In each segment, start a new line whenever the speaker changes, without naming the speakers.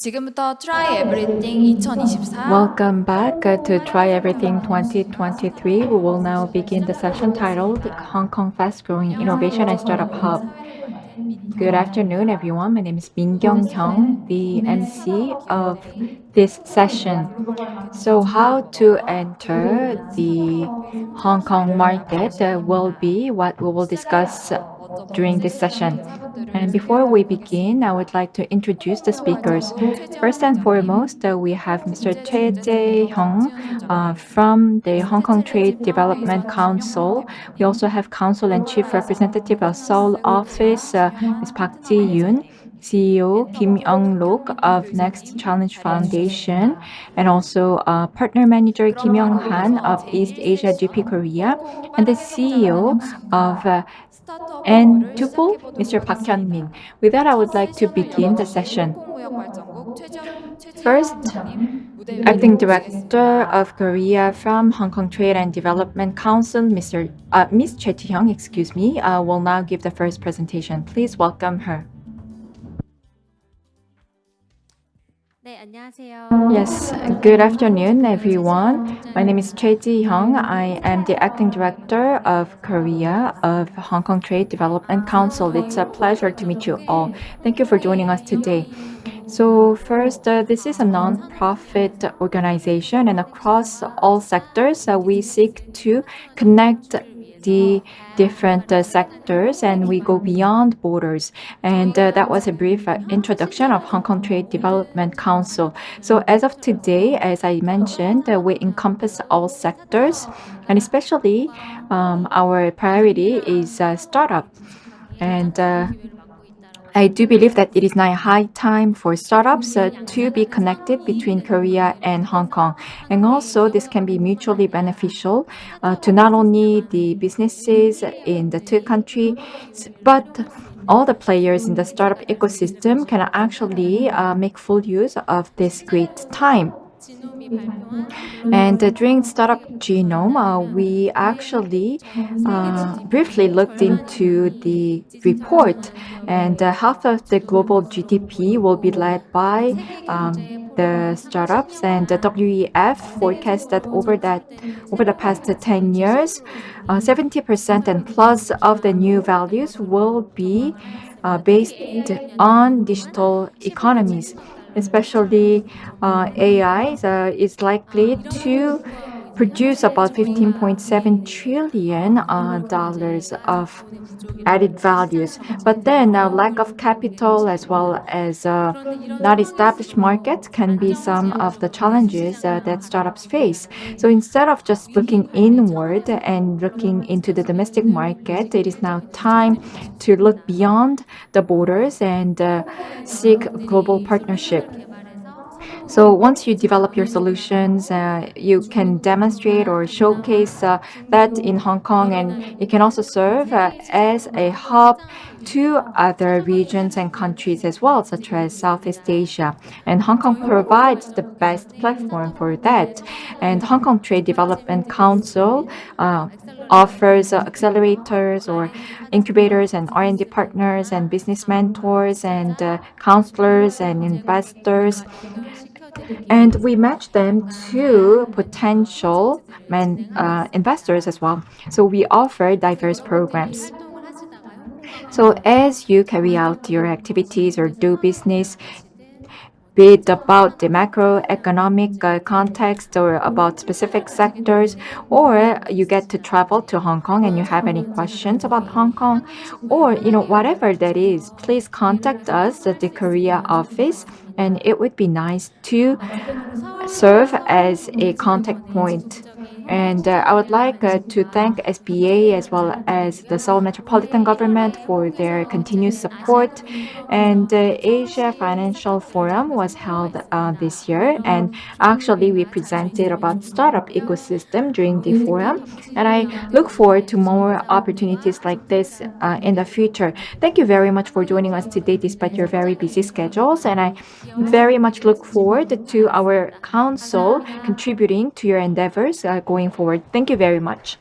지금부터 Try Everything 2024
Welcome back to Try Everything 2023. We will now begin the session titled Hong Kong Fast Growing Innovation and Startup Hub. Good afternoon, everyone. My name is Min Kyung-hyung, the MC of this session. So, how to enter the Hong Kong market will be what we will discuss during this session. And before we begin, I would like to introduce the speakers. First and foremost, we have Mr. Choi Jae-hyung from the Hong Kong Trade Development Council. We also have Council and Chief Representative of Seoul Office, Ms. Park Ji-yoon, CEO Kim Young-lok of Next Challenge Foundation, and also Partner Manager Kim Young-han of East Asia GP Korea, and the CEO of Ntuple, Mr. Park Hyun-min. With that, I would like to begin the session. First, Acting Director of Korea from Hong Kong Trade and Development Council, Ms. Choi Ji-hyung, will now give the first presentation. Please welcome her. Yes, good afternoon, everyone. My name is Choi Ji-hyung. I am the Acting Director of Korea of Hong Kong Trade Development Council. It's a pleasure to meet you all. Thank you for joining us today. So first, this is a non-profit organization, and across all sectors, we seek to connect the different sectors, and we go beyond borders. And that was a brief introduction of Hong Kong Trade Development Council. So as of today, as I mentioned, we encompass all sectors, and especially our priority is startup. And I do believe that it is now high time for startups to be connected between Korea and Hong Kong. And also, this can be mutually beneficial to not only the businesses in the two countries, but all the players in the startup ecosystem can actually make full use of this great time. And during Startup Genome, we actually briefly looked into the report, and half of the global GDP will be led by the startups, and the WEF forecasts that over the past 10 years, 70% and plus of the new values will be based on digital economies. Especially AI is likely to produce about $15.7 trillion dollars of added values. But then lack of capital as well as not established markets can be some of the challenges that startups face. So instead of just looking inward and looking into the domestic market, it is now time to look beyond the borders and seek global partnership. So once you develop your solutions, you can demonstrate or showcase that in Hong Kong, and it can also serve as a hub to other regions and countries as well, such as Southeast Asia. And Hong Kong provides the best platform for that. And Hong Kong Trade Development Council offers accelerators or incubators and R&D partners and business mentors and counselors and investors. And we match them to potential investors as well. So we offer diverse programs. So as you carry out your activities or do business, be it about the macroeconomic context or about specific sectors, or you get to travel to Hong Kong and you have any questions about Hong Kong, or whatever that is, please contact us at the Korea office, and it would be nice to serve as a contact point. And I would like to thank SBA as well as the Seoul Metropolitan Government for their continued support. And the Asia Financial Forum was held this year, and actually we presented about startup ecosystem during the forum. And I look forward to more opportunities like this in the future. Thank you very much for joining us today despite your very busy schedules, and I very much look forward to our council contributing to your endeavors going forward. Thank you very much.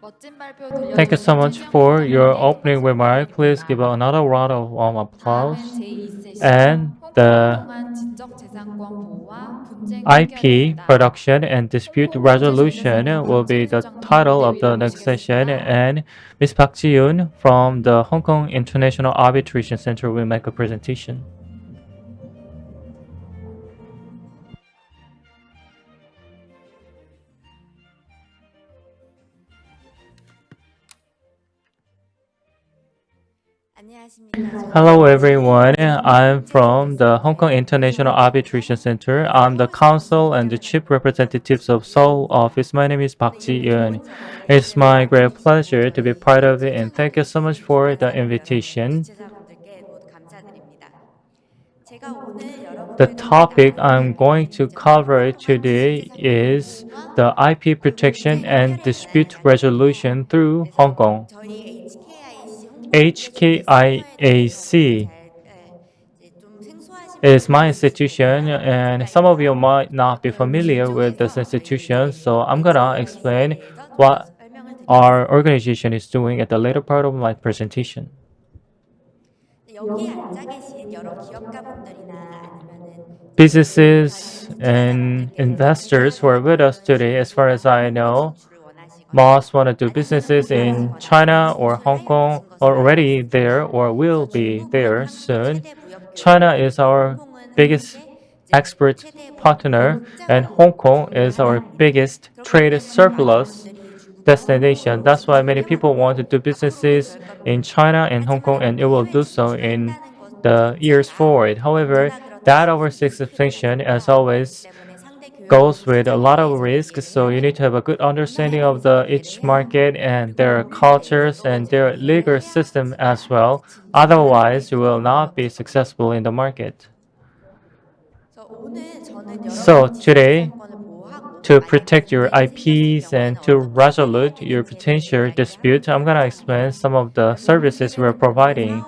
멋진 발표
Thank you so
들려주셔서
much for your
천명이었는데
opening remark. Please give
수고하셨습니다.
another round of warm
다음은
applause.
제2세션
And
홍콩을
the
통한 지적재산권 보호와 분쟁
IP
해결입니다.
production and dispute
홍콩
resolution
국제전자상의
will be the
박지훈
title
소장님
of
무대
the
위로
next session.
모시겠습니다.
And Ms. Park Ji-yoon from the Hong Kong International Arbitration Center will make a presentation. Hello everyone, I'm from the Hong Kong International Arbitration Center. I'm the counsel and the chief representatives of Seoul office. My name is Park Ji-yoon. It's my great pleasure to be part of it and thank you so much for the invitation. The topic I'm going to cover today is the IP protection and dispute resolution through Hong Kong. HKIAC is my institution, and some of you might not be familiar with this institution, so I'm gonna explain what our organization is doing at the later part of my presentation. Businesses and investors who are with us today, as far as I know, most want to do businesses in China or Hong Kong, or already there or will be there soon. China is our biggest export partner, and Hong Kong is our biggest trade surplus destination. That's why many people want to do businesses in China and Hong Kong, and it will do so in the years forward. However, that overseas expansion, as always, goes with a lot of risks, so you need to have a good understanding of each market and their cultures and their legal system as well. Otherwise, you will not be successful in the market. So today, to protect your IPs and to resolve your potential dispute, I'm going to explain some of the services we're providing.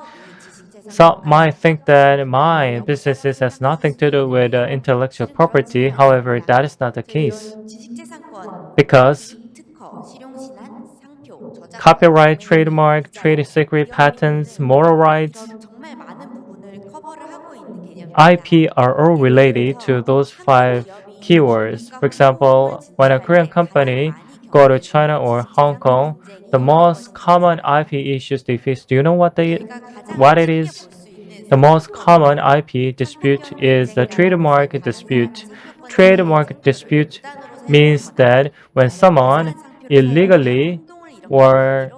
Some might think that my businesses has nothing to do with intellectual property. However, that is not the case. Because copyright, trademark, trade secret, patents, moral rights, IP are all related to those five keywords. For example, when a Korean company go to China or Hong Kong, the most common IP issues they face, do you know what it is? The most common IP dispute is the trademark dispute. Trademark dispute means that when someone illegally or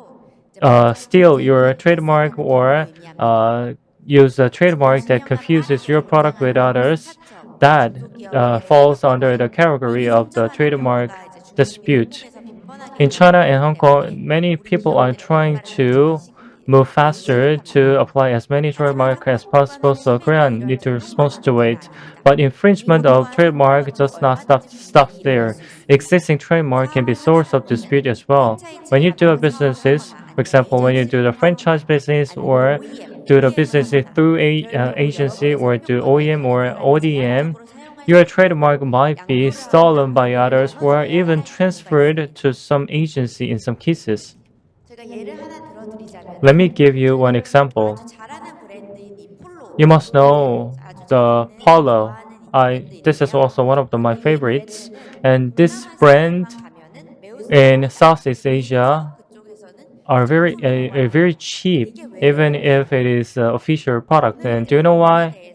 steal your trademark or use a trademark that confuses your product with others, that falls under the category of the trademark dispute. In China and Hong Kong, many people are trying to move faster to apply as many trademarks as possible, so Korean need to respond to it. But infringement of trademark does not stop there. Existing trademark can be source of dispute as well. When you do a businesses, for example, when you do the franchise business or do the business through a agency or do OEM or ODM, your trademark might be stolen by others or even transferred to some agency in some cases. Let me give you one example. You must know the Polo. This is also one of my favorites. And this brand in Southeast Asia are very cheap, even if it is an official product. And do you know why?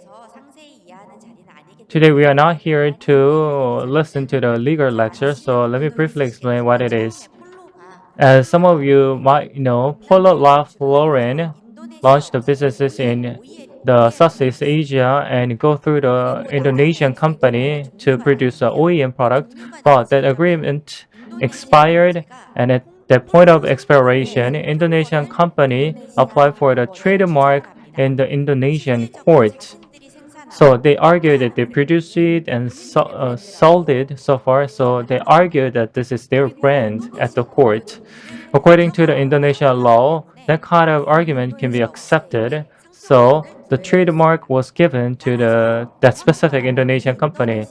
Today we are not here to listen to the legal lecture, so let me briefly explain what it is. As some of you might know, Polo Ralph Lauren launched the businesses in the Southeast Asia and go through the Indonesian company to produce an OEM product, but that agreement expired, and at the point of expiration, Indonesian company applied for the trademark in the Indonesian court. So they argued that they produced it and sold it so far. So they argued that this is their brand at the court. According to the Indonesian law, that kind of argument can be accepted. So the trademark was given to that specific Indonesian company.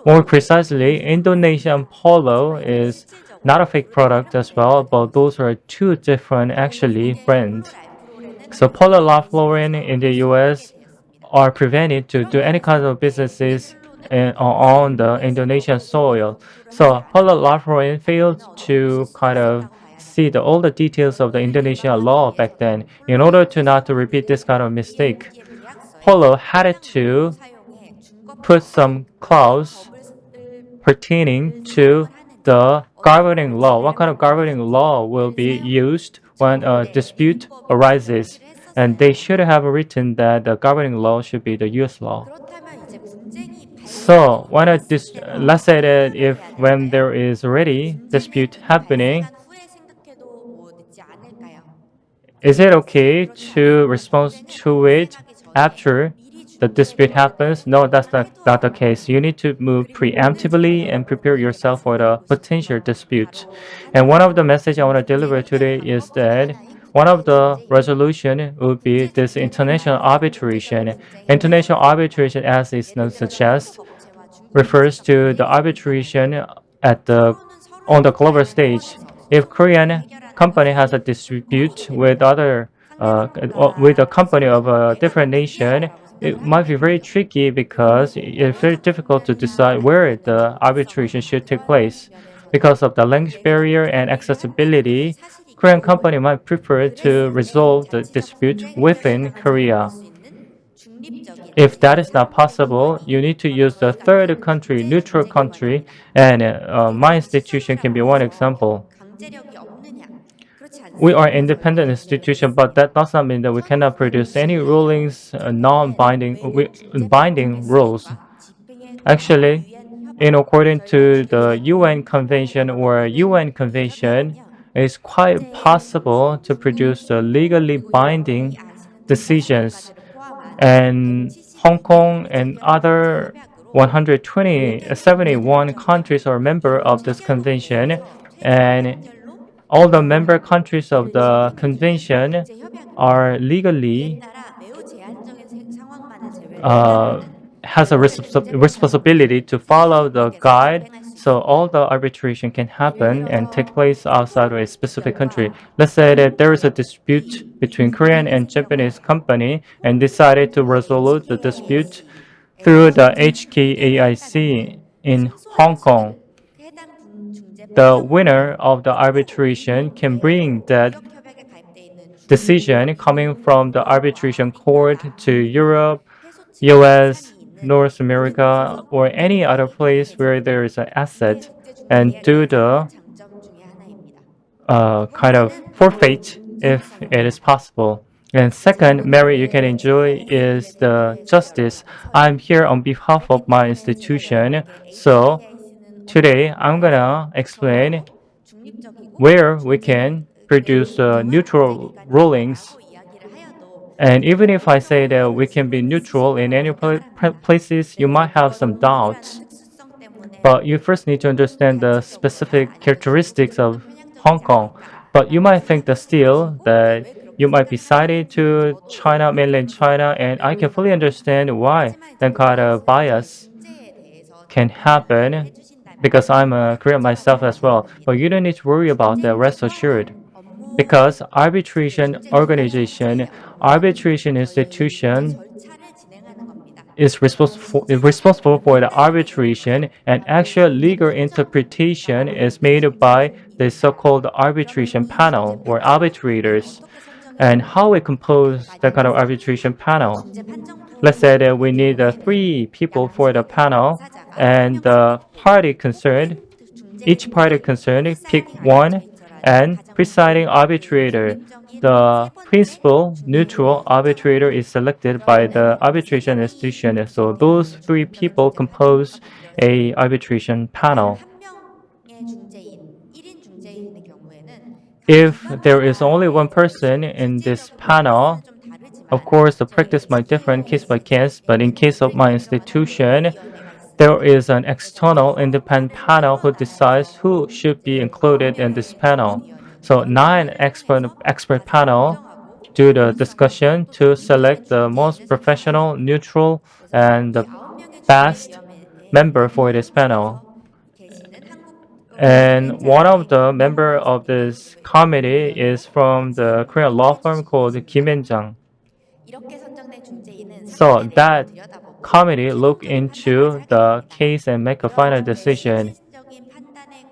More precisely, Indonesian Polo is not a fake product as well, but those are two different actually brands. So Polo Ralph Lauren in the US are prevented to do any kind of businesses on the Indonesian soil. So Polo Ralph Lauren failed to kind of see all the details of the Indonesian law back then. In order to not to repeat this kind of mistake, Polo had to put some clause pertaining to the governing law. What kind of governing law will be used when a dispute arises? And they should have written that the governing law should be the US law. So when let's say that if when there is already dispute happening, is it okay to respond to it after the dispute happens? No, that's not the case. You need to move preemptively and prepare yourself for the potential dispute. And one of the message I want to deliver today is that one of the resolution would be this international arbitration. International arbitration, as its name suggests, refers to the arbitration at the on the global stage. If Korean company has a dispute with with a company of a different nation, it might be very tricky because it's very difficult to decide where the arbitration should take place. Because of the language barrier and accessibility, Korean company might prefer to resolve the dispute within Korea. If that is not possible, you need to use the third country, neutral country, and my institution can be one example. We are independent institution, but that does not mean that we cannot produce any rulings, binding rules. Actually, in according to the UN convention or UN convention, it's quite possible to produce the legally binding decisions. And Hong Kong and other 171 countries are member of this convention, and all the member countries of the convention are legally uh, has a responsibility to follow the guide so all the arbitration can happen and take place outside of a specific country. Let's say that there is a dispute between Korean and Japanese company and decided to resolve the dispute through the HKAIC in Hong Kong. The winner of the arbitration can bring that decision coming from the arbitration court to Europe, US, North America, or any other place where there is an asset and do the kind of forfeit if it is possible. And second merit you can enjoy is the justice. I'm here on behalf of my institution, so today I'm gonna explain where we can produce neutral rulings. And even if I say that we can be neutral in any places, you might have some doubts. But you first need to understand the specific characteristics of Hong Kong. But you might think that still that you might be cited to China, mainland China, and I can fully understand why that kind of bias can happen because I'm a Korean myself as well. But you don't need to worry about that, rest assured. Because arbitration institution is responsible for the arbitration, and actual legal interpretation is made by the so-called arbitration panel or arbitrators. And how we compose that kind of arbitration panel? Let's say that we need three people for the panel, and each party concerned pick one and presiding arbitrator. The principal neutral arbitrator is selected by the arbitration institution. So those three people compose a arbitration panel. If there is only one person in this panel, of course the practice might differ case by case, but in case of my institution, there is an external independent panel who decides who should be included in this panel. So 9 expert panel do the discussion to select the most professional, neutral, and the best member for this panel. And one of the member of this committee is from the Korean law firm called Kim In-jang. So that committee look into the case and make a final decision.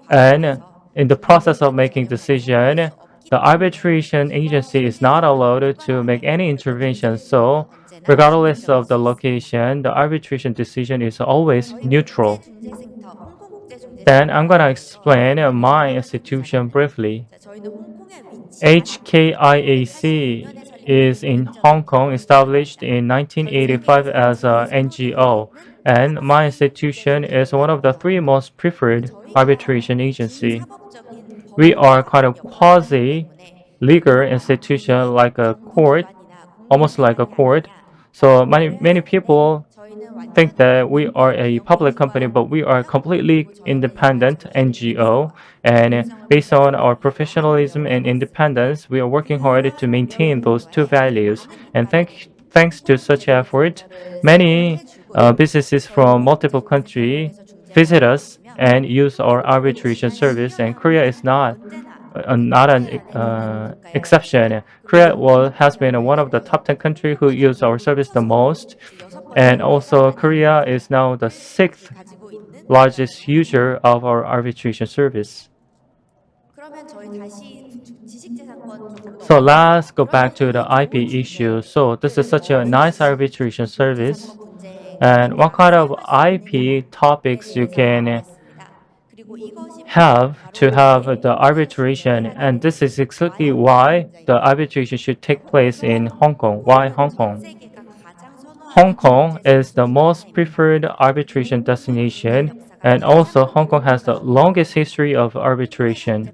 And in the process of making decision, the arbitration agency is not allowed to make any intervention. So regardless of the location, the arbitration decision is always neutral. Then I'm going to explain my institution briefly. HKIAC is in Hong Kong, established in 1985 as an NGO, and my institution is one of the three most preferred arbitration agency. We are kind of quasi legal institution like a court, almost like a court. So many people think that we are a public company, but we are completely independent NGO. And based on our professionalism and independence, we are working hard to maintain those two values. And thanks to such effort, many businesses from multiple countries visit us and use our arbitration service. And Korea is not an exception. Korea has been one of the top 10 countries who use our service the most. And also, Korea is now the sixth largest user of our arbitration service. So let's go back to the IP issue. So this is such a nice arbitration service. And what kind of IP topics you can have to have the arbitration, and this is exactly why the arbitration should take place in Hong Kong. Why Hong Kong? Hong Kong is the most preferred arbitration destination, and also Hong Kong has the longest history of arbitration.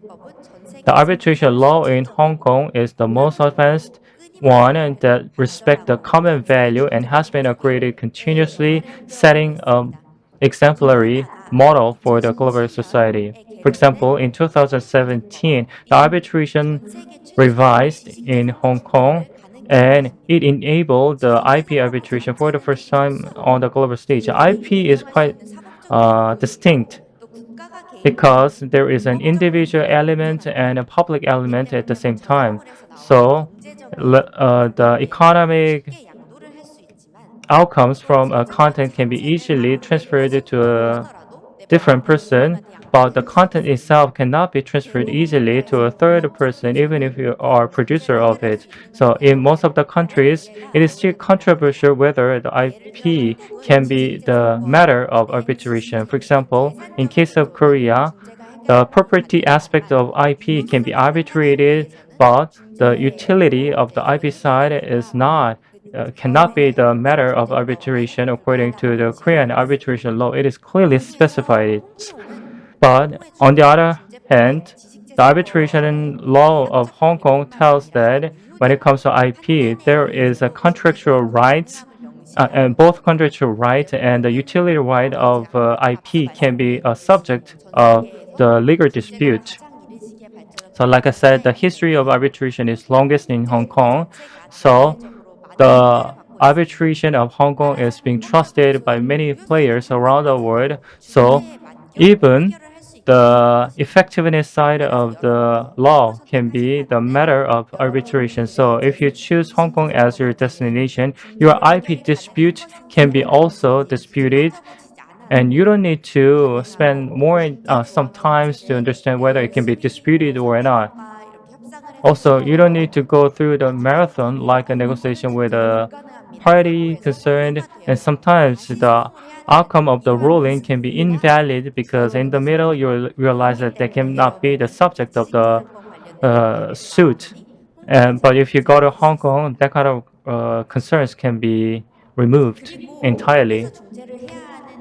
The arbitration law in Hong Kong is the most advanced one and that respects the common value and has been upgraded continuously, setting an exemplary model for the global society. For example, in 2017, the arbitration revised in Hong Kong and it enabled the IP arbitration for the first time on the global stage. IP is quite distinct because there is an individual element and a public element at the same time. So the economic outcomes from a content can be easily transferred to a different person, but the content itself cannot be transferred easily to a third person, even if you are producer of it. So in most of the countries, it is still controversial whether the IP can be the matter of arbitration. For example, in case of Korea, the property aspect of IP can be arbitrated, but the utility of the IP side is not cannot be the matter of arbitration according to the Korean arbitration law. It is clearly specified. But on the other hand, the arbitration law of Hong Kong tells that when it comes to IP, there is a contractual rights, and both contractual right and the utility right of IP can be a subject of the legal dispute. So, like I said, the history of arbitration is longest in Hong Kong. So, the arbitration of Hong Kong is being trusted by many players around the world. So, even the effectiveness side of the law can be the matter of arbitration. So if you choose Hong Kong as your destination, your IP dispute can be also disputed, and you don't need to spend more some times to understand whether it can be disputed or not. Also, you don't need to go through the marathon like a negotiation with a party concerned, and sometimes the outcome of the ruling can be invalid because in the middle you realize that they cannot be the subject of the suit. But if you go to Hong Kong, that kind of concerns can be removed entirely.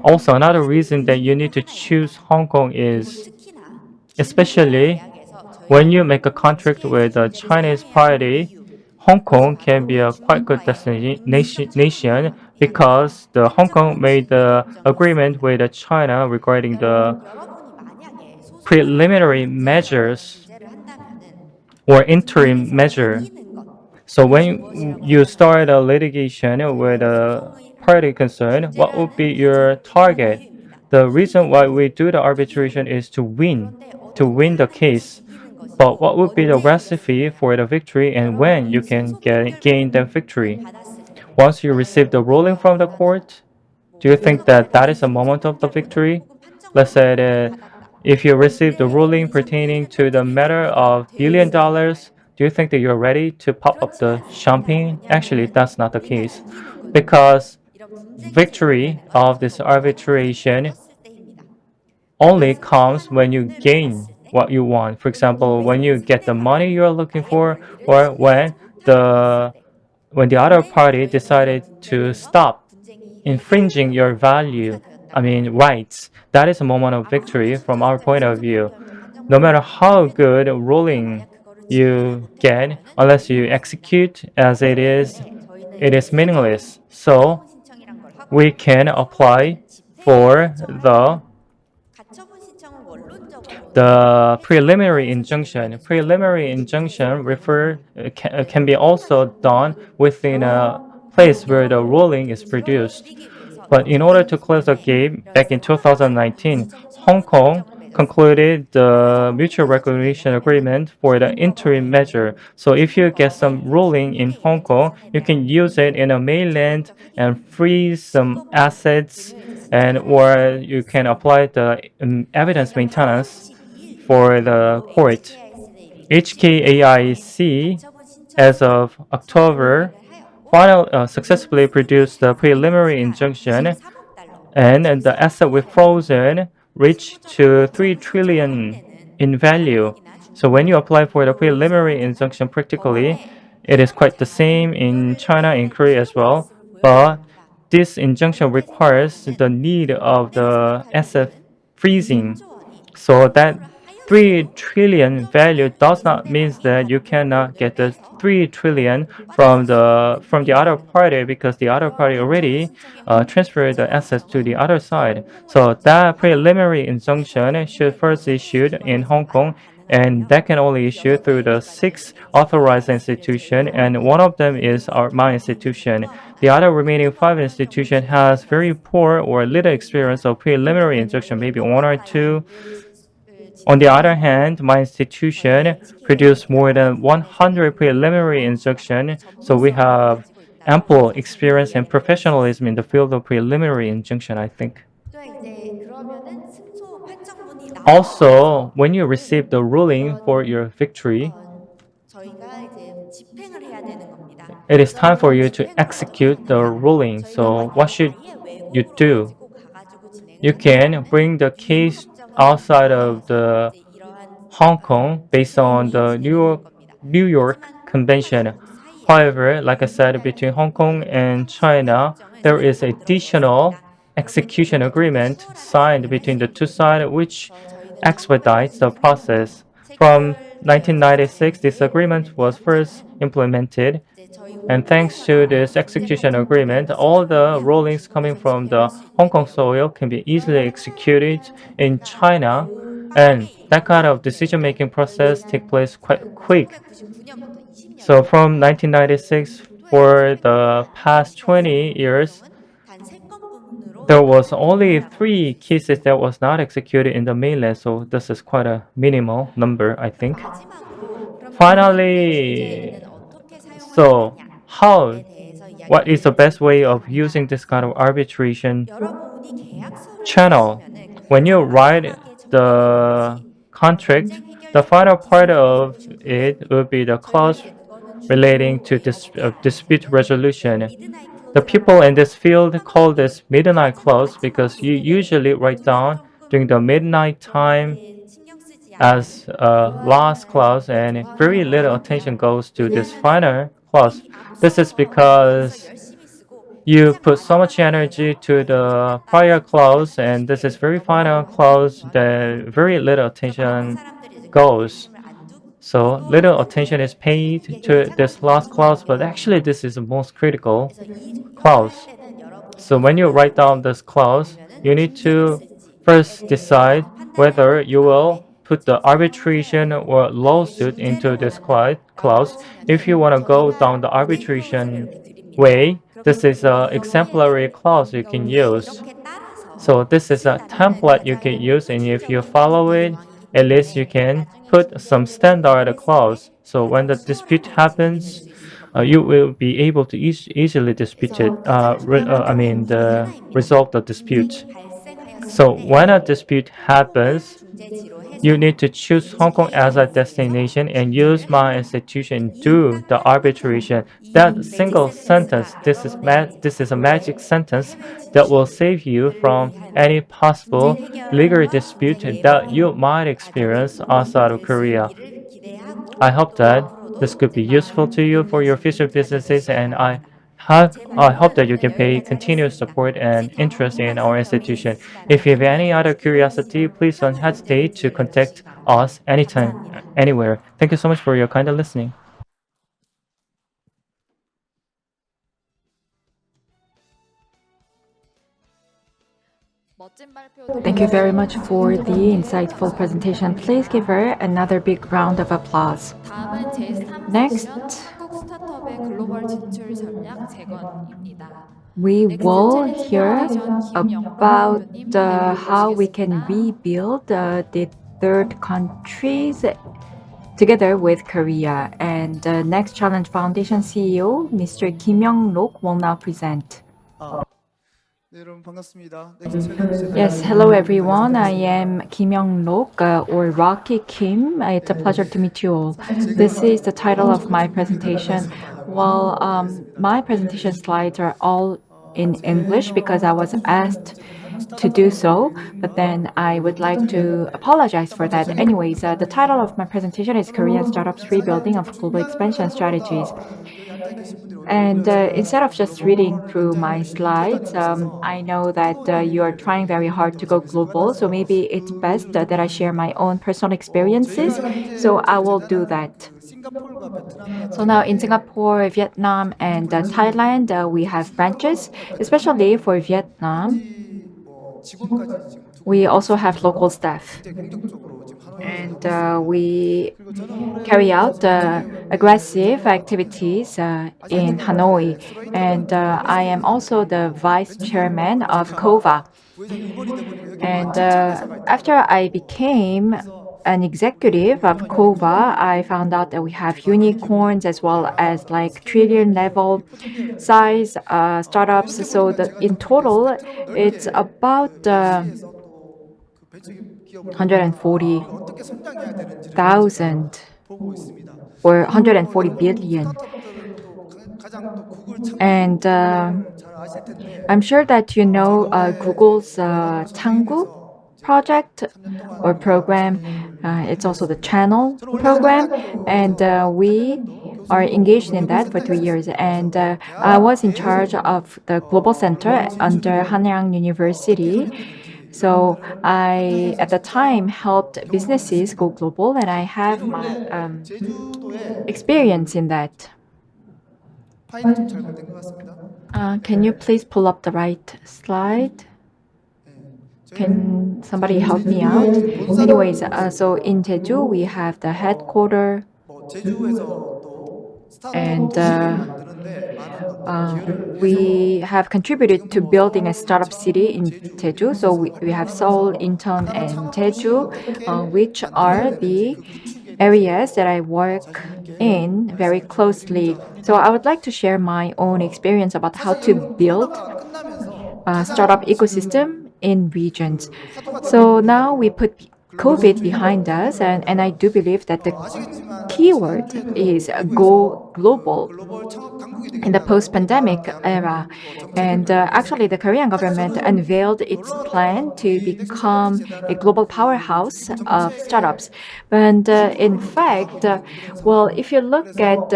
Also, another reason that you need to choose Hong Kong is especially when you make a contract with a Chinese party, Hong Kong can be a quite good destination because the Hong Kong made the agreement with China regarding the preliminary measures or interim measure. So when you start a litigation with a party concerned, what would be your target? the reason why we do the arbitration is to win the case. But what would be the recipe for the victory and when you can gain the victory? Once you receive the ruling from the court, do you think that that is a moment of the victory? Let's say that if you receive the ruling pertaining to the matter of $1 billion, do you think that you're ready to pop up the champagne? Actually, that's not the case. Because victory of this arbitration only comes when you gain what you want. For example, when you get the money you're looking for, or the when the other party decided to stop infringing your rights. That is a moment of victory from our point of view. No matter how good a ruling you get, unless you execute as it is meaningless. So we can apply for the preliminary injunction. Preliminary injunction can be also done within a place where the ruling is produced. But in order to close the gap, back in 2019, Hong Kong concluded the mutual recognition agreement for the interim measure. So if you get some ruling in Hong Kong, you can use it in a mainland and freeze some assets, and or you can apply the evidence maintenance for the court. HKAIC, as of October, successfully produced the preliminary injunction, and the asset with frozen reached to 3 trillion in value. So when you apply for the preliminary injunction, practically, it is quite the same in China and Korea as well. But this injunction requires the need of the asset freezing. So that 3 trillion value does not mean that you cannot get the 3 trillion from the other party, because the other party already transferred the assets to the other side. So that preliminary injunction should first issued in Hong Kong, and that can only issue through the 6 authorized institution, and one of them is my institution. The other remaining 5 institution has very poor or little experience of preliminary injunction, maybe 1 or 2. On the other hand, my institution produced more than 100 preliminary injunction, so we have ample experience and professionalism in the field of preliminary injunction, I think. Also, when you receive the ruling for your victory, it is time for you to execute the ruling. So what should you do? You can bring the case outside of the Hong Kong based on the New York Convention. However, like I said, between Hong Kong and China, there is additional execution agreement signed between the two sides, which expedites the process. From 1996, this agreement was first implemented, and thanks to this execution agreement, all the rulings coming from the Hong Kong soil can be easily executed in China, and that kind of decision-making process takes place quite quick. So from 1996 for the past 20 years, there was only 3 cases that was not executed in the mainland, so this is quite a minimal number, I think. Finally, so what is the best way of using this kind of arbitration channel? When you write the contract, the final part of it will be the clause relating to dispute resolution. The people in this field call this midnight clause because you usually write down during the midnight time as a last clause, and very little attention goes to this final clause. This is because you put so much energy to the prior clause, and this is very final clause that very little attention goes. So little attention is paid to this last clause, but actually this is the most critical clause. So when you write down this clause, you need to first decide whether you will put the arbitration or lawsuit into this clause. If you want to go down the arbitration way, this is an exemplary clause you can use. So this is a template you can use, and if you follow it, at least you can put some standard clause. So when the dispute happens, you will be able to easily dispute it. The resolve the dispute. So when a dispute happens, you need to choose Hong Kong as a destination and use my institution do the arbitration. That single sentence, this is a magic sentence that will save you from any possible legal dispute that you might experience outside of Korea. I hope that this could be useful to you for your future businesses, and I hope that you can pay continuous support and interest in our institution. If you have any other curiosity, please don't hesitate to contact us anytime, anywhere. Thank you so much for your kind of listening.
Thank you very much for the insightful presentation. Please give her another big round of applause.
다음은
Next.
제3세션 한국 스타트업의 글로벌 진출 전략 재건입니다.
We will hear about how we can rebuild the third countries together with Korea. And Next Challenge Foundation CEO, Mr. Kim Young-rok, will now present.
네, 여러분 반갑습니다. Next Challenge
Yes, hello everyone. I am Kim Young-rok or Rocky Kim. It's a pleasure to meet you all. This is the title of my presentation. Well, my presentation slides are all in English because I was asked to do so, but then I would like to apologize for that. Anyways, the title of my presentation is Korean Startups Rebuilding of Global Expansion Strategies. And instead of just reading through my slides, I know that you are trying very hard to go global, so maybe it's best that I share my own personal experiences. So I will do that.
싱가포르와 베트남
So now in Singapore, Vietnam, and Thailand, we have branches, especially for Vietnam.
뭐 직원까지 지금 두고
We also have local staff.
굉장히 공격적으로 지금 하노이에서
And
하고 있습니다.
we
그리고 저는 올해
carry out aggressive activities in Hanoi. And I am also the vice chairman of KOVA.
부회장 1번이 돼버리고 여기
And
진짜
after I became an executive of KOVA, I found out that we have unicorns as well as like trillion level size startups. So that in total, it's about
그 벤처 기업을
140,000
어떻게 성장해야 되는지를 보고 있습니다.
or 140 billion.
스타트업들도 가장 또 구글 창업
And
잘 아실 텐데
I'm sure that you know Google's Changu project or program. It's also the channel program, and we are engaged in that for 3 years. And I was in charge of the global center under Hanyang University. So I, at the time, helped businesses go global, and I have my
제주도에
experience in that.
파일이 좀 잘못된 것 같습니다.
Can you please pull up the right slide? Can somebody help me out? Anyways, so in Jeju, we have the headquarter,
뭐 제주에서 또
And,
스타트업 만드는데 많은 기회를
we have contributed to building a startup city in Jeju. So we have Seoul, Incheon, and Jeju, which are the areas that I work in very closely. So I would like to share my own experience about how to build
끝나면서
a startup ecosystem in regions. So now we put COVID behind us, and I do believe that the keyword is go global
글로벌 창업 강국이
in the post-pandemic era. And actually, the Korean government unveiled its plan to become a global powerhouse of startups. And in fact, well, if you look at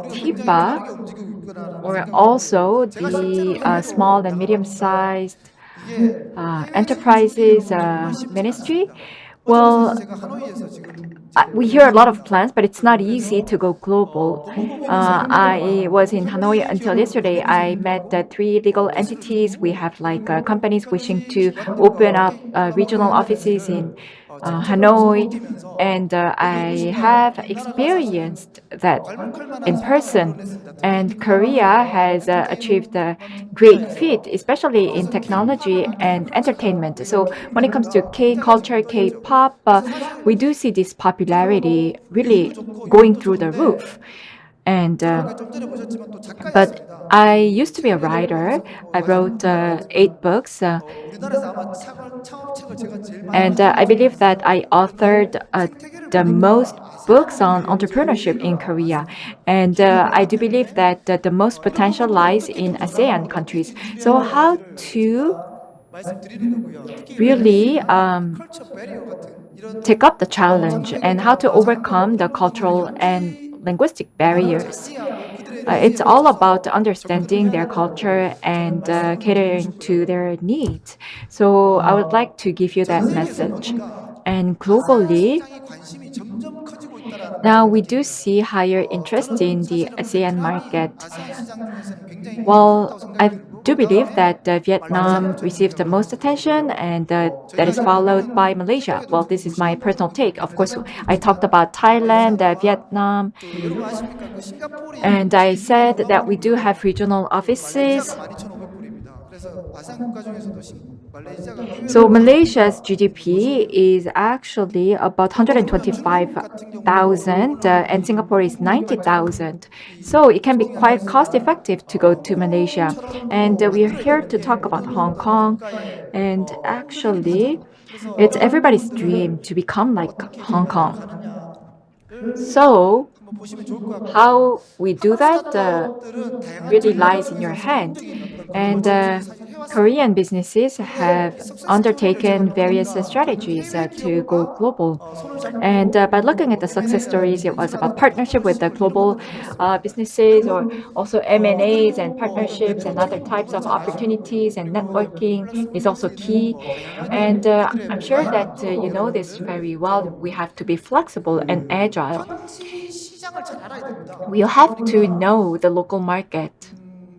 TIPA, or also the small and medium-sized enterprises ministry, well,
제가 하노이에서 지금
we hear a lot of plans, but it's not easy to go global. I was in Hanoi until yesterday. I met the 3 legal entities. We have like companies wishing to open up regional offices in Hanoi,
느끼면서
and
여기를
I
보시면
have
우리나라가 사실
experienced that
괄목할 만한
in
성과를
person.
이뤄냈습니다. 특히
And
미국의
Korea
관광과
has achieved a
엔터테인먼트
great
분야에서
feat, especially in
그래서
technology
K-팝이라는
and
콘텐츠가
entertainment.
여기가
So when it comes to
K-뮤직이니까
K
굉장히
culture,
재밌더랬죠.
K-pop,
그래서 사실
we do see this
정말
popularity
뭐
really
비행도 좋고
going
여행도
through the
좋은데
roof. And
제가 아까 좀 전에 보셨지만 또
but
작가였습니다.
I
그
used to be a
책을 몇 권
writer.
썼고
I wrote
와싱턴 가가지고
8 books.
우리나라에서 아마 창업책을 제가 제일 많이
And
만든 것
I
중에
believe that
하나였어요.
I
그런데
authored
생태계를
the most
보니까
books
사람들이
on
왜 제일
entrepreneurship in
힘들까?
Korea.
아시죠?
And
기후가
I
변화
do believe
때문에
that the most
이런
potential
부분들을
lies
어떻게
in
보존하고
ASEAN
또 어떻게
countries.
인수를 해야
So how
되는지를
to
제가 말씀드리는 거고요. 특히
really
랭귀지, 컬처 베리어 같은 이런
take up the challenge and how to
장벽이나
overcome the
이런 부분을
cultural and linguistic
현지인들을
barriers.
잘 이해하고 그들의
It's
니즈에
all about
맞춰서 접근을
understanding
해야
their
된다고
culture and
말씀드리고
catering to
싶고요.
their needs. So I would like to give you
전
that
세계에서
message.
보니까
And
아시아
globally,
시장이 관심이 점점 커지고 있다라는 걸
now
제가
we do
느낍니다.
see higher interest in
저는
the
사실은 근데
ASEAN
베트남이
market.
아시안 시장 중에서는 굉장히 인기가
Well,
높다고 생각이
I
들고
do
그
believe
다음에
that Vietnam
말레이시아라고 저는
received the
생각을
most
합니다.
attention, and that
저희가
is
이제
followed by
보면은
Malaysia.
태백에도
Well,
좋고
this is my
도시도
personal
좋고
take. Of course,
베트남도
I talked
좋지만
about Thailand,
말레이시아가
Vietnam,
여러분 아십니까? 그 싱가포르이
and I
regional
said that we do
관광객이고요.
have regional
말레이시아가
offices.
12,500불입니다. 그래서 아시안 국가 중에서도 말레이시아가 의외로
So Malaysia's
좀
GDP
멋있는
is actually about
그리고 보면 중국 같은 경우도
125,000, and Singapore is
중국까지
90,000. So it can be
소통이
quite cost
가능했습니다.
effective to go to Malaysia.
홍콩처럼
And
또
we are
만들어야
here to
되는
talk
게
about
모든
Hong
국가가
Kong.
국가의
And
흐름이
actually,
같아요. 그래서
it's
이런
everybody's
부분들을
dream to become like
어떻게
Hong
개발을
Kong.
가느냐를
So
한번 보시면 좋을 것 같고요.
how we do
한국
that
스타트업들은 다양한
really
전략을
lies in your
통해서
hand.
성공적인 어떤 글로벌
And
진출을 사실 해왔습니다.
Korean businesses
그런데 이
have
석세스 스토리를 제가
undertaken various
보니까 그
strategies
해외
to go
기업과
global.
손을
And
잡고
by looking at the success
M&A를
stories, it was about
인수라든가
partnership with the
파트너십을 이런
global
부분들을 해봤습니다.
businesses, or also M&As and
그리고
partnerships and other
네트워킹
types of
이건 잘 아실 거고요.
opportunities, and
그리고
networking
플러스
is also
플렉스는
key.
다양하게
And
그들의
I'm sure that
브라인드
you know this
이라든지를
very well. We have to be flexible and agile.
현지 시장을 잘 알아야 됩니다.
We
그러다
have to
보니까
know the local market.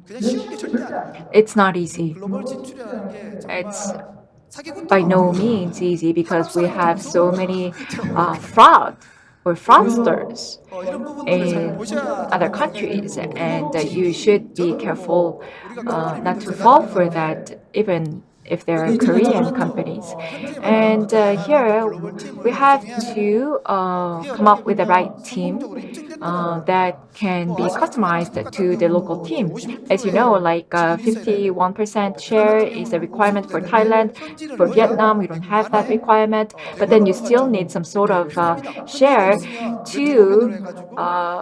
그냥 쉬운 게 절대 아닙니다.
It's not easy.
글로벌 진출이라는 게
It's
정말 사기꾼들이
by no
많고요.
means easy
한국
because we
사람이 더
have so
무서워요.
many
제가 보니까.
fraud or
그래서
fraudsters
이런 부분들을 잘
in
보셔야
other
된다고 생각이
countries,
들고
and
그리고
you
팀이
should be
저는
careful
뭐 우리가 커머니
not to
믿는
fall
대단한
for
건데
that, even if they're
여기 제가
Korean
적어놨죠.
companies.
현지에
And
맞는 다양한
here
글로벌
we
팀을
have
구성해야 되고
to
그게
come
어떻게
up with the right
보면
team
성공적으로 입증됐다라고
that
봅니다.
can be
아시겠지만
customized
중국
to the
같으면
local
뭐
team. As you know,
50%의
like
지분이 있어야 되는
51%
베트남
share
같은
is a
경우는
requirement for
우선되는데
Thailand.
현지를
For
넣어야
Vietnam, we don't
이게
have that
관에
requirement, but then you
대관하는
still need
것처럼
some sort
그렇게
of
삽니다. 현지를
share
있으면 네트워크를
to
해가지고 굉장히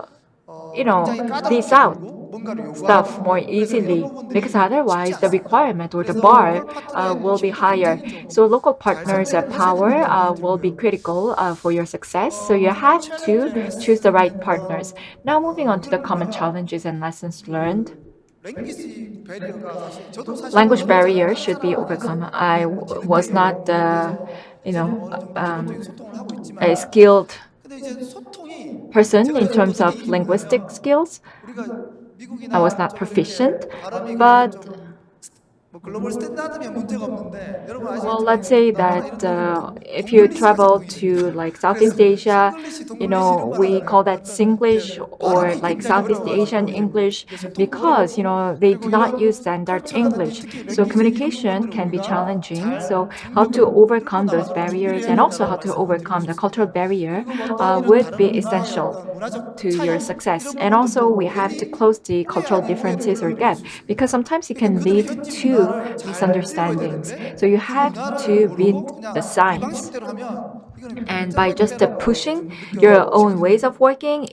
lease
까다롭게
out
굴고 뭔가를 요구하게
stuff more
되고 그래서 이런
easily, because
부분들이 쉽지
otherwise the
않습니다.
requirement or the
그래서
bar
로컬 파트너의
will be
힘도
higher.
굉장히 좀
So local
잘
partners'
선택을 하셔야
power
된다고 생각이
will be
들고요.
critical for your success. So you have to choose the right partners. Now moving on to the
이거를
common
우리가
challenges and lessons learned.
랭귀지 베리어가 사실 저도 사실
Language
언어를
barrier
잘하는
should be
사람은
overcome.
아니었습니다.
I
그냥 뭐
was not,
재능적으로 그래서 사실 뭐 어느 정도
um,
기본적인 소통을 하고
a
있지만
skilled
근데 이제 소통이
person
제가
in
또
terms
되게
of
이게
linguistic
뭐냐면
skills.
우리가
I was
미국이나
not
좀
proficient,
이렇게 발음이 그래도
but
좀 뭐 글로벌 스탠다드면 문제가 없는데 여러분
well,
아시겠지만
let's say
동남아나 이런
that
데는
if you
동글리시가
travel to
전통입니다.
like
그래서
Southeast Asia,
싱글리시,
you
동글리시 이런
know,
말
we call
하잖아요.
that Singlish or
발음이
like
굉장히
Southeast Asian
어려워가지고
English
이게 소통도
because, you
어렵고
know, they do
그리고
not
이런
use standard
컬처라든지
English.
특히
So
랭귀지 이런
communication
부분들을
can be
우리가
challenging.
잘
So how to
장벽을 뚫고
overcome those
나가도록 준비를
barriers
해야
and also
된다라고
how to
말씀을 드리고
overcome the cultural
싶습니다.
barrier
그리고 뭐 또 이런
would be
다른 문화의
essential
어떤 문화적
to your
차이
success.
이런
And also
부분들도
we have to
괜히
close the
오해
cultural
아닌 오해를
differences or
불러일으킬
gap
수 있습니다.
because sometimes it
그러니까
can
그들의
lead
현지
to
문화를 잘 읽어야
misunderstandings.
되는데
So you
그
have
문화를
to read
모르고
the
그냥 우리
signs.
방식대로 하면 이거는
And by
결장력이
just
없다라고
pushing
좀
your own
느껴지거든요.
ways of working,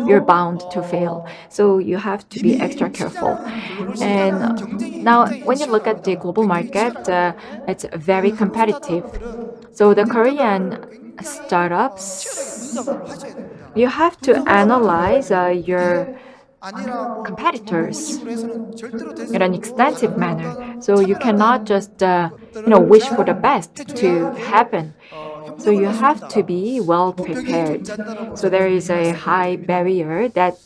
you're
그리고
bound to fail. So you have to be extra
이미
careful.
시장은 글로벌
And
시장은 경쟁이
now,
굉장히
when you look at the
치열합니다.
global
경쟁이
market,
치열하기 때문에
it's very
한국
competitive.
스타트업들은
So the
경쟁력을
Korean
굉장히 치열하게
startups,
분석을 하셔야 됩니다.
you have to
분석을 잘하셔야
analyze
돼요.
your
그게 아니라고 돈 보고
competitors
식으로 해서는 절대로 될 수
in an
없고 가장
extensive
큰
manner.
어떤
So you cannot
차별화된
just,
것들을
wish for the
잘
best to
해줘야 이게
happen. So
협력을
you
할 수
have to
있다.
be well
국벽이
prepared.
존재한다라고
So
저는
there is a
말씀을
high
드립니다.
barrier that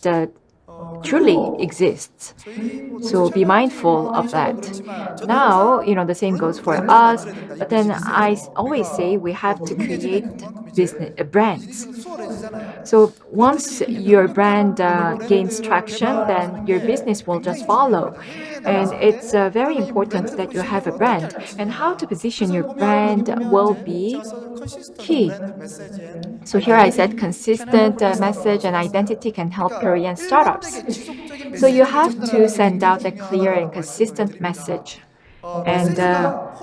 truly exists.
저희 뭐
So be mindful of
대표님이셔도
that.
그렇지만 전
Now,
항상
the same goes for
그런
us,
말을 된다. 이
but then
비즈니스에서
always
우리가
say we have to
유명해지면
create
그만큼
business
이제
brands.
비즈니스는 수월해지잖아요.
So
뭐
once
특히 이렇게
your brand
한국판 글로벌
gains
브랜드를
traction, then
개발하는
your
게
business will just
굉장히
follow.
중요합니다. 해외에
And
나갔을 때
it's very
그러면 이
important
브랜드
that you have
포지셔닝을
a
어떻게
brand.
할
And how to
것이냐.
position
그래서
your
보면 여기
brand
보면
will
이제
be
제가 써준 컨시스턴트
key.
브랜드 메시지 앤
So here I said
아이덴티티 can help
consistent
Korean
message and
startups.
identity can help
그러니까
Korean startups.
일관되게 지속적인
So you
메시지를
have to
전달하는 게
send
굉장히
out a clear and
중요하다라고 말씀을
consistent
드립니다.
message. And
메시지가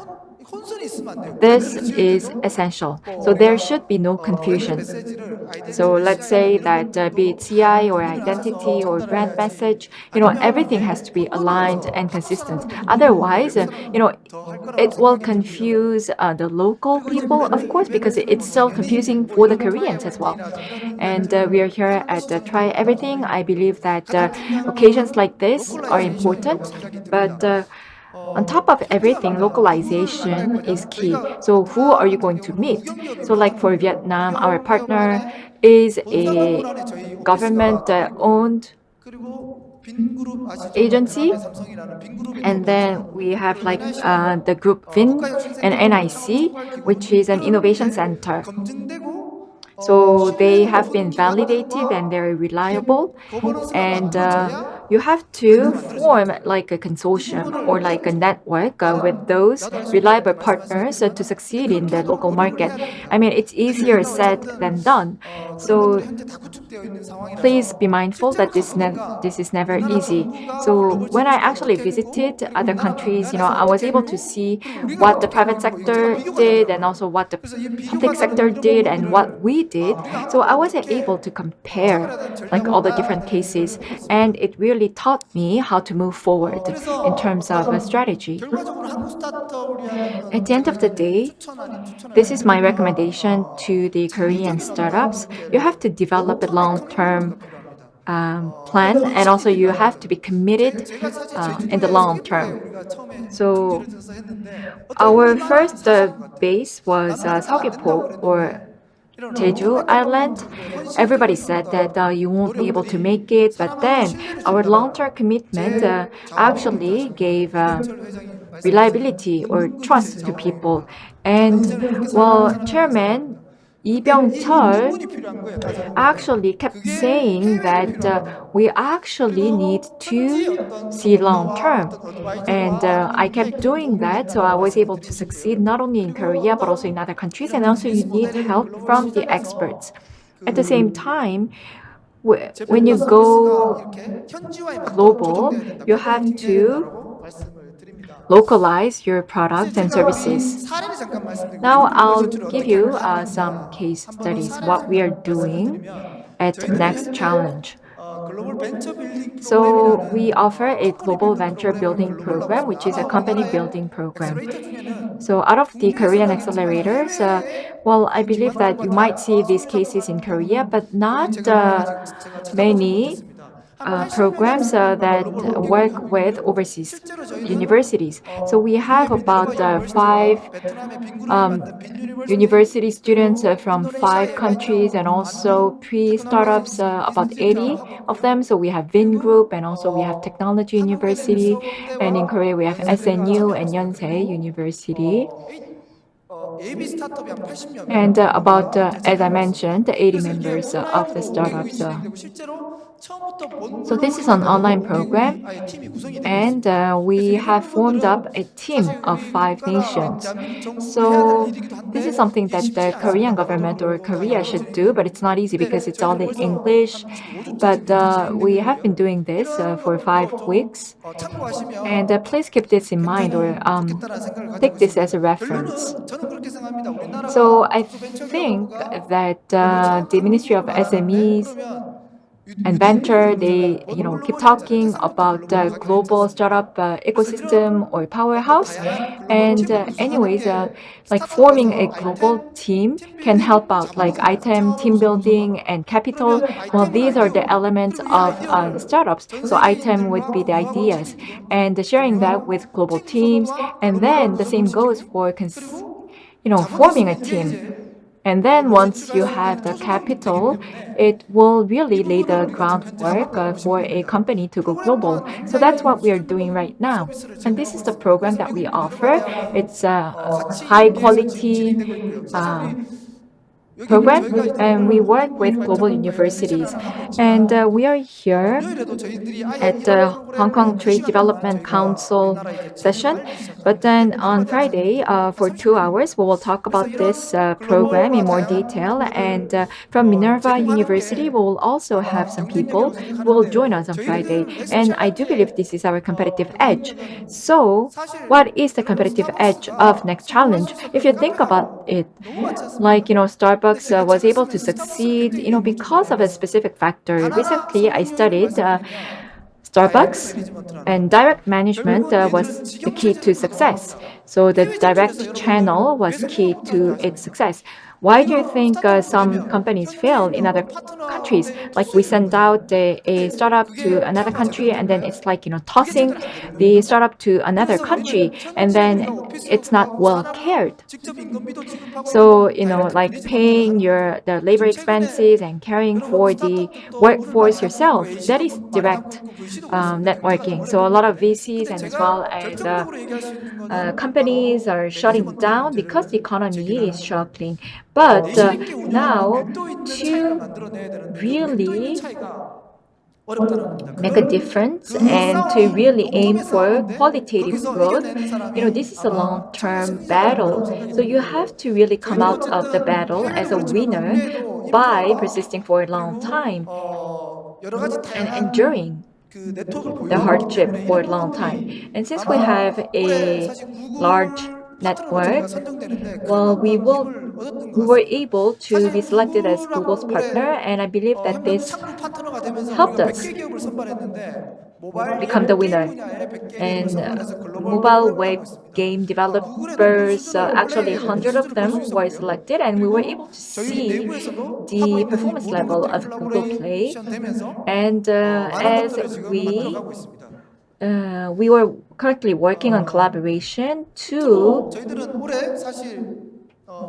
혼선이 있으면 안 돼요.
this
브랜드를 지을
is
때도
essential. So there
우리가
should be no
브랜드
confusion.
메시지를
So
아이덴티티,
let's
CI
say
뭐 이런
that be it
부분도 잘
CI or
고민을 하셔서
identity or
전달을
brand
해야지.
message,
아니면
everything has
이게
to be aligned
혼돈이어서
and
한국
consistent.
사람한테 너무
Otherwise,
외국 사람은 더 할 거라고
it will
생각이 들고요.
confuse the local
그리고 이제
people, of
브랜드
course, because
이벤트는
it's
뭐
so
당연히
confusing
뭐
for the
이런
Koreans as well.
트라이에브리띵이나 이런
And
이벤트를
we are here
하는 것이
at
저는
Try
굉장히
Everything. I
중요하다고
believe
생각합니다.
that
가장 중요한
occasions
거는
like this are
로컬라이제이션이라고
important,
생각이
but
듭니다.
on top of
현지화
everything,
방향, 누구를 만날
localization is
거냐?
key.
저희가
So who
베트남
are you
같은
going to
경우는
meet?
우경기업이라고
So like for
하거든요.
Vietnam, our
우경기업
partner
안에
is a
원산업물 안에 저희 오피스가
government
돼 있고요.
owned
그리고 빈그룹 아시죠?
agency.
베트남의 삼성이라는 빈그룹이 또
And then
거기서
we have
그리고
like
NIC는
the group VIN and
국가혁신센터고
NIC, which
창업촉발기구고
is an
이런
innovation
게
center.
검증되고
So they
신뢰되는
have been
모든
validated and
기관들과
they're
이렇게
reliable.
거버넌스가
And
맞춰져야
you have to
브랜드가 만들어지는
form
거예요.
like a
이
consortium or
부분을
like a
꼭
network with those
나도 할 수
reliable
있다고
partners to
말씀하시겠지만 근데
succeed in
그렇게
the
하도록
local
노력을
market.
해야
I
됩니다.
mean, it's easier
그러니까
said
어쨌든
than done.
그런 것들이
So
현재 다 구축되어 있는
please
상황이라서
be mindful
실제로
that
가보니까
this is never
우리나라
easy.
정부가
So
글로벌
when I
진출을
actually
어떻게 했고
visited
그리고
other countries,
우리나라에서
I was
어떻게
able to
했고
see
그리고 우리가
what the
어떻게
private
했고 이거 잠깐
sector
비교가
did and
되더라고요.
also what the
그래서 이
public
비교가
sector
되는 이런
did and what
부분들을
we did.
우리가
So
앞으로
I was
어떻게
able to compare
차별화된
like
전략을
all the
나아가야
different
되는지를
cases,
보고 있습니다.
and it really taught me how to move forward in
그래서
terms of a strategy.
결과적으로 한국 스타트업을 위한
At
어떤
the end
제가
of the
드리는
day,
추천을
this is my
드리면
recommendation to the Korean
장기적인 어떤
startups. You have to develop a
오픈의
long-term
커미트먼트가 필요합니다.
plan, and
의식이
also you have
필요해요.
to be committed
제가 사실
in the
제주도에
long
서귀포에
term.
우리가 처음에
So
중지를 져서 했는데 어떤
our
이만한
first
사실인 것 같아요.
base was
남들은 다 안 된다고
Seogwipo or
그랬는데 이런
Jeju
오픈의
Island.
커미트먼트,
Everybody
헌신적인
said
어떤
that you won't be able to
노력들이
make it, but
사람하고
then
신뢰를
our
준다라고
long-term commitment
제
actually
자원봉사하신
gave
이병철 회장이 말씀하신
reliability or
은근근히 제
trust to people.
자원봉사.
And
당신을 그렇게
well,
사랑하는
Chairman
사람입니다.
Lee
근데 이
Byung-chul
부분이 필요한 거예요. 가장
actually kept
그게
saying
해외도
that
필요한 거예요.
we actually need
그리고 현지
to
어떤
see long
전문가와
term.
어떤
And
어드바이저와
I
굉장히
kept
큰
doing
도움이
that, so
된다고
I was able
말씀을
to
드리시고요.
succeed not only in
그리고
Korea but also in
어떤
other countries, and
이런
also you
비즈니스
need
모델을
help
글로벌
from the
시장에서
experts. At the same
그
time, when
제품과
you
서비스가
go
이렇게 현지화에 맞도록
global,
조정돼야 된다.
you have
매듭짓혀야
to
된다라고 말씀을 드립니다.
localize your
이제
products and
제가 우리
services.
사례를 잠깐 말씀드리고
Now
우리는 글로벌
I'll
진출을
give
어떻게 할
you some
것인가
case
한번
studies,
사례를
what we are
잠깐 말씀을
doing
드리면
at
저희들이
Next
했는데
Challenge.
글로벌 벤처 빌딩
So we
프로그램이라는
offer a
컴퍼니
global
빌딩
venture
프로그램을
building
글로벌로 하고
program,
있습니다.
which is a
아마
company
우리나라의
building program.
엑셀레이터 중에는
So out of the
국내에서
Korean
나겠지만
accelerators,
해외에
well, I
그런
believe that
기관들과
you might
다
see these
소통을
cases in
하는
Korea,
경우는
but
거의
not
제가 찾아보진
many
못했습니다. 한 80명에서
programs
100명만
that
글로벌 워킹홀을 하고
work with
있고요.
overseas
실제로 저희는
universities. So we
미국의
have
비네르바
about
유니버시티와 베트남의 빈그룹이
um,
만든 빈 유니버시티
university students
그리고
from
인도네시아
5 countries and
MIT하고
also
만두
pre-startups
베트남에서
about
인스티트하고
80
하고
of them.
있고요.
So we have VIN
그리고
Group and also we have Technology
한국에는
University, and in
서울대와
Korea we have
연세대가
SNU
참여하고
and
있습니다.
Yonsei
그리고
University.
AB 스타트업이 한 80여 명
And about,
정도가 이제
as I
참여하고 있습니다.
mentioned, the 80
그래서 이게
members of the
온라인으로 5개국이
startups.
진행되고 실제로 처음부터
So
본부를
this is an online
확인해가지고
program,
5개국이 아예 팀이 구성이 되고
and
있습니다. 그래서
we
이
have formed up
부분들은
a team
사실
of
우리
5
국가나 우리
nations.
대한민국 정부가 해야 될
So
일이기도
this is
한데
something
이게
that the
쉽지
Korean
않습니다. 모든
government or
언어로 다
Korea should do,
이루어지기는.
but it's not easy because
근데
it's all
저희들
in
벌써
English.
한 지금 5주째
But
지금 이렇게 진행되고
we have been
있고요.
doing this
이런
for
것들도
5
좀
weeks. And
참고하시면
please keep this in mind or
굉장히 좋겠다는 생각을 가지고
take this as
있습니다.
a reference.
결론은 저는 그렇게 생각합니다.
So
우리나라가
I
국토벤처기업부가
think that
글로벌
the
창업하는
Ministry of
방법을 말하는데
SMEs
그러면
and
유대인들이
venture,
글로벌이잖아요.
they
뭐도
keep
글로벌이잖아요.
talking
태산업도
about
글로벌로
the
가기로 했지
global
않습니까?
startup
그래서
ecosystem
이런
or
어떤
powerhouse.
다양한 글로벌
And
팀을 구성하는
anyways,
게
like
스타트업
forming a
안에서
global
아이템,
team
팀
can
빌딩,
help out, like
자본이잖아요.
item, team
창업으로서
building,
구성하고
and capital.
그러면
Well,
아이템은
these are the
아이디어
elements
그리고 이
of the
아이디어를
startups.
전
So item would
세계인들과
be the
공유하고
ideas,
책임지고
and sharing that
공유하고
with global
책임져서
teams.
서로가
And
글로벌화도
then the same goes
성공시키고
for
그리고 자본이
forming a
있으면 그게
team.
이제
And then
이것이
once you
들어갈 수
have
있는
the
초소형이 되기
capital,
때문에
it will
이
really lay
부분을
the
우리가 지금 현재
groundwork
하고 있다고
for
보시면
a
됩니다.
company to go
프로그램
global.
또한
So
굉장히
that's what we are
수준
doing right
높은
now.
서비스를
And this
제공하고
is the
있습니다.
program
그래서
that we
미국 유럽의
offer.
대학하고
It's a
같이
high
연계해서 지금
quality
진행되고 있고요. 사실 우리 여기
program,
저희가 이제
and we
오늘
work
한국인
with global
발전
universities.
세션을 하고
And
있지만
we are here
금요일에도 저희들이 아예
at
이런
the Hong
프로그램을
Kong
두
Trade
시간 동안
Development
저희가
Council
우리나라에 이제 진행을
session.
빨리 시작합니다.
But
그렇기
then
때문에
on
유럽의 대학
Friday,
선생님들도 다
for 2 hours, we will talk
그래서
about
이런
this program in
글로벌과
more
다양한
detail. And
정보들을
from Minerva
제공하는
University,
게
we will also have
아마
some people
경쟁력이라고
who will
생각하는데
join us on Friday.
저희들은
And
넥스트
I do believe
챌린지의
this is our competitive edge.
경쟁력은
So,
사실
what is the
글로벌
competitive edge of
스타벅스가
Next
성공할 수
Challenge? If you
있었던
think
카페가
about it,
너무 많지 않습니까?
like,
근데
Starbucks
제가
was
책을
able to
쓰면서 스타벅스를
succeed,
굉장히 연구 좀 많이
because of a
해봤습니다.
specific factor.
단 하나
Recently, I
성공 요인을
studied
말씀드리면 다이렉트
Starbucks
매니지먼트라는
and
겁니다.
direct management
결국은 얘들은
was the
직영
key to
체제를
success.
가동하니까
So the
해외 진출에서
direct channel
여러분들 왜
was key
성공을 못하는 줄
to its
아십니까?
success. Why do you
우리가
think
스타트업을
some
보내면
companies
현지에
fail in
있는
other
어떤
countries?
파트너한테 줄
Like
수
we
있는
send
거잖아요.
out a
근데
startup to
그게
another
케어가 제대로
country, and then
될까요?
it's like
그게
tossing
제대로 안 되는
the
겁니다.
startup to another
그래서
country,
우리는
and
현지에 우리가
then
오피스도
it's not
가고
well
사람도
cared.
직접 임금비도 지급하고
So,
이러면 다이렉트
like
매니지먼트를
paying
하는
your
거죠.
the labor
지금 최근에
expenses and caring
여러분
for the
스타트업도 물을 많이
workforce
담고 있고
yourself, that
A씨도
is
물 많이 담고
direct
있고 VC도 그렇습니다. 경제가 좀
networking. So a lot of
어렵는데
VCs
근데
and as well
제가
as
결정적으로 얘기할 수 있는 거는
companies
바로
are shutting
매니지먼트의
down because the
문제를
economy
제기를
is
하는 겁니다.
struggling. But
내실 있게 운영하고
now
밀도 있는 차이를
to
만들어내야 되는데 그 밀도 있는
really
차이가 어렵다는 겁니다.
make a
그거를
difference
그
and to
싸움이
really aim
농업의
for
싸움인데
qualitative
거기서
growth,
이겨내는 사람이
this is a
아마 최후의
long-term
승리자가 될 거라고
battle.
생각이
So you have
들고요.
to really come
저희들이
out of the
어쨌든
battle
해외도
as a
그렇지만
winner
국내에도
by
인프라와
persisting for a long
그리고
time
여러 가지
and
다양한
enduring
그 네트워크를
the
보유하고 있기
hardship
때문에
for
이런
a long time.
부분들이
And since we
아마
have
올해
a
사실
large
구글 파트너로 저희가
network,
선정되는데 큰
well,
어떤 힘을 얻었던 것
we were
같습니다.
able to be
사실
selected as
구글하고
Google's partner,
올해
and I believe that
협력
this
창구 파트너가 되면서 우리가
helped us
100개 기업을 선발했는데 모바일
become the
웹 게임
winner.
분야에 100개 기업을
And
선발해서 글로벌
mobile
프로그램을
web
하고 있습니다.
game
구글에도 그런
developers,
수준의
actually
원래
100 of
수준을 볼 수
them were
있었고요.
selected, and we were able
그리고
to
저희
see
내부에서도 하고
the
있는 이
performance
모든
level
것들이
of Google Play.
콜라보레이션 되면서
And
많은
as
것들을 지금
we
만들어가고 있습니다.
we were currently working on collaboration
앞으로
to
저희들은 올해 사실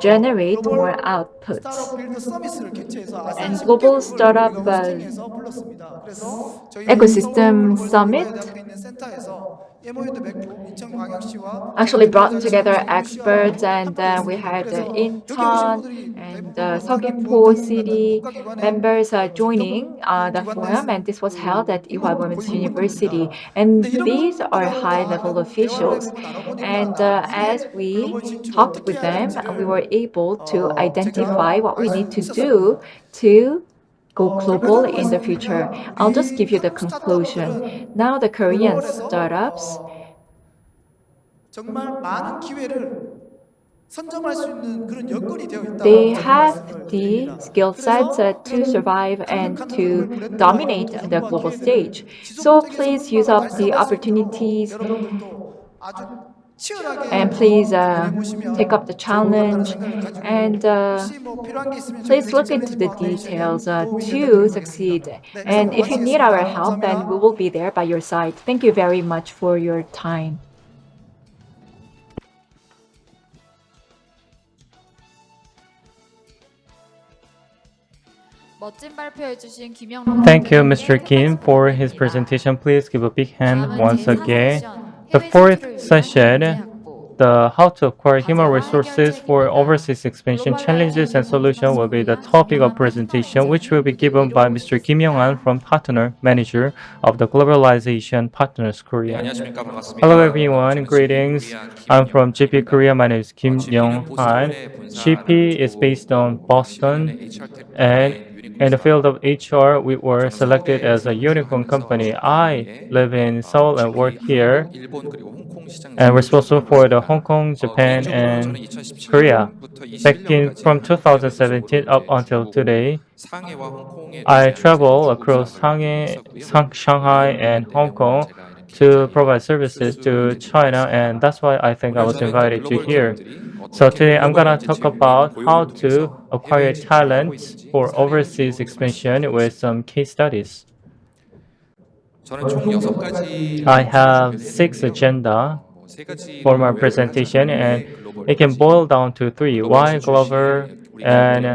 generate more
글로벌
outputs.
스타트업 빌드 서밋을 개최해서 아세안
And Global
10개국을
Startup
우리가 호스팅해서 불렀습니다. 그래서 저희 서울
Ecosystem
글로벌
Summit
사회대학교에 있는 센터에서 MOU도 맺고 인천광역시와
actually brought
제주도자치구
together
정부시와도
experts, and we
합의했습니다.
had
그래서 여기 오신
Incheon
분들이
and
대부분 민간인,
Seogwipo
보건당국 같은
city
국가기관의
members
직접
joining the
기관된
forum, and this was held at Ewha Women's University.
보이공무원들입니다.
And
근데 이런
these are
분들하고 다
high-level
결국 대화를
officials.
해보고 나눠보니까
And as
이게
we
글로벌 진출을
talked
어떻게
with
해야
them, we
되는지를
were able to identify
제가
what we
알 수
need to do
있었습니다.
to go global
결과적으로
in the future.
말씀드리면
I'll just
우리
give you the
한국
conclusion.
스타트업들은
Now the Korean
글로벌에서
startups,
정말 많은 기회를 선점할 수 있는 그런 여건이 되어
they
있다고 저는
have
말씀을
the
드립니다.
skill sets
그래서
to survive and
강력한
to
글로벌 브랜드와
dominate
또
the
정보와
global
기회들을
stage. So
지속적인
please use
성과가
up the
달성할 수 있도록
opportunities
여러분들도 아주 치열하게
and please
일해
take up
보시면
the
좋을 것 같다는
challenge,
생각을 가지고
and
혹시 뭐 필요한 게 있으면 저희
please
넥슨
look into
챌린지
the
파운데이션에
details
도움이
to
되도록 하겠습니다.
succeed.
네,
And
이상
if you need our
마치겠습니다.
help, then we
감사합니다.
will be there by your side. Thank you very much for your time.
멋진 발표해주신 김영
Thank you, Mr. Kim, for his presentation. Please give a big hand once again. The fourth session, the how to acquire human resources for overseas expansion challenges and solutions will be the topic of presentation, which will be given by Mr. Kim Yong-an from Partner Manager of the Globalization Partners
네,
Korea.
안녕하십니까. 반갑습니다.
Hello everyone,
저는
greetings.
GP
I'm
코리아
from GP Korea. My name is Kim
GP는
Young-han.
보스턴의 본사를
GP is
두고
based on Boston,
10년의 HR tech
and
유니콘
in the field of
회사.
HR, we were
저는
selected as a
서울에
unicorn company. I
하면서
live in Seoul and work
GP,
here,
한국, 일본 그리고 홍콩 시장
and responsible for the
있습니다.
Hong Kong, Japan,
개인적으로 저는
and Korea.
2017년부터
Back in
21년까지
from 2017 up until today,
상해와 홍콩에
I travel
주로
across
부장을
Shanghai and Hong Kong to provide services to China, and that's why I think I was invited to here. So today I'm gonna talk about how to acquire talent for overseas expansion with some case studies.
저는 총 6가지
I have 6 agenda for my presentation, and it can boil down to 3. Why global and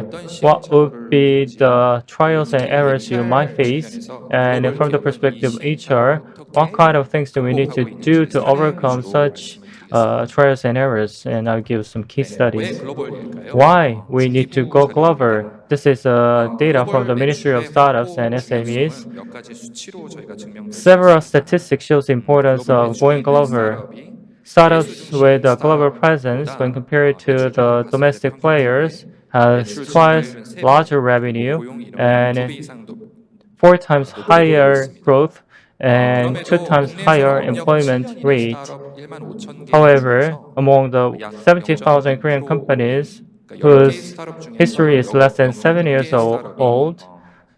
what would be the trials and errors you might face, and from the perspective of HR, what kind of things do we need to do to overcome such trials and errors? And I'll give some case
왜
studies.
글로벌일까요?
Why we need to
기부
go global?
자료입니다.
This is data from
글로벌
the Ministry of
매출의
Startups
확보
and
중요성을
SMEs.
몇 가지 수치로 저희가 증명드릴 수
Several
있습니다.
statistics shows the importance
글로벌
of going
매출이 있는
global.
스타트업이 해외
Startups
수중심
with a global presence, when
스타트업보다
compared to
매출적으로
the
봤을 때
domestic players,
평균적으로
has
매출
twice
증가율은 3배,
larger
그리고
revenue
고용 인원은
and
2배 이상도
4 times
높게 보이고
higher
있습니다.
growth and 2
그럼에도
times
국내에서는
higher
업력
employment
7년인의
rate.
스타트업 1만 5천 개
However,
중에서
among the
약
70,000 Korean
0.2%인
companies
그러니까 10개의
whose
스타트업 중에서
history is less than 7 years
0.6개의 스타트업이
old,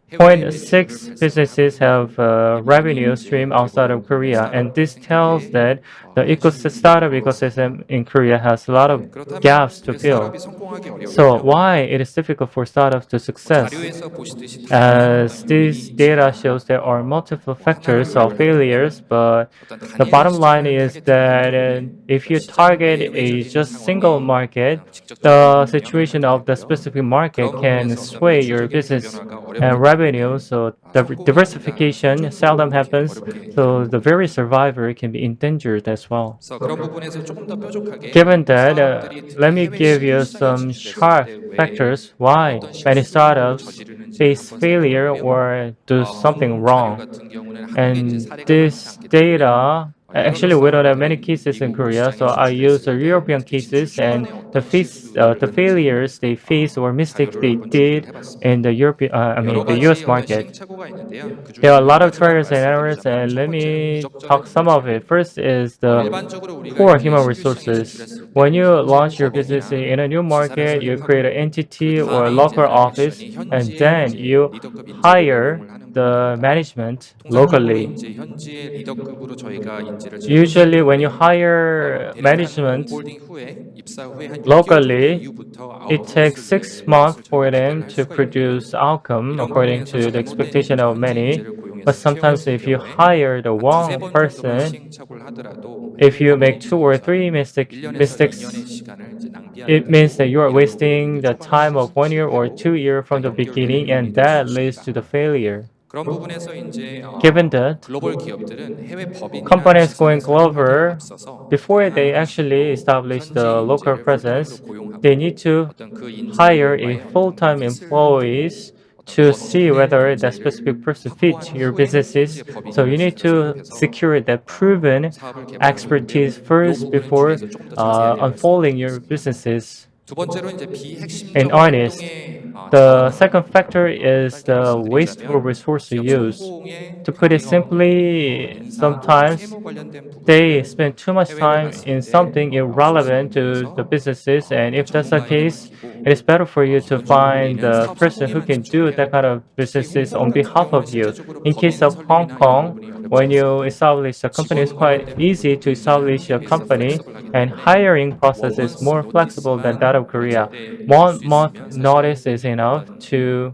해외
point
매출을
6
달성하고
businesses
있는
have a revenue stream outside of Korea, and this tells that the startup ecosystem in Korea has a lot of gaps
그렇다면
to
왜
fill.
스타트업이 성공하기
So
어려울까요?
why it is difficult for startups to success?
자료에서 보시듯이 다양한
As
어떤
this
요인이
data
있지만
shows, there are multiple
하나로
factors of
요약한다면
failures, but
어떤
the
단일
bottom line
시장을
is
타겟팅하는
that
경우에
if you
시장
target a
내외적인
just single
상황에
market,
직접적인
the
영향을
situation
받게
of the
되고요.
specific market
그런
can
부분에서 어떤
sway your
매출적인
business
다변화가
and
어렵기
revenue.
때문에
So the
성공이 아니라
diversification seldom
생존도
happens.
어렵게
So
되는
the
거죠.
very survivor can be endangered as well.
그래서 그런 부분에서 조금 더 뾰족하게
Given that,
스타트업들이
let
특히
me
해외
give you
시장에
some
진출했을
sharp
때 왜
factors why
어떤
many
실수를
startups
저지르는지를
face
한번
failure
살펴보면
or do something
본 자료
wrong.
같은 경우는 한국에 이제
And
사례가 많지
this
않기 때문에
data,
여러
actually, we don't have many
스타트업들이
cases in
미국
Korea,
시장에
so I use the
진출했을 때
European
특히 진출
cases and
초반에 어떤 실수들을
the
했는지
failures they faced or mistakes
자료를
they
한번 준비를
did
해봤습니다.
in the European,
여러
the
가지
US
어떤
market.
시행착오가 있는데요. 그 중에
There are a
몇
lot of
가지만
trials and errors,
말씀드리자면
and
첫
let
번째는
me
부적절한
talk some of
인재치레.
it. First is the
일반적으로 우리가
poor
이렇게
human
신규 시장에
resources.
진출했을 때
When you
현지인
launch your business
법인이나
in a new
지사를
market, you
설립하고
create an
그
entity or a
다음에 이제
local
다음
office,
액션이
and
현지의
then
이제
you
리더급 인재를
hire
고용을 하는
the
부분입니다.
management
통상적으로
locally.
이제 현지의 리더급으로 저희가 인재를 채용했을
Usually, when you
경우에
hire
대략 한
management
온보딩 후에 입사 후에 한 6개월 정도
locally,
이후부터
it takes
아웃풋을
6 months for
저희가
them
기대를 할
to
수가 있는데요.
produce outcome
이런
according
부분에서
to the
잘못된
expectation of
현지
many.
인재를
But
고용해서
sometimes,
채용했을
if you
경우에
hire the
한 두세
wrong
번 정도만
person,
시행착오를 하더라도
if
해외
you
법인
make 2 or 3
입장에서 1년에서 2년의
mistakes,
시간을 이제 낭비하게
it means that
되고
you are
이런
wasting
부분들이
the
초반에
time of 1 year or
실패로
2 years from the
연결되는
beginning,
요인이
and
될 수
that leads to
있습니다.
the failure.
그런 부분에서 이제
Given that,
글로벌 기업들은 해외 법인이나
companies
지사를
going
설립하기에
global,
앞서서
before they
다양한
actually
식으로
establish
현지
the local
인재를 풀타임으로
presence, they
고용하고
need to
어떤 그
hire a
인재와의 어떤
full-time
핏을 보고
employees
어떤
to see
거치된
whether that
인재를
specific person
확보한
fits your
후에
businesses.
현지의
So
법인이나
you need
지사를
to
설립해서
secure that proven
사업을 개발하는 건데요.
expertise
이
first
부분은
before
뒤에서 조금 더 자세하게
unfolding your
말씀드리겠습니다.
businesses
두 번째로 이제
in
비핵심적
earnest.
활동의
The
자원화
second factor is
짧게
the wasteful
말씀드리자면
resource
기업
use.
성공의
To put it
배경이
simply,
인사 또는
sometimes
채무 관련된
they
부분들은
spend too much
해외로
time
갔을
in
때
something irrelevant
아웃소싱을
to the
통해서
businesses, and
어떤
if that's the
전문가에게
case,
맡기고
it is better for you to
기본적으로
find
우리는
the
사업
person who
성공에만
can do
집중해야
that kind
되고
of
특히
businesses
홍콩
on
같은
behalf
경우는
of you.
실제적으로
In case
법인
of Hong
설립이나 이런
Kong,
부분이
when
어렵지
you
않습니다.
establish a company, it's
직원
quite
관련된
easy
부분도
to
굉장히
establish a
한국에 비해서
company,
플렉서블하기
and
때문에
hiring process is
원먼스
more flexible than that
노티스만
of
했을
Korea.
때 줄
1 month
수 있으면 사실
notice is enough
어떤
to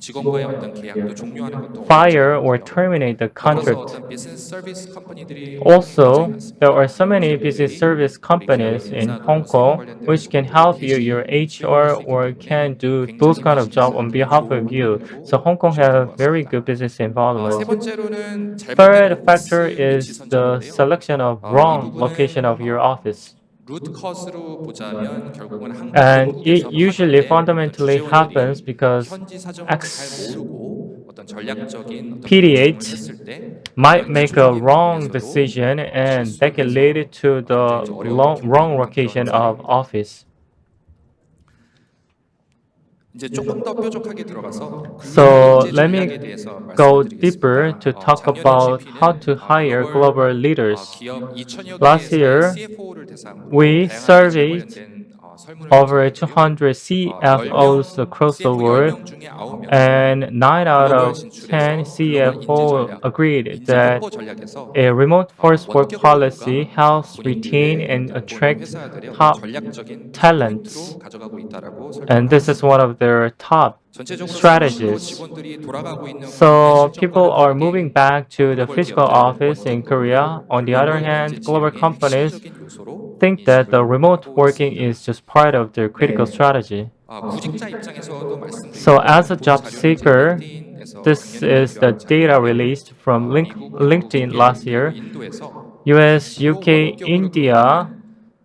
직원과의 어떤 계약도 종료하는 것도 어렵지가
fire or
않고요.
terminate the
더불어서
contract.
어떤 비즈니스 서비스 컴퍼니들이 홍콩에 굉장히
Also,
많습니다.
there are so
이런
many business
기업들이
service
우리 기업의
companies in Hong
인사도 세무
Kong
관련된
which can
부분도
help you, your
대신 수행을 할
HR,
수 있기
or
때문에
can do those
굉장히
kind of job
비즈니스
on
되게
behalf
좋은
of you. So
환경이라고
Hong Kong
보시면 될
have
것
very
같습니다.
good business
세
environment.
번째로는 잘못된
Third factor
오피스 위치
is the
선정인데요.
selection of
이
wrong location
부분은
of your office.
루트 커스로 보자면 결국은
And it
한국에서
usually
파견된 어떤
fundamentally happens
주재원들이
because
현지 사정을 잘
ex
모르고 어떤 전략적인 어떤 편성을
PDH
했을 때
might
연지
make a
조정의
wrong
부분에서도
decision, and that can
실수를
lead
해서
it to
굉장히
the
좀 어려움을
wrong
겪는
location
그런
of
사례입니다.
office.
이제 조금 더 뾰족하게 들어가서
So
글로벌 인재
let me
전략에 대해서
go
말씀을
deeper
드리겠습니다.
to talk
작년에
about how to
GP는
hire global
글로벌
leaders.
기업 2천여
Last
개의
year,
CFO를 대상으로
we
다양한 비즈니스
surveyed
관련된 설문을
over
거쳤는데요.
200 CFOs
10명
across the
CFO
world,
10명 중에 9명이
and 9 out
글로벌
of
진출에서
10
글로벌 인재
CFO
전략,
agreed
인재
that
확보 전략에서
a remote first work policy
원격
helps
본인들의
retain and
어떤
attract
회사들의 어떤
top
전략적인
talents.
포인트로 가져가고 있다라고
And
설명을
this is one of their top
전체적으로 사무실로
strategies.
직원들이 돌아가고 있는
So
국내
people are
실적과는
moving
다르게
back to the
글로벌
physical
기업들은
office in
원격으로
Korea. On the other
글로벌
hand,
인재
global
지향의
companies
핵심적인 요소로
think that the
인식을
remote
하고
working
있습니다.
is just part of their critical strategy.
구직자 입장에서도
So
말씀드리면
as a job
보시면 이제
seeker,
링크드인에서
this
작년에
is the
발표한
data
자료인데
released from
미국하고
LinkedIn
독일
last
그리고
year.
인도에서
US,
주요
UK,
원격으로
India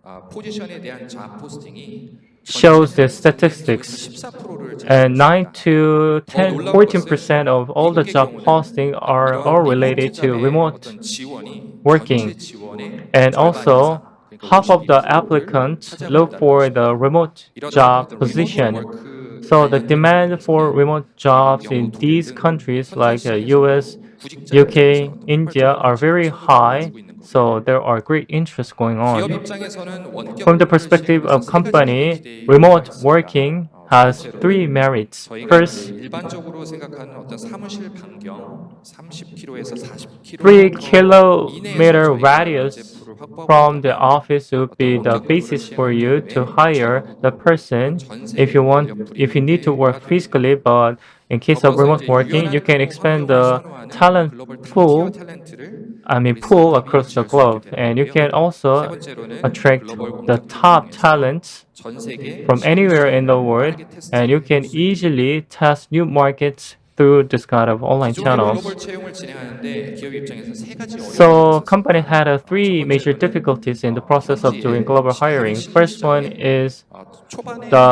근무하는 포지션에 대한 잡 포스팅이
shows the
전년에 비슷하게 거의
statistics.
14%를
And 9
증가했습니다.
to
더
10,
놀라운 것은
14% of all the
미국의
job
경우는
posting are
이러한
all
리모트
related to
잡의
remote
어떤 지원이 전체
working.
지원의
And
절반
also,
이상, 그러니까
half of the
52%를
applicants
차지하고
look
있다는
for the
것입니다.
remote
이러한
job
어떤 리모트
position.
워크에
So the
관련된
demand for
부분에서는
remote
미국,
jobs
영국,
in
독일
these
등
countries
현재
like US,
시장에서도 구직자 입장에서는
UK,
어떤
India
폭발적인
are
지금
very
성과를
high.
보여주고 있는 거고요.
So there are great interests going
기업
on.
입장에서는
From
원격
the
근무를
perspective
시행하면서
of
세 가지 크게
company,
기대의 요소가
remote
있습니다.
working
첫
has
번째로
three merits.
저희가 이제
First,
일반적으로 생각하는 어떤 사무실 반경 30km에서
3
40km 이내에서
kilometer
저희가
radius
인재풀을 확보하고
from the
있다면
office would
어떤
be the
원격 근무를
basis for
시행하는
you to
경우에
hire the
전국으로
person
전
if
세계로
you want
인력
if you
불리는
need to
게
work physically.
가능합니다.
But in case of
더불어서
remote
이제
working, you
유연한
can
근무
expand
환경을
the
선호하는
talent
글로벌 탑 티어
pool
탤런트를 우리
pool
스타트업이
across the
유치할 수 있게
globe,
되는
and you
거고요.
can
세
also
번째로는
attract
글로벌
the
원격 팀을
top
이용해서
talents
전 세계
from
신규
anywhere in the
시장을
world,
빠르게
and you
테스트할
can
수 있게 됩니다.
easily test new markets through this kind of online
기존의
channels.
글로벌 채용을 진행하는데 기업 입장에서 세 가지 어려움이
So company
있었습니다.
had
첫
three major
번째로는
difficulties in the process of doing
현지에
global
하는
hiring.
신규
First one
시장에
is
초반에
the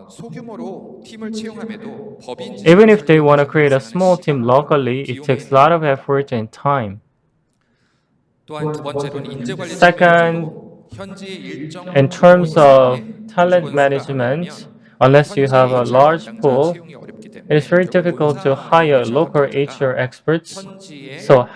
소규모로 팀을 채용함에도 법인
even
지식
if they want to
관련
create a
발생하는
small team
시간과
locally, it takes a
비용에
lot of
해당합니다.
effort and time.
또한 두 번째로는 인재 관리
Second,
측면에서도 현지 일정
in
규모
terms of
이상의
talent
인수가 안 되면
management, unless you
현지
have a
HR
large
담당자
pool,
채용이 어렵기
it is
때문에
very
결국
difficult to
본사의
hire
HR
local HR
담당자가
experts.
현지의
So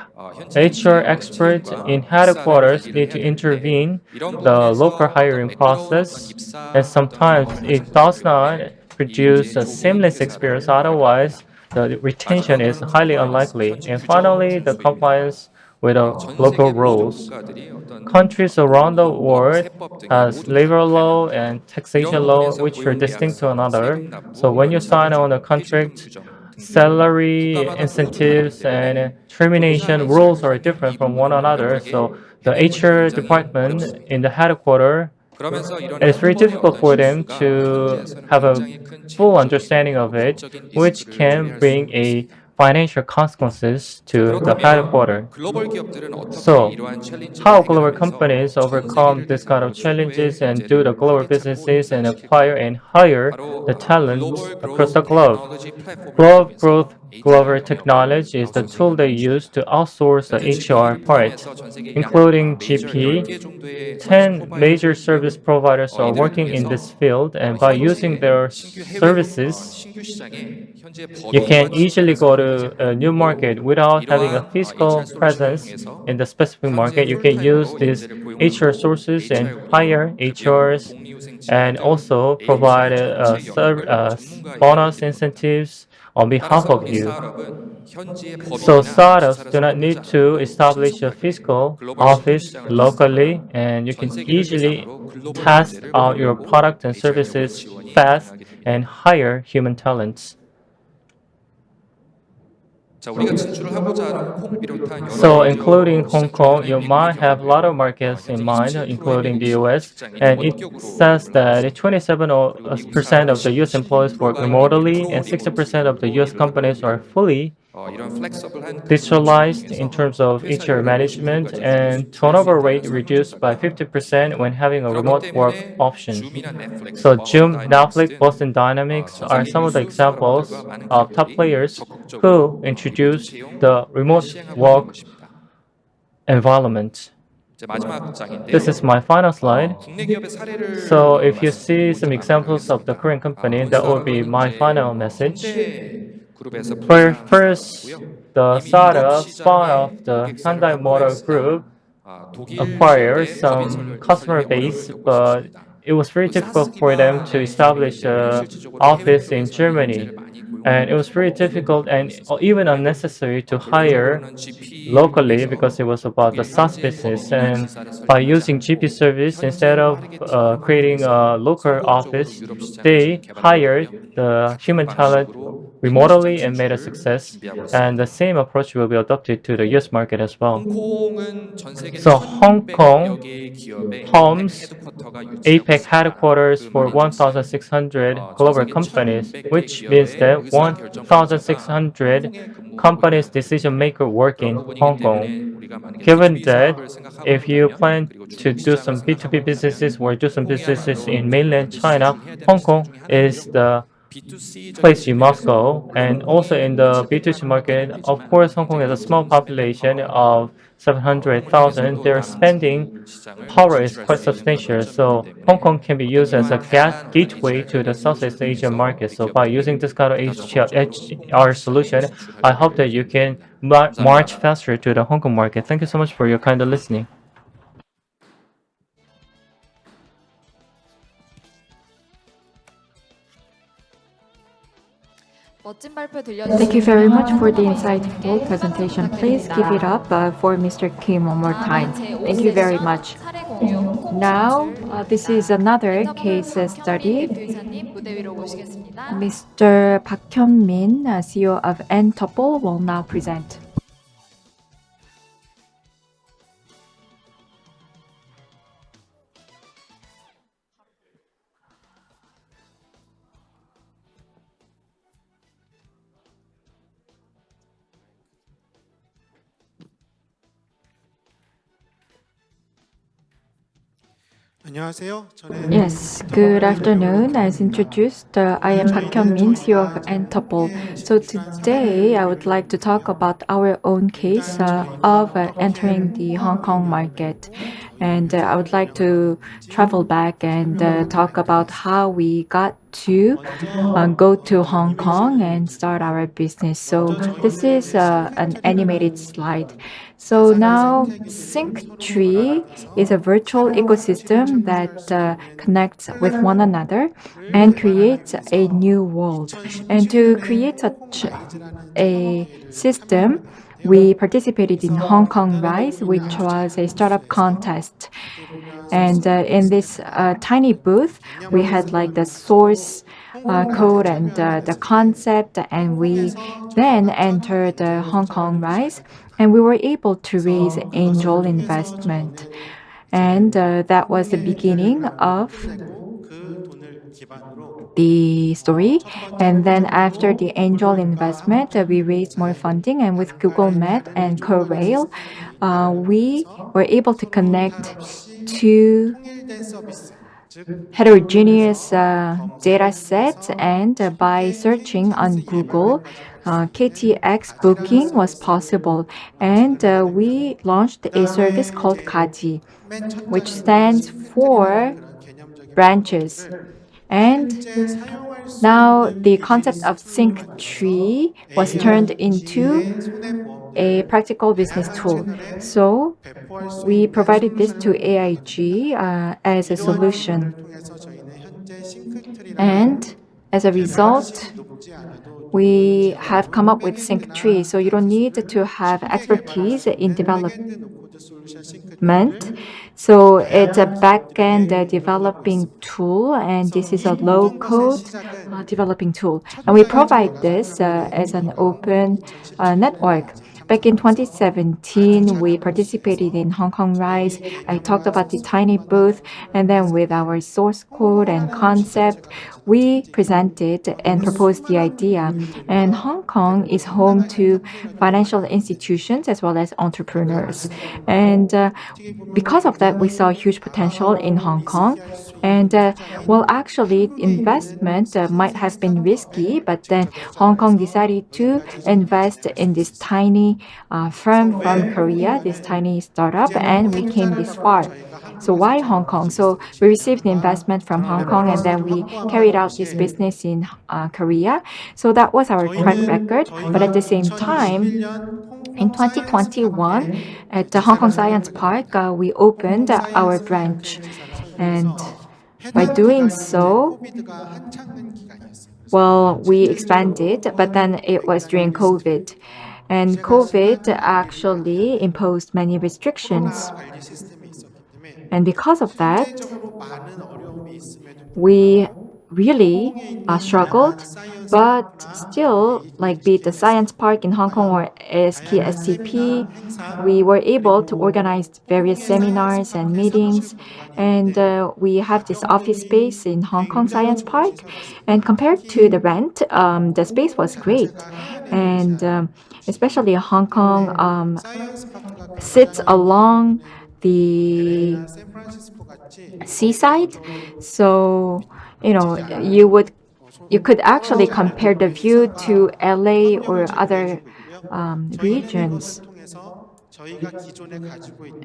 HR
현지인들의 어떤
experts in
채용과 입사를
headquarters
관리를
need to
해야 되는데
intervene
이런
the local
부분에서 어떤
hiring
매끄러운 어떤
process, and
입사 어떤
sometimes
경험을 하지
it
못하기
does not
때문에 이
produce
이제
a
조기
seamless experience.
퇴사를
Otherwise,
발생합니다.
the retention is
마지막으로는
highly
컴플라이언스,
unlikely.
현지
And
규정
finally, the
준수입니다.
compliance with the
전
local
세계 모든
rules.
국가들이 어떤
Countries around the
근로법,
world
세법 등에
has
모두 다
labor law
공포합니다.
and
이런
taxation law
부분에서
which are
고용
distinct to
계약서,
another.
세금
So
납부,
when you
연차
sign on a
조정, 퇴직금
contract,
규정 등등
salary
국가마다 모두 다르기
incentives and
때문에
termination
본사
rules
HR팀이
are
이
different from one
부분을
another. So
완벽하게
the
해내는 것이
HR
굉장히
department in
어렵습니다.
the headquarters,
그러면서 이런
it's very
한 번의
difficult
어떤
for them
실수가
to
현지에서는
have a
굉장히 큰
full
재무적인
understanding
그리고
of it,
법적인
which
리스크를
can
초래할 수
bring a
있습니다.
financial consequences
자,
to the
그렇다면
headquarters.
글로벌 기업들은 어떻게
So,
이러한 챌린지를
how global
해결하면서
companies
전
overcome
세계를
this kind
대상으로
of challenges
최고의
and do the
인재를
global
화려찾고
businesses and acquire
양산시킬까요?
and hire
바로
the talents
글로벌
across
그로스
the globe.
테크놀로지 플랫폼을
Global
이용해서
Growth
HR
Global
영역을
Technology is the tool
아웃소싱하는
they
것입니다.
use to outsource the HR
GP를
part,
포함해서 전 세계 약
including
메이저
GP.
10개 정도의 서비스
10 major
프로바이더들이 있고요.
service providers are
이들을
working in this
통해서
field, and by using
현지의
their
신규 해외
services,
신규 시장에 현지의
you
법인과
can easily
직결해서
go
경쟁을
to a
하는
new
거고
market without having a
이러한 HR
physical
솔루션을
presence
통해서
in the specific
현지에
market. You can use
풀타임으로
these
인재를
HR
고용하고
sources and
HR
hire
운영, 급여,
HRs
복리후생지원
and
등
also provide
HR 전체 영역을 전문가 이해를
bonus
드리는 겁니다.
incentives on behalf
따라서
of
우리
you.
스타트업은 현지의
So
법인이나
startups
지사를
do not
선택하지
need to
않아도
establish a
신속하게
physical
글로벌 신규
office
시장을
locally,
테스트하거나
and you
전
can
세계를
easily
대상으로 글로벌
test
인재를
out your
고용하고
product and
HR 영역으로
services
지원이
fast
가능하게 됩니다.
and hire human talents.
자, 우리가 진출을 하고자 하는 홍콩을 비롯한 여러
So,
메이저
including
시장
Hong
중에
Kong,
하나인
you
미국의
might have a lot of
경우도요.
markets in
현재
mind,
27%의
including
미국
the US,
직장인이
and it
원격으로
says
근무를 하고
that
있습니다. 그리고 미국
27%
사람의
of the US employees work
16%가 이미
remotely,
100%
and 60% of the
리모트로
US
일을 하고
companies are
있고요.
fully
이런 플렉서블한 근무 방식을
digitalized in
통해서
terms of
회사
HR
효율을 50%까지
management,
줄일
and
수
turnover
있다는
rate
설문
reduced by
결과가
50%
있습니다.
when having a
그렇기
remote work
때문에
option.
줌이나 넷플릭스,
So
버스턴
Zoom,
다이내믹스
Netflix,
등
Boston Dynamics
전
are
세계
some of the
유수 스타트업들과
examples
많은
of top
기업들이
players who
적극적으로 리모트
introduced the
채용을
remote
시행하고 있는
work
것입니다.
environment.
이제 마지막
This
장인데요.
is my final slide.
국내 기업의 사례를
So if you see
말씀드리고 이제
some examples of the
마무리하겠습니다.
Korean company,
본
that will be
스타트업은
my
이제
final message.
현대 그룹에서
For
분사한
first,
스타트업이고요.
the
이미 유럽
startup spun off
시장에
the
고객사를
Hyundai Motor
확보했으나
Group
독일
acquire
지역의 법인
some customer
설립에 어려움을
base,
겪고
but
있었습니다.
it was very
또
difficult
사스
for them to
기반의 기업이기
establish
때문에
an
실질적으로 해외
office in
쪽에서는
Germany.
인재를 많이
And
고용하는
it was very
경우가
difficult and
있었고요.
even unnecessary to hire
결론적으로는 GP를
locally
이용해서
because it was about the
독일
SaaS
현지의
business.
법인이나
And
지사를
by
설립하지
using GP
않고
service, instead
현지에로
of
빠르게 팀을
creating
확대해서
a local
성공적으로
office,
유럽 시장을
they
개발하게
hired
되고요.
the
같은
human talent
방식으로
remotely and made a
진출을
success.
준비하고
And the
있습니다.
same approach will be adopted to the US market as well.
홍콩은 전 세계
So Hong Kong
1,600여 개의 기업의 APEC
homes
헤드쿼터가 위치하고
APEC
있습니다.
headquarters
그
for
말은 즉슨
1,600
전
global
세계
companies,
1,600개
which means
기업의
that
의사결정권자가
1,600
홍콩에 근무하고
companies
있는
decision maker work
그런
in
부분이기
Hong Kong.
때문에 우리가 만약에
Given
B2B
that
사업을 생각하고
if you
있다면
plan
그리고
to
중국
do
시장을
some
생각하고
B2B
있다면
businesses or do some businesses
홍콩이야말로
in mainland
반드시
China,
집중해야 되는
Hong
시장
Kong
중에
is
하나고요.
the
B2C적인
place you must
측면에서
go. And also
홍콩이
in the
홍보시대
B2C
국가는 맞긴
market, of
하겠지만
course, Hong Kong has
굉장히
a small
높은 스펜딩
population
파워와
of 700,000.
홍콩에서도
Their
다른
spending
중국 시장을
power is
진출할
quite
수 있는 그런
substantial.
허점이기
So Hong
때문에
Kong can be
어떤
used as a
이러한 다양한 관리
gateway to the
절차의
Southeast
솔루션을
Asian
통해서
market.
우리
So by
기업들이
using this kind of
보다 적극적으로
HR
홍콩 시장에
solution, I hope
진출하기를
that you can
기대됩니다.
march
감사합니다.
faster to the Hong Kong market. Thank you so much for your kind of listening.
멋진 발표
Thank you very much for the
들려주신
insightful presentation. Please give it up for Mr. Kim one more time. Thank you very much.
사례 공유 홍콩
Now,
진출
this is another case
박현민
study.
대표이사님 무대 위로 모시겠습니다.
Mr. Park Hyun-min, CEO of Ntuple, will now present.
안녕하세요. 저는
Yes, good afternoon. As introduced, I am Park Hyun-min, CEO of Ntuple. So today, I would like to talk about our own case of entering the Hong Kong market. And I would like to travel back and talk about how we got to go to Hong Kong and start our business. So this is an animated slide. So now SyncTree is a virtual ecosystem that connects with one another and creates a new world. And to create such a system, we participated in Hong Kong Rise, which was a startup contest. And in this tiny booth, we had like the source code and the concept, and we then entered Hong Kong Rise, and we were able to raise angel investment. And that was the beginning of the story. And then after the angel investment, we raised more funding, and with Google Met and Corail, we were able to connect to heterogeneous data sets, and by searching on Google, KTX booking was possible, and we launched a service called Kaji, which stands for branches. And now the concept of SyncTree was turned into a practical business tool. So we provided this to AIG as a solution. And as a result, we have come up with SyncTree. So you don't need to have expertise in development. So it's a back-end developing tool, and this is a low-code developing tool. And we provide this as an open network. Back in 2017, we participated in Hong Kong Rise. I talked about the tiny booth, and then with our source code and concept, we presented and proposed the idea. And Hong Kong is home to financial institutions as well as entrepreneurs. And because of that, we saw huge potential in Hong Kong. And well, actually, investment might have been risky, but then Hong Kong decided to invest in this tiny firm from Korea, this tiny startup, and we came this far. So why Hong Kong? So we received the investment from Hong Kong, and then we carried out this business in Korea. So that was our track record. But at the same time, in 2021, at the Hong Kong Science Park, we opened our branch. And by doing so, well, we expanded, but then it was during COVID. And COVID actually imposed many restrictions. And because of that, we really struggled, but still, like be it the Science Park in Hong Kong or ASK STP, we were able to organize various seminars and meetings, and we have this office space in Hong Kong Science Park. And compared to the rent, the space was great, and especially Hong Kong sits along the seaside, so you could actually compare the view to LA or other regions,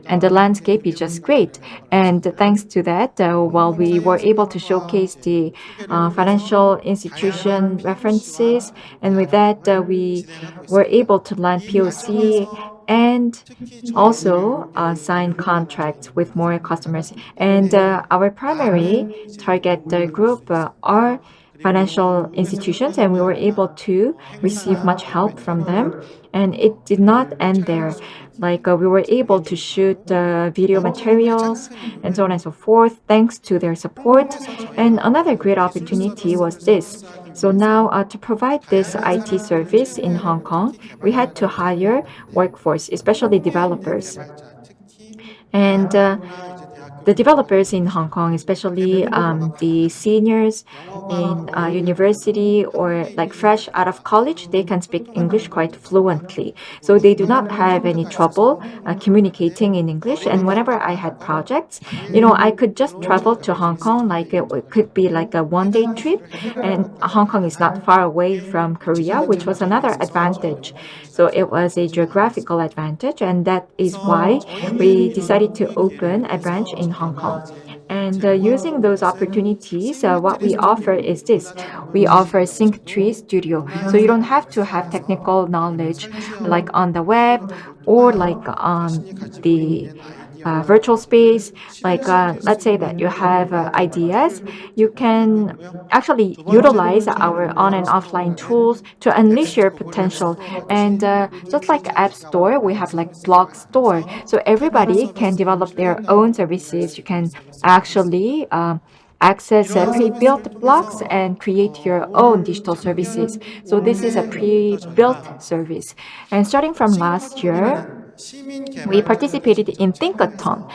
and the landscape is just great. And thanks to that, while we were able to showcase the financial institution references, and with that, we were able to land POC and also sign contracts with more customers. And our primary target group are financial institutions, and we were able to receive much help from them. And it did not end there. Like we were able to shoot video materials and so on and so forth, thanks to their support. And another great opportunity was this. So now to provide this IT service in Hong Kong, we had to hire workforce, especially developers. And the developers in Hong Kong, especially the seniors in university or like fresh out of college, they can speak English quite fluently. So they do not have any trouble communicating in English. And whenever I had projects, I could just travel to Hong Kong, like it could be like a one-day trip. And Hong Kong is not far away from Korea, which was another advantage. So it was a geographical advantage, and that is why we decided to open a branch in Hong Kong. And using those opportunities, what we offer is this. We offer Sync3 Studio. So you don't have to have technical knowledge like on the web or like on the virtual space. Like let's say that you have ideas, you can actually utilize our on and offline tools to unleash your potential. And just like App Store, we have like Blog Store. So everybody can develop their own services. You can actually access pre-built blocks and create your own digital services. So this is a pre-built service. And starting from last year, we participated in Thinkathon,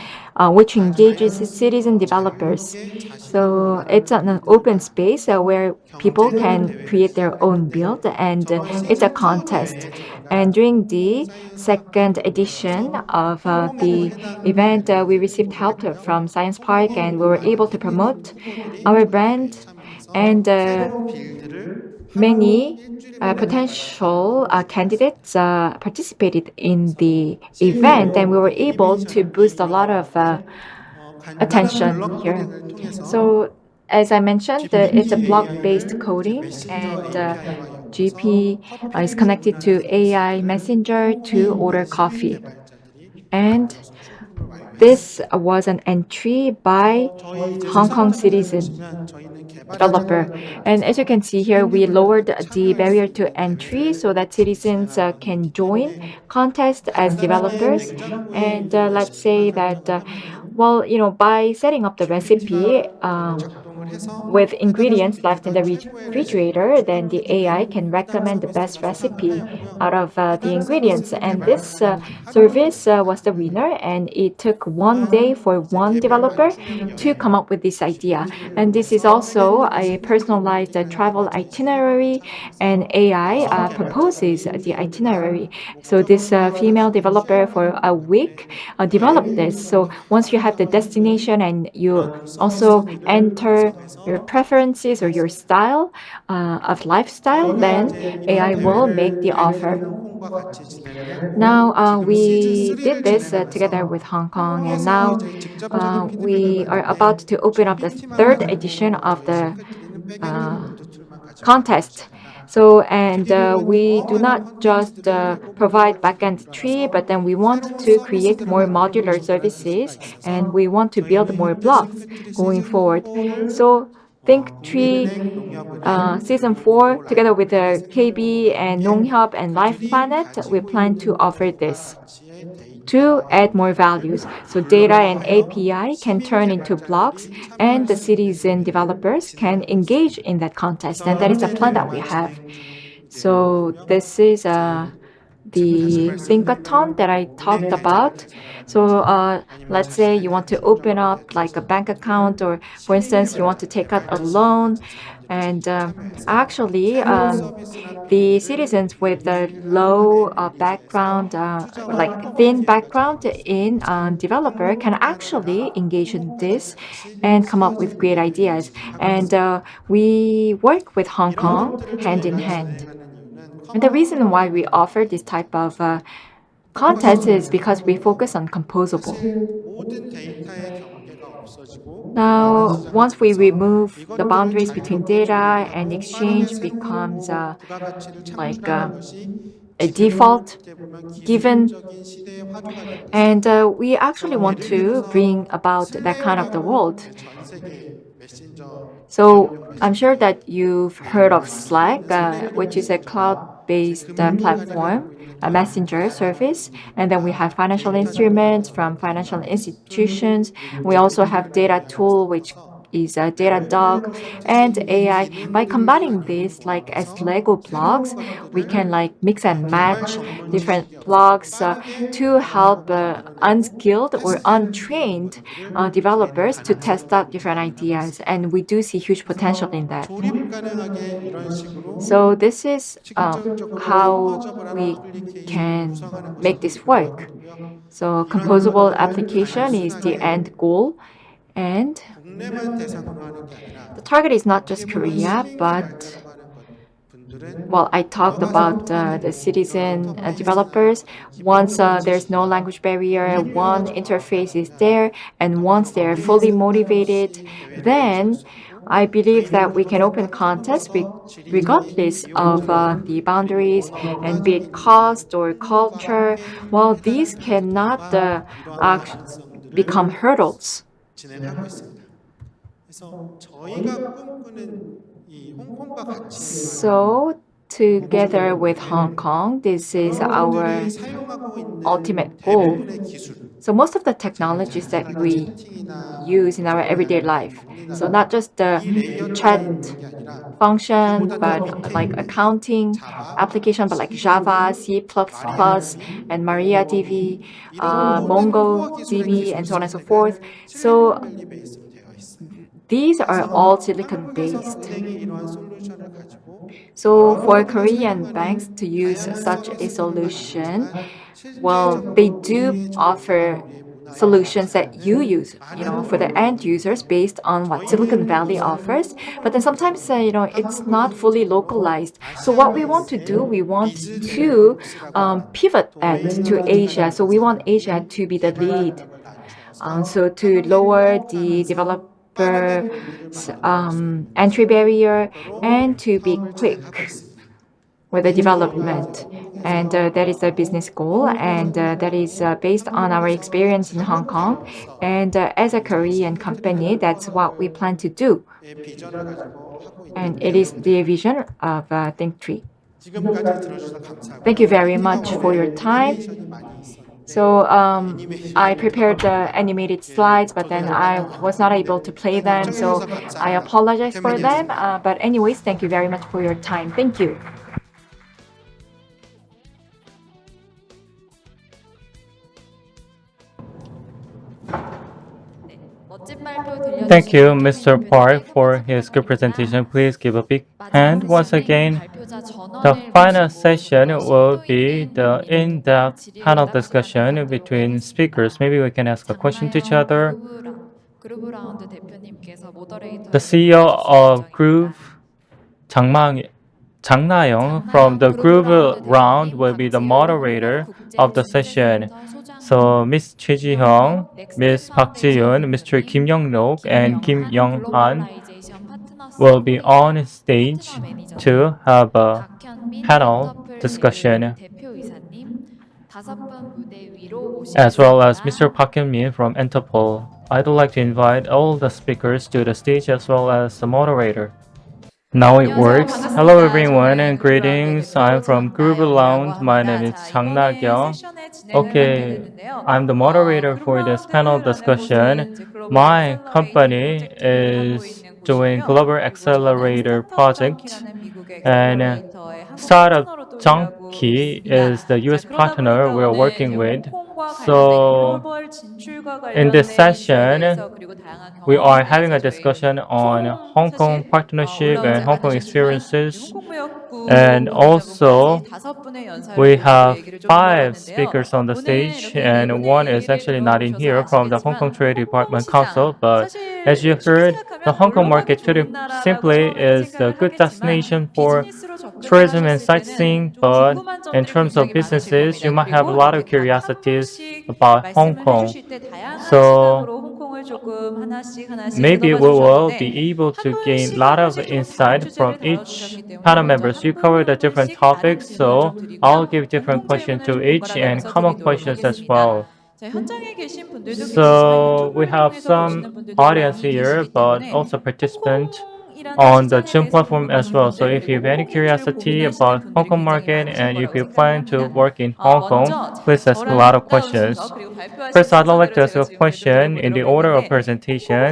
which engages citizen developers. So it's an open space where people can create their own build, and it's a contest. And during the second edition of the event, we received help from Science Park, and we were able to promote our brand. And many potential candidates participated in the event, and we were able to boost a lot of attention here. So, as I mentioned, it's a block-based coding, and GP is connected to AI Messenger to order coffee. And this was an entry by Hong Kong citizen developer. And as you can see here, we lowered the barrier to entry so that citizens can join contest as developers. And let's say that, by setting up the recipe, with ingredients left in the refrigerator, then the AI can recommend the best recipe out of the ingredients. And this service was the winner, and it took one day for one developer to come up with this idea. And this is also a personalized travel itinerary, and AI proposes the itinerary. So this female developer for a week developed this. So once you have the destination and you also enter your preferences or your style of lifestyle, then AI will make the offer. Now we did this together with Hong Kong, and now we are about to open up the third edition of the contest. So, and we do not just provide backend tree, but then we want to create more modular services, and we want to build more blocks going forward. So, Think Tree Season 4, together with the KB and Nonghyup and Life Planet, we plan to offer this. to add more values. So data and API can turn into blocks, and the citizen developers can engage in that contest. And that is the plan that we have. So this is the thinkathon that I talked about. So let's say you want to open up like a bank account, or for instance, you want to take out a loan. And actually, the citizens with a low background, like thin background in developer, can actually engage in this and come up with great ideas. And we work with Hong Kong hand in hand. And the reason why we offer this type of contest is because we focus on composable.
모든 데이터의 경계가 없어지고
Now, once we remove the
이거를
boundaries between data
자연스럽게
and
공간의
exchange
새로운
becomes
부가가치를
like
창출하는 것이
a
지금은
default
어떻게 보면
given.
기술적인 시대의 화두가 되고
And
있습니다.
we actually want
예를
to
들어서
bring about that kind of the world.
전 세계 메신저
So
대표용
I'm sure
메신저
that you've heard of Slack, which is a cloud-based platform, a messenger service. And then we have financial instruments from financial institutions. We also have data tool, which is a data dog and AI. By combining this like as Lego blocks, we can like mix and match different blocks to help unskilled or untrained developers to test out different ideas. And we do see huge potential in that.
조립 가능하게 이런 식으로
So this is
직접적으로
how
홈워저블한
we
애플리케이션을
can
구성하는
make
것이
this
목표가
work.
되고요.
So
이런
composable
것들을
application is the
단순하게
end goal. And
국내만 대상으로 하는 게 아니라
the target is not
어떻게
just
보면
Korea,
시민
but
개발자라고 하는 분들은
well, I talked about the citizen developers. Once there's no language barrier, one interface is there, and once they're fully motivated, then I believe that we can open contests regardless of the boundaries, and be it cost or culture. Well, these cannot become hurdles.
진행하고 있습니다. 그래서 저희가 꿈꾸는 이 홍콩과 같이
So, together with Hong Kong, this is our
여러분들이 사용하고 있는
ultimate goal.
대부분의 기술
So, most of the technologies that we use in our everyday life, so not just the
이 레이어를
chat
있는 게 아니라
function,
그보다 더
but
밑에
like
있는
accounting
자바,
application, but like Java, C++, and MariaDB,
이런 모든 코어 기술의
MongoDB, and so on and so
기술
forth.
스택은
So
실리콘밸리 베이스로 되어 있어요.
these are all silicon
한국에서
based.
은행이 이러한 솔루션을 가지고
So for
여러분들이
Korean
사용하는
banks to use
다양한
such a solution,
서비스들은
well,
실제적으로
they do
우리의
offer
정부나 우리의 문화에
solutions that you
맞지
use, for the end users based on what Silicon Valley offers. But then sometimes, it's not fully localized. So what we want to do, we want to pivot that to Asia. So we want Asia to be the lead. So to lower the developer entry barrier and to be quick with the development. And that is the business goal, and that is based on our experience in Hong Kong. And as a Korean company, that's what we plan to do.
비전을 가지고 하고
And it is the vision of Think3.
지금까지 들어주셔서 감사하고요.
Thank you very much for your time.
애니메이션이 많이 있었는데
So I prepared the animated slides, but then I was not able to play them, so I apologize for them. But anyways, thank you very much for your time. Thank you.
멋진 발표 들려주신
Thank you,
박현민
Mr.
대표님께
Park, for
꼭
his good
감사드립니다.
presentation. Please give a big
마지막
hand once
세션은
again.
발표자 전원을
The final
모시고
session
좀더
will
심도
be
있는
the in-depth
질의응답
panel
시간을
discussion
갖도록
between
하겠습니다.
speakers. Maybe we can ask a question to each other.
그루브 라운드 대표님께서 모더레이터
The CEO of Groove, 장나영 from the Groove round will be the moderator of the session. So Ms. Choi Ji-hyung, Ms. Park Ji-yoon, Mr. Kim Young-nok, and Kim Young-han will be on stage to have a panel discussion, as well as Mr. Park Hyun-min from Ntuple. I'd like to invite all the speakers to the stage as well as the moderator. Now it
안녕하세요.
works. Hello
반갑습니다.
everyone and
저는 글로벌
greetings. I'm
대표
from Globalization.
장나영이라고
My name
합니다.
is
자,
Jang
이번에
Na-kyung.
세션을 진행을 하게
Okay,
됐는데요.
I'm the moderator for this panel
글로벌드라는
discussion.
곳은 이제 글로벌
My
액셀러레이터
company
프로젝트를 하고
is
있는
doing
곳이고요.
Global
그리고 저는
Accelerator
스타트업
project
정키라는 미국의
and
액셀러레이터의 한국
Startup
파트너로 또 일하고
Junkie
있습니다.
is the
자,
US
그러다
partner
보니까
we're
오늘 이제
working with.
홍콩과 관련된
So
글로벌 진출과
in this
관련된 이슈에
session,
대해서 그리고 다양한
we
경험에
are having
대해서
a
저희
discussion on
총
Hong Kong
사실
partnership and
올라오지
Hong Kong
않으셨지만 이제
experiences.
홍콩무역부
And
관계자분까지
also,
5분의 연사를
we
모시고
have
얘기를 좀
five
들어봤는데요.
speakers on the
오늘
stage,
이렇게 네
and one
분의
is
얘기를
actually not in
들어보셔서
here from the Hong Kong
아시겠지만
Trade
홍콩
Department Council.
시장
But as you
사실 쉽게
heard, the
생각하면
Hong Kong
놀러 가기
market
좋은
pretty
나라라고
simply
처음에는
is a
생각을
good
하겠지만
destination for
비즈니스로 접근을
tourism and
하셨을 때는
sightseeing.
좀
But
궁금한
in
점들이
terms of
굉장히 많으실
businesses, you
겁니다.
might have a
그리고
lot of
이렇게 각 한
curiosities
분씩
about Hong
말씀을
Kong.
해주실 때 다양한
So
시각으로 홍콩을 조금 하나씩
maybe
뜯어봐
we will
주셨는데
be able
한
to gain a
분씩 한
lot of
분씩 조금 다른
insight from
주제를
each
다뤄주셨기 때문에
panel
먼저
members. You
한 분
covered the
한
different
분씩 다른
topics,
질문을
so
좀 드리고요.
I'll give different
공통
questions
질문을
to
좀
each
번갈아
and
가면서
common
드리도록
questions as
하겠습니다.
well.
자, 현장에 계신 분들도 계시지만
So we
유튜브를
have
통해서
some
보시는 분들도
audience
많이
here,
계시기
but
때문에
also participant
홍콩이라는
on the
시장에
Zoom
대해서
platform as
궁금하신
well. So
분들
if you
그리고
have any
홍콩 진출
curiosity
고민하시는
about Hong
분들이
Kong
굉장히
market
많으실
and if
거라고
you
생각을
plan to
합니다.
work in Hong Kong,
먼저 자,
please ask a
저랑
lot of
가까운 순서
questions.
그리고 발표하신
First, I'd like
순서대로
to ask
제가
a
질문을 좀
question in the
드려보도록 할
order of
텐데
presentation.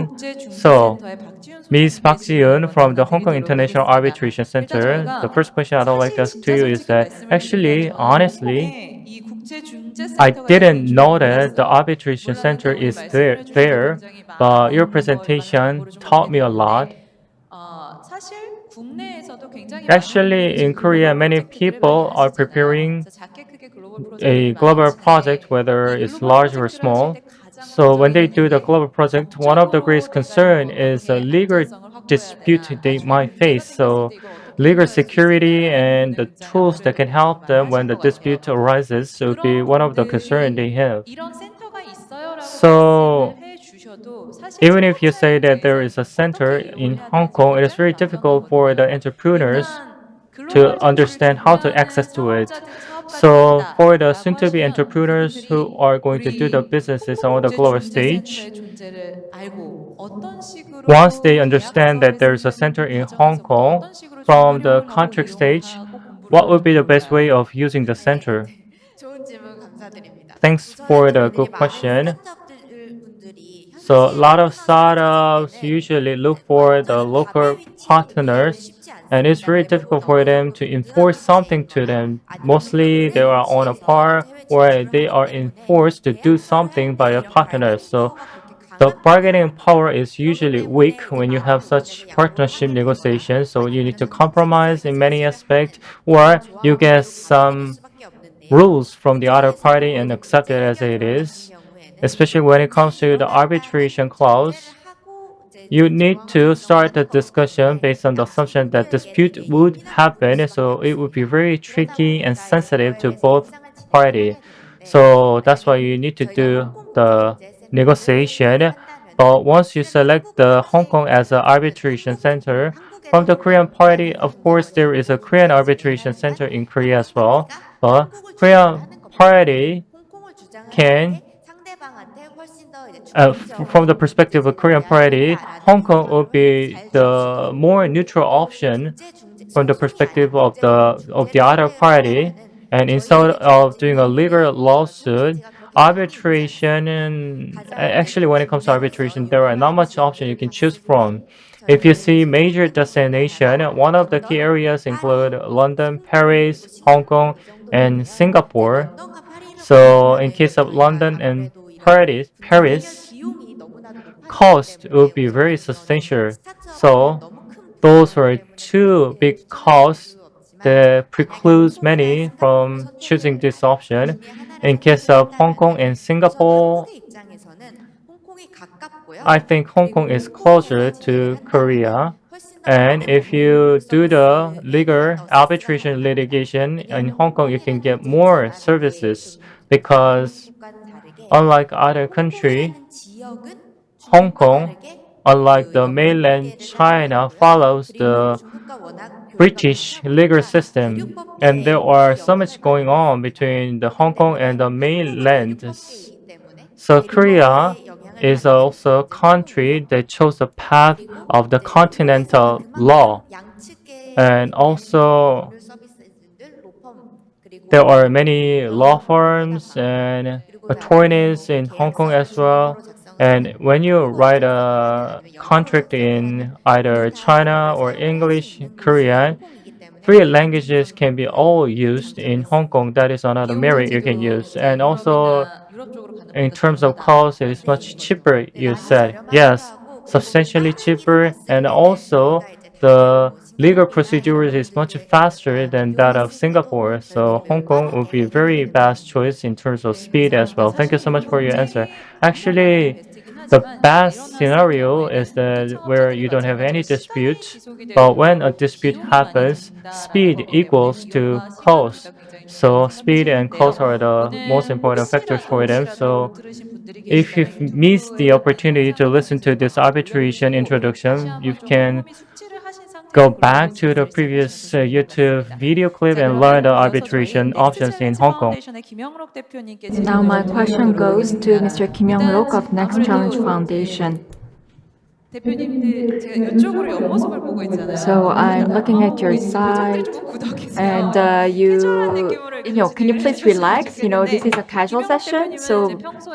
So,
홍콩국제중재센터의 박지윤 소장
Ms. Park
준비해주시면
Ji-eun
먼저
from
하나
the Hong Kong
드리도록
International
하겠습니다.
Arbitration
일단
Center. The first
저희가
question I'd like
사실
to ask to
진짜
you is
솔직히
that
말씀을 드리면
actually,
저는
honestly,
홍콩에 이
I
국제중재센터가 있을
didn't
줄은
know that the
몰랐어요.
arbitration center
몰랐는데 오늘
is
말씀을 해주셔서
there,
굉장히
but your
많은 걸 많은
presentation
정보를 좀
taught
얻게
me a lot.
됐는데 사실 국내에서도 굉장히 많은 분들이
Actually,
이제
in Korea,
글로벌
many
프로젝트들을 많이
people are
하시잖아요.
preparing
그래서 작게 크게 글로벌 프로젝트들이
a
많이
global project,
하시는데
whether
이
it's
글로벌
large or
프로젝트를 하실
small.
때 가장
So when
걱정이
they
되는
do the
게
global project, one of the greatest
법적으로 내가 이걸
concern is the
어떻게
legal
안전성을 확보해야
dispute
되나,
they
나중에
might
문제가
face.
생겼을
So
때 이걸 어떻게
legal
해결할 수
security
있을까라는
and
부분에
the
굉장히
tools that
업그레이드
can
고민을
help
많이
them when
하실
the
것 같아요.
dispute arises would be
그런
one of the concern they
분들이
have.
이런 센터가 있어요라고
So
말씀을 해주셔도 사실
even if you
창업자의
say that there
입장에선
is a center
어떻게
in
이용을 해야
Hong
되는지
Kong, it is
굉장히
very difficult for the
막연하거든요.
entrepreneurs
일단
to
글로벌 진출을
understand how to
준비하는
access to it.
사업자들, 사업가들이
So for the
있다라고
soon-to-be
하시면
entrepreneurs who
그분들이
are going to do the
우리
businesses on the global stage,
홍콩국제중재센터의 존재를 알고 어떤
once
식으로
they understand
계약서를
that there is a
쓰는
center in Hong
과정에서부터
Kong
어떤 식으로 좀
from the
활용을 하고
contract
이용을
stage,
하고 공부를
what
하면
would
좀
be the best way
좋을까요?
of using the center?
좋은 질문 감사드립니다.
Thanks for the good question. So a lot of startups usually look for the local partners, and it's very difficult for them to enforce something to them. Mostly they are on a par or they are enforced to do something by a partner. So the bargaining power is usually weak when you have such partnership negotiations. So you need to compromise in many aspects, or you get some rules from the other party and accept it as it is. Especially when it comes to the arbitration clause, you need to start the discussion based on the assumption that dispute would happen, so it would be very tricky and sensitive to both parties. So that's why you need to do the negotiation. But once you select the Hong Kong as an arbitration center, from the Korean party, of course, there is a Korean arbitration center in Korea as well. But Korean party can from the perspective of Korean party, Hong Kong would be the more neutral option from the perspective of the other party. And instead of doing a legal lawsuit, arbitration and actually when it comes to arbitration, there are not much option you can choose from. If you see major destination, one of the key areas include London, Paris, Hong Kong, and Singapore. So in case of London and Paris, cost will be very substantial. So those are two big costs that precludes many from choosing this option. In case of Hong Kong and Singapore, I think Hong Kong is closer to Korea. And if you do the legal arbitration litigation in Hong Kong, you can get more services because unlike other country, Hong Kong, unlike the mainland China, follows the British legal system, and there are so much going on between the Hong Kong and the mainland. So Korea is also a country that chose the path of the continental law. And also, there are many law firms and attorneys in Hong Kong as well. And when you write a contract in either China or English, Korean, three languages can be all used in Hong Kong. That is another merit you can use. And also, in terms of cost, it is much cheaper, you said. Yes, substantially cheaper. And also, the legal procedures is much faster than that of Singapore. So Hong Kong would be a very best choice in terms of speed as well. Thank you so much for your answer. Actually, the best scenario is that where you don't have any dispute, but when a dispute happens, speed equals to cost. So speed and cost are the most important factors for them. So if you've missed the opportunity to listen to this arbitration introduction, you can go back to the previous YouTube video clip and learn the arbitration options in Hong Kong.
Now my question goes to Mr. Kim Young-rok of Next Challenge Foundation.
대표님들 제가 이쪽으로 옆모습을 보고 있잖아요.
So I'm looking at your
우리
side,
표정들이 좀 굳어계세요.
and can you please relax? This is a casual session, so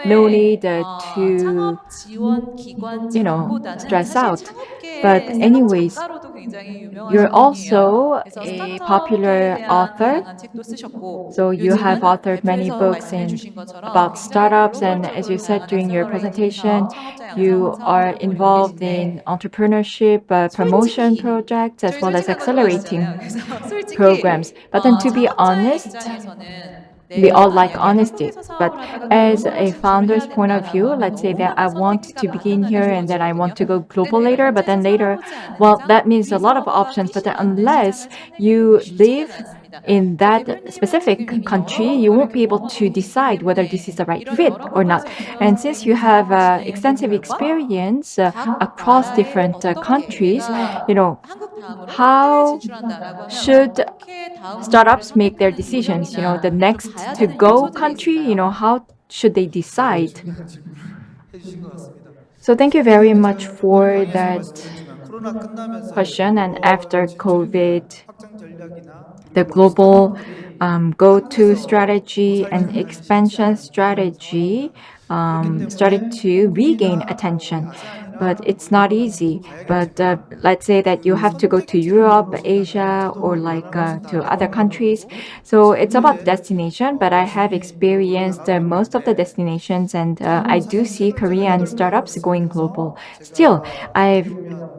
no need to
창업 지원 기관 장보다는
stress
사실
out.
창업계
But anyways,
작가로도 굉장히 유명하신
you're also
분이에요. 그래서
a
스타트업에
popular
대한
author.
다양한 책도 쓰셨고
So you have
요즘은
authored many
발표에서
books
말씀해
in
주신 것처럼
about
굉장히
startups, and as you
글로벌적으로
said during your
생활을
presentation,
하시면서 창업자
you
양성
are
사업을
involved
벌이고
in
계신데
entrepreneurship promotion
솔직히
projects as
저희
well as
솔직한 거
accelerating
좋아하시잖아요. 그래서 솔직히
programs. But then to be
창업자의
honest,
입장에서는
we all
내가
like
여기
honesty.
한국에서
But
사업을 하다가
as
글로벌
a founder's
진출을
point
해야
of view,
된다라고
let's say
하면
that I
너무나
want to
선택지가
begin
막연하게
here and then I want to go
좋아지거든요.
global
근데 내가
later, but then
현지에서
later,
살아보지 않은
well,
이상
that means
우리
a lot of
사업과
options. But then
핏이 맞는
unless
시장을 찾는 게
you
쉽지는
live
않습니다.
in
그래서
that
대표님은
specific
지금 이미
country,
여러
you
번을
won't
이렇게
be able to
경험하고 계시기
decide whether
때문에
this is the right
이런
fit
여러
or not.
번까지
And since you
엑셀러레이팅
have
사업을
extensive
진행해본 결과
experience
각
across
나라에
different
어떻게
countries,
내가 한국 다음으로 해외에
how
진출한다라고 하면
should
어떻게 다음 국가를
startups make their
선택하는
decisions?
요령이나
The
좀
next
봐야
to
되는
go
요소들이
country,
있을까요?
how should they
되게
decide?
중요한 질문을 해주신 것 같습니다.
So thank you very
네,
much
제가 몇
for
방에서
that
말씀드렸지만 코로나 끝나면서
question. And after
진출에 대한
COVID,
확장 전략이나
the
글로벌
global
스타트업들이
go-to
한국에서
strategy
살기
and
정말 쉽지
expansion
않은 그런
strategy
상황입니다.
started
그렇기
to
때문에
regain
한국이나
attention.
아세안이나
But it's not easy. But let's say that you have to go to
선택지를
Europe,
물어보신다면
Asia, or
더더욱
like to
변화하신다는
other countries.
생각으로
So it's
지금
about
현재
destination, but I have
열심히
experienced
노력을 나가고
most of the
있는데
destinations, and I
지금
do
사실
see
책을 제가
Korean
8권
startups going global.
쓰면서
Still,
제가 어떻게
I've
보면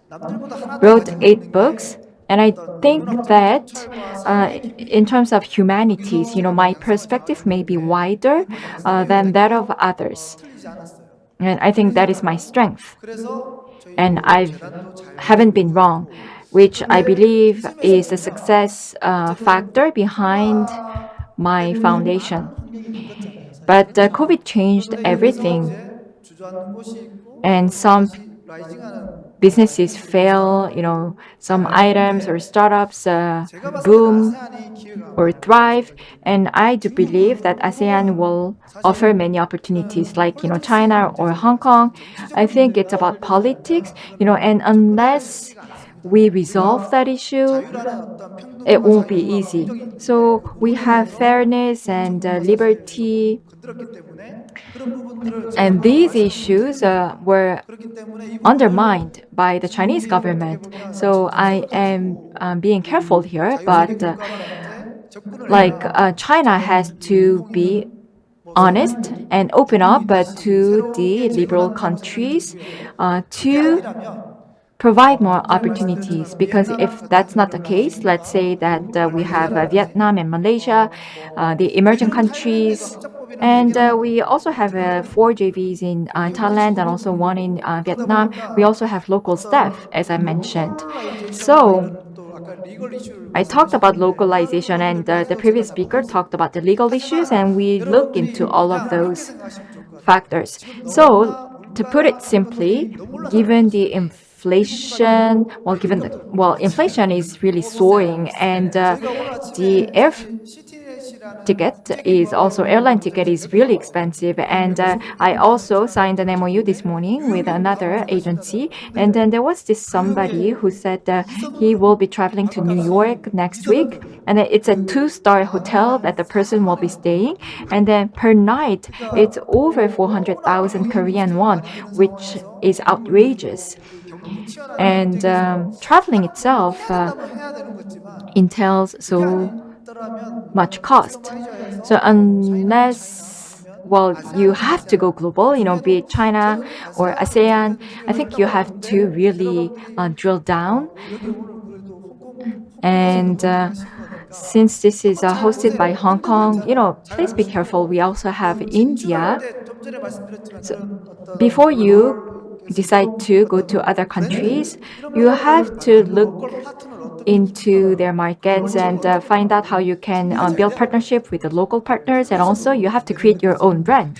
남들보다 하나 더
wrote
가지고
8
있는
books,
게
and I
어떤
think
문학적인
that
통찰과 사고의 깊이
in terms of humanities,
여기서 제가
my
양성을
perspective may be
잡았기 때문에
wider than that of others.
틀리지 않았어요.
And I think that is my strength.
그래서
And
저희도
I
재단도 잘
haven't
만들고
been wrong,
있고
which I
근데
believe is the
이쯤에서 보면
success
어쨌든
factor behind
코로나
my
때문에
foundation.
많은 환경이 바뀌었잖아요, 사실.
But
그렇죠?
COVID changed
그런데 여기서
everything,
이제 주저앉는 곳이 있고
and
또
some
다시 라이징하는
businesses
곳이
fail,
있어요.
some
잘
items or
아시는데
startups
제가 봤을 때는
boom
아세안이 기회가
or
많다고
thrive.
생각이
And I do believe that ASEAN
중국은
will offer
사실
many opportunities like,
폴리틱스의
China or Hong
문제잖아요.
Kong.
사실은
I
정치적인
think it's
문제가
about politics,
그러면
and
접근하기가
unless
쉽지가 않습니다.
we resolve that
우리가
issue,
자유라는 어떤
it
평등과
won't be
자유와
easy.
공정이 있는데
So
그
we
부분에
have
대해서
fairness
우리
and
정부가 사실
liberty,
조금 건드렸기 때문에 그런 부분들을 제가
and
함부로
these
말씀을
issues
못드립니다.
were
그렇기 때문에 이 부분을
undermined by the
지금
Chinese
우리는 어떻게
government.
보면
So I
진정성을
am
가지고
being careful
이
here,
자유세계
but
국가들한테 접근을
like
해야
China has
저는
to be
홍콩이든 뭐
honest
서울이든
and open up
중국이든
to
새롭게
the liberal
접근한다고 생각이
countries
들고요. 그게
to
아니라면
provide more
전에
opportunities.
말씀드렸지만
Because
비엔나
if
같은
that's not the
데를
case, let's say that we have
말레이시아라든지
Vietnam and Malaysia, the emerging
저희는 타이완에도
countries,
합작법인을
and
4개나
we also have four JVs in Thailand and also one in Vietnam. We also have local staff, as I mentioned. So
이런 또 아까 리걸 이슈를
I talked about
말씀하셨는데
localization, and the previous speaker talked about the legal issues, and we look
여러분들이
into all of
그냥 이렇게
those
생각하시면 좋을 것 같아요.
factors.
지금
So,
너무나
to put it
물가가 하는
simply,
것들이 너무 올라가는
given the
거죠.
inflation, inflation is really soaring, and
저희가 오늘
the
아침에
air
사실 CTNC랑
ticket is also airline ticket is really expensive, and I also signed an MOU this morning with another agency, and then there was this somebody who said he will be traveling to New York next week, and it's a 2-star hotel that the person will be staying, and then per night it's over 400,000 Korean won, which is outrageous.
경력이 치열한
And
경쟁이 있어서
traveling
꼭
itself
해야 된다면 해야 되는 거지만
entails
그게
so
아니더라면
much
이런
cost.
글로벌라이저에서
So
차이나는
unless,
차이나
well, you
아세안은
have to go
아세안
global, be it China
저는
or
아세안
ASEAN.
대표님들이
I think you have to really drill down.
여기 오늘 그래도 홍콩에서
And
하시는 거니까
since this is
한번 잘
hosted by
보세요.
Hong
힘든 거
Kong,
있잖아요. 잘
please be
보시고
careful. We also have
진출할
India.
때 좀 전에 말씀드렸지만
So
이런 어떤
before you
글로벌
decide to go to other countries, you have to look into their markets and find out how you can build partnership with the local partners, and also you have to create your own brand.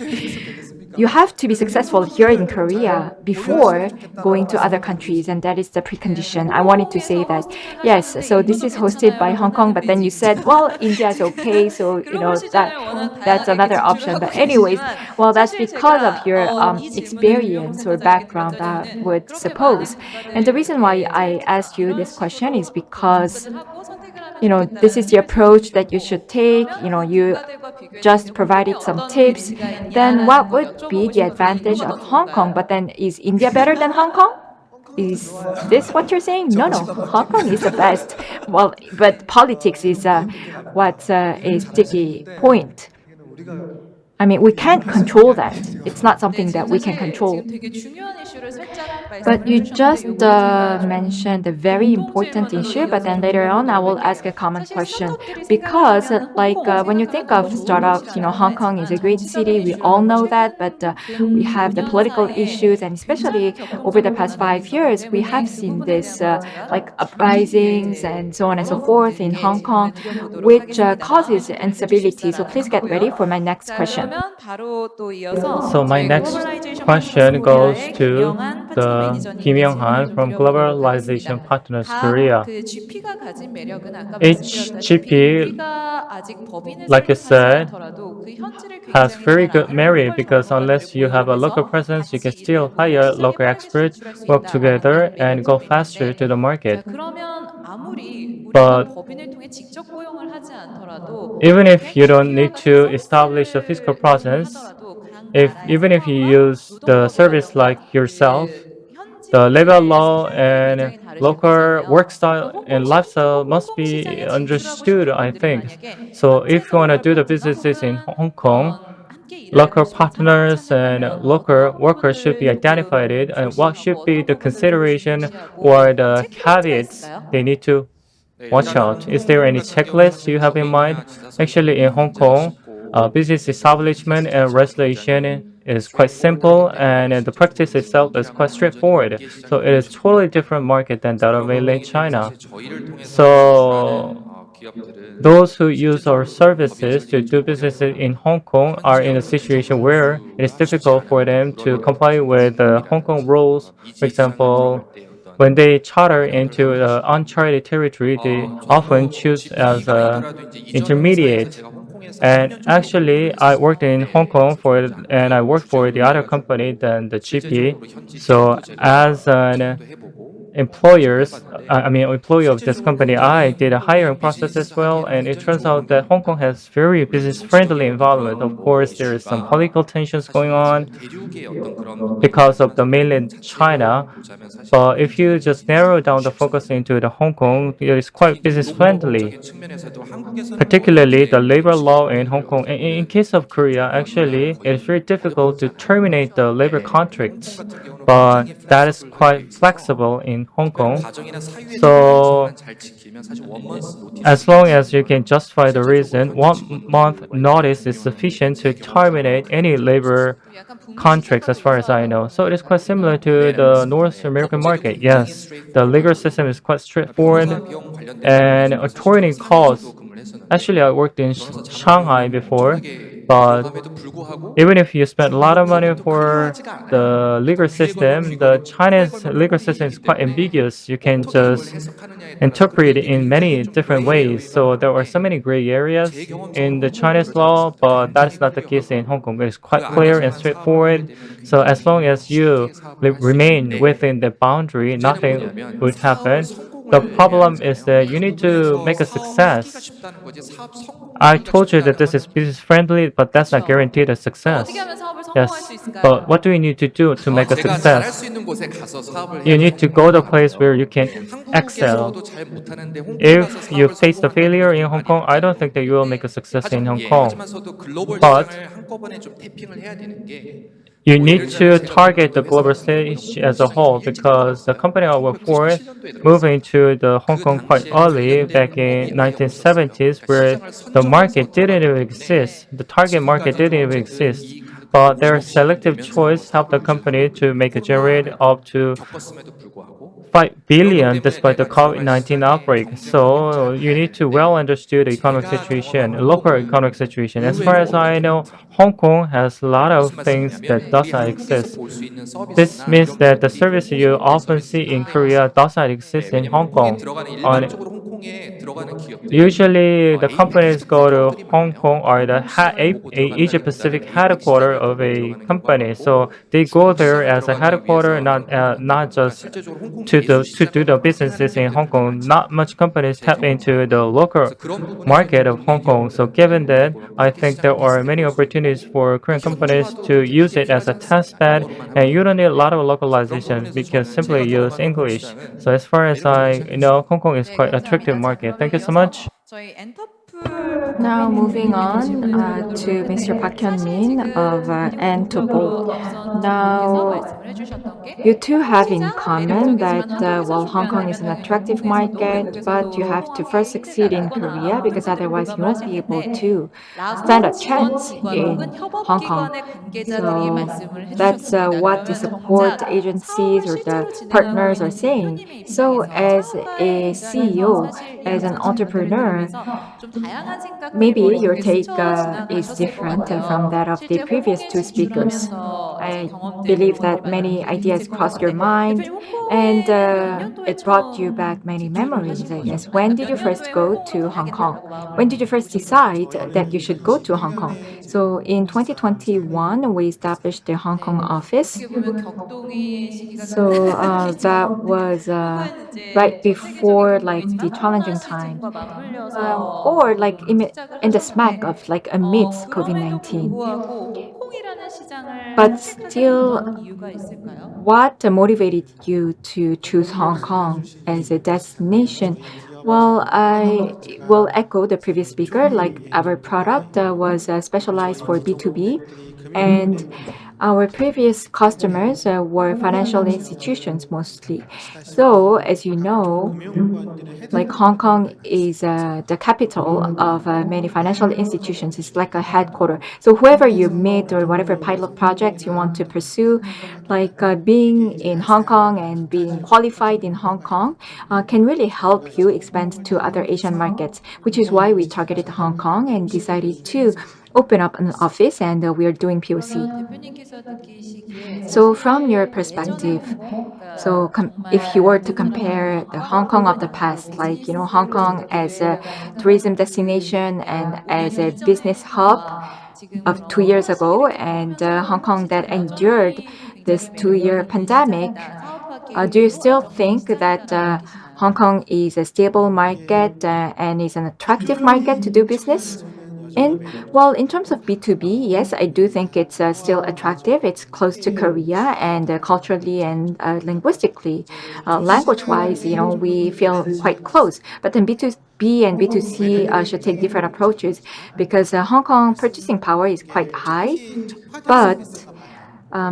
You have to be successful here in Korea before going to other countries, and that is the precondition. I wanted to say that. Yes, so this is hosted by Hong Kong, but then you said, well, India is okay, so that's another option. But anyways, well, that's because of your experience or background, I would suppose. And the reason why I asked you this question is because this is the approach that you should take. You just provided some tips. Then what would be the advantage of Hong Kong? But then is India better than Hong Kong? Is this what you're saying? No, no. Hong Kong is the best. Well, but politics is what's a sticky point. I mean, we can't control that. It's not something that we can control. But you just mentioned a very important issue, but then later on I will ask a common question. Because when you think of startups, Hong Kong is a great city, we all know that, but we have the political issues, and especially over the past 5 years, we have seen this uprisings and so on and so forth in Hong Kong, which causes instability. So please get ready for my next question.
So my next question goes to the Kim Young-han from Globalization Partners Korea. Each GP, like you said, has very good merit because unless you have a local presence, you can still hire local experts, work together, and go faster to the market. But even if you don't need to establish a physical presence, even if you use the service like yourself, the labor law and local work style and lifestyle must be understood, I think. So if you want to do the businesses in Hong Kong, local partners and local workers should be identified, and what should be the consideration or the caveats they need to watch out. Is there any checklist you have in mind? Actually, in Hong Kong, business establishment and registration is quite simple, and the practice itself is quite straightforward. So it is totally different market than that of mainland China. So those who use our services to do business in Hong Kong are in a situation where it is difficult for them to comply with the Hong Kong rules. For example, when they charter into the uncharted territory, they often choose as a intermediate. And actually, I worked in Hong Kong and I worked for the other company than the GP. So as an employee of this company, I did a hiring process as well, and it turns out that Hong Kong has very business-friendly environment. Of course, there is some political tensions going on because of the mainland China, but if you just narrow down the focus into the Hong Kong, it is quite business-friendly. Particularly the labor law in Hong Kong. In case of Korea, actually, it is very difficult to terminate the labor contracts, but that is quite flexible in Hong Kong. So as long as you can justify the reason, 1 month notice is sufficient to terminate any labor contracts as far as I know. So it is quite similar to the North American market. Yes, the legal system is quite straightforward, and attorney costs. Actually, I worked in Shanghai before, But
그럼에도 불구하고
even if you spend a lot of money
공공기업도
for
클리어하지가 않아요.
the legal
귀걸이면
system, the
귀걸이, 팔에
Chinese
걸면
legal system is
콩콩이이기
quite
때문에
ambiguous. You can
어떻게 이걸
just
해석하느냐에 따라서 그
interpret it in
대입이
many
좀
different
왜곡되어
ways. So
있다고
there are so
하는데
many gray
제
areas in the
경험상으로는
Chinese
그렇지
law,
않습니다.
but that is
굉장히
not the case in
클리어하고
Hong Kong. It is
그
quite clear and
안에서만 사업을 하게
straightforward.
되면
So as long
굉장히
as you
쉽게 사업을 할 수
remain
있는데
within the boundary,
문제는
nothing
뭐냐면
would
사업을
happen. The
성공을 해야
problem is
되잖아요.
that you
그
need to
부분에서
make a
사업하기가
success.
쉽다는 거지 사업
I
성공하기가
told you that
쉽다는
this is
거는
business friendly, but that's not
그렇죠.
guaranteed a
그럼 어떻게
success.
하면 사업을 성공할 수
Yes. But
있을까요?
what do you need to do to make a
제가 잘할 수
success?
있는 곳에 가서 사업을
You
해야지
need to go
성공하는
to
게
a place where
아니고요.
you can excel.
한국에서도 잘 못하는데 홍콩 가서
If you
사업을
face the
성공한다는 건
failure in
좀
Hong
말이
Kong,
안
I
되는
don't think that you will
거거든요.
make a success in Hong
예,
Kong.
하지만서도 글로벌
But
시장을 한꺼번에 좀 태핑을 해야 되는 게
you
뭐 예를
need
들자면
to
제가
target the
다녔던 회사
global
같은 경우에는
stage
홍콩
as a
시장에 좀
whole
일찍
because the
들어갔어요.
company I work for
1997년도에
moved
들어갔습니다.
into the Hong
그
Kong quite
당시에는
early back
관련된
in
법이 아예 없었어요.
1970s
그러니까
where
시장을
the
선점하면서
market didn't even
들어갔기 때문에
exist. The target market didn't
지금까지도
even
어쨌든
exist.
이
But
글로벌
their
시장이
selective
되면서
choice helped
사업을
the
유지하고
company to
있는데
make it generate
코로나를
up to
겪었음에도 불구하고
5
그러기
billion
때문에
despite the
내가 글로벌
COVID-19
시장의
outbreak.
경쟁력이
So
잘
you
돼야
need to well
되는데
understand the economic
제가
situation,
경험한
local
한국은
economic situation. As far
의외로
as
없는
I know,
편입니다.
Hong Kong has a lot of
무슨
things
말씀이냐면
that
우리
does not
한국에서
exist.
볼 수 있는
This
서비스나
means
이런
that the
것들이
service you
홍콩에서는
often
없을
see
수가
in
없어요.
Korea does not
예,
exist in
왜냐면
Hong
홍콩에
Kong.
들어가는
On
일반적으로 홍콩에 들어가는 기업들이
Usually, the
APEC
companies go to
헤드쿼터들이
Hong
많아요.
Kong or the
홍콩 시장을 보고
Asia
들어간다기보다는
Pacific
APEC
headquarter
시장을
of
보고
a
들어가는 경우가
company.
많고
So they go
서울
there
시장을
as a
들어가기
headquarter,
위해서
not
들어간다기보다가
just
실제적으로 홍콩
to
내수
to do
시장을
the
확인하는
businesses in Hong
회사들이
Kong.
많죠.
Not much companies
제
tap into the
경험상으로는.
local
그래서 그런 부분에서
market
좀
of
국내
Hong Kong. So
기업들은
given that,
일반적으로
I
세계
think there
시장을
are
테스트해
many
볼 수
opportunities
있고
for
또
Korean companies
현지화도
to
그렇게
use
깊게
it as
필요하지
a test
않습니다.
bed,
영어로만 하면
and you
돼요.
don't need a lot of
그래서 그런
localization
부분에서
because
저는
simply
제가
use
들어가는 홍콩
English.
시장은
So as far as
매력적인
I know,
시장이었습니다.
Hong Kong is
네,
quite attractive
감사합니다. 자,
market.
그러면
Thank you so
이어서
much.
저희 엔터풀
Now moving
박현민님께
on
질문을 드려보도록
to
할
Mr.
텐데
Park
사실
Hyun-min of
지금 우리
Ntuple.
공통적으로 앞선 두 분께서
Now,
말씀을 해주셨던 게
you two
홍콩
have in
시장
common that
매력적이지만 한국에서
while Hong Kong
준비한다면
is an
당연히
attractive
영국에서도
market, but
외국에서도
you have to
성공하기
first succeed in Korea
힘들다라고
because
팬분들이
otherwise you
공감을
won't
하실
be able
텐데
to stand
라고
a chance
지원기관 혹은
in Hong Kong.
협업기관의 관계자들이
So
말씀을
that's
해주셨습니다.
what the
그러면
support
정작
agencies
사업을
or the
실제로 진행하고
partners are
있는
saying.
대표님의
So,
입장에서
as
사업가의
a
입장에서
CEO,
사실 이
as an
앞선 질문들을
entrepreneur,
들으면서 좀 다양한 생각들이
maybe your
머릿속에
take
스쳐
is
지나가셨을 것
different from
같아요.
that of the
실제
previous
홍콩에
two speakers.
진출하면서 이제
I
경험들
believe
해본 걸
that
많이
many
알게
ideas
됐을 것
crossed your
같은데
mind,
대표님
and
홍콩에는 몇 년도에
it brought you
처음
back many
진출을
memories,
하신
I
거죠?
guess.
아니,
When
그러니까
did
몇
you first
년도에
go
홍콩을
to Hong Kong?
가야겠다라고
When
마음을
did you first
먹으신 거죠?
decide that you should go to Hong Kong? So in 2021, we established the Hong Kong
네,
office.
어떻게 보면 격동의 시기가
So
끝난
that
시점
was
혹은
right
이제 전 세계적인
before like the
근동이지만 코로나
challenging time,
시즌과
or
맞물려서
like
시작을
in the smack
하셨는데
of like amidst
그럼에도
COVID-19.
불구하고 홍콩이라는 시장을
But
선택하게
still,
됐던 이유가 있을까요?
what motivated you to choose Hong Kong as a destination? Well, I will echo the previous speaker. Like our product was specialized for B2B, and our previous customers were financial institutions mostly. So, as you know, like Hong Kong is the capital of many financial institutions. It's like a headquarter. So whoever you meet or whatever pilot projects you want to pursue, like being in Hong Kong and being qualified in Hong Kong can really help you expand to other Asian markets, which is why we targeted Hong Kong and decided to open up an office, and we are doing POC.
그러면 대표님께서 느끼시기에
So from your
사실 예전의
perspective,
홍콩,
so
그러니까
if you were
정말
to
누구나
compare the
관광
Hong Kong of the
관광이나
past, like Hong
비즈니스를
Kong as a
접하려고
tourism
생각하는
destination
그
and as
5년
a
이전의
business hub
홍콩과 지금
of
그런
2 years
코로나
ago,
시기를
and
겪으면서
Hong
홍콩
Kong that
시장
endured
여전히 또 굉장히
this
매력
2 year
있는
pandemic,
시장이다. 사업하기에
do you
또
still
안정적인
think that
시장이다라고 느끼시나요?
Hong Kong is a stable market and is an attractive market to do business in? Well, in terms of B2B, yes, I do think it's still attractive. It's close to Korea, and culturally and linguistically, language-wise, we feel quite close. But then B2B and B2C should take different approaches because Hong Kong purchasing power is quite high, but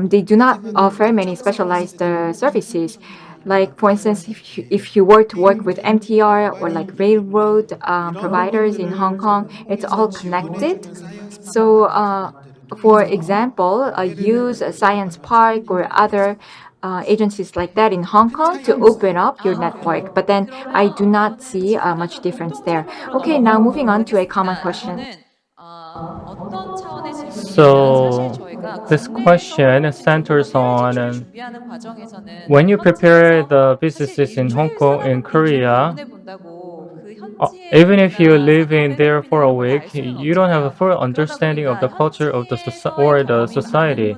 they do not offer many specialized services. Like, for instance, if you were to work with MTR or like railroad providers in Hong Kong, it's all connected. So, for example, use a Science Park or other agencies like that in Hong Kong to open up your network. But then I do not see much difference there. Okay, now moving on to a common question.
저는 어떤 차원의 질문이냐면 사실
So
저희가
this
국내에서
question
이제
centers
global
on
진출을 준비하는 과정에서는
when you prepare
현지에서
the
사실
businesses in Hong
일주일
Kong and
살아보고 이주를
Korea.
방문해 본다고 그 현지의
Even if you
문화,
live
생활
in there
패러디즘이나
for a
이런 걸 다 알
week,
수는
you don't have a
없잖아요.
full
그러다
understanding of the
보니까
culture of
현지에서의
or the
경험이 많은
society.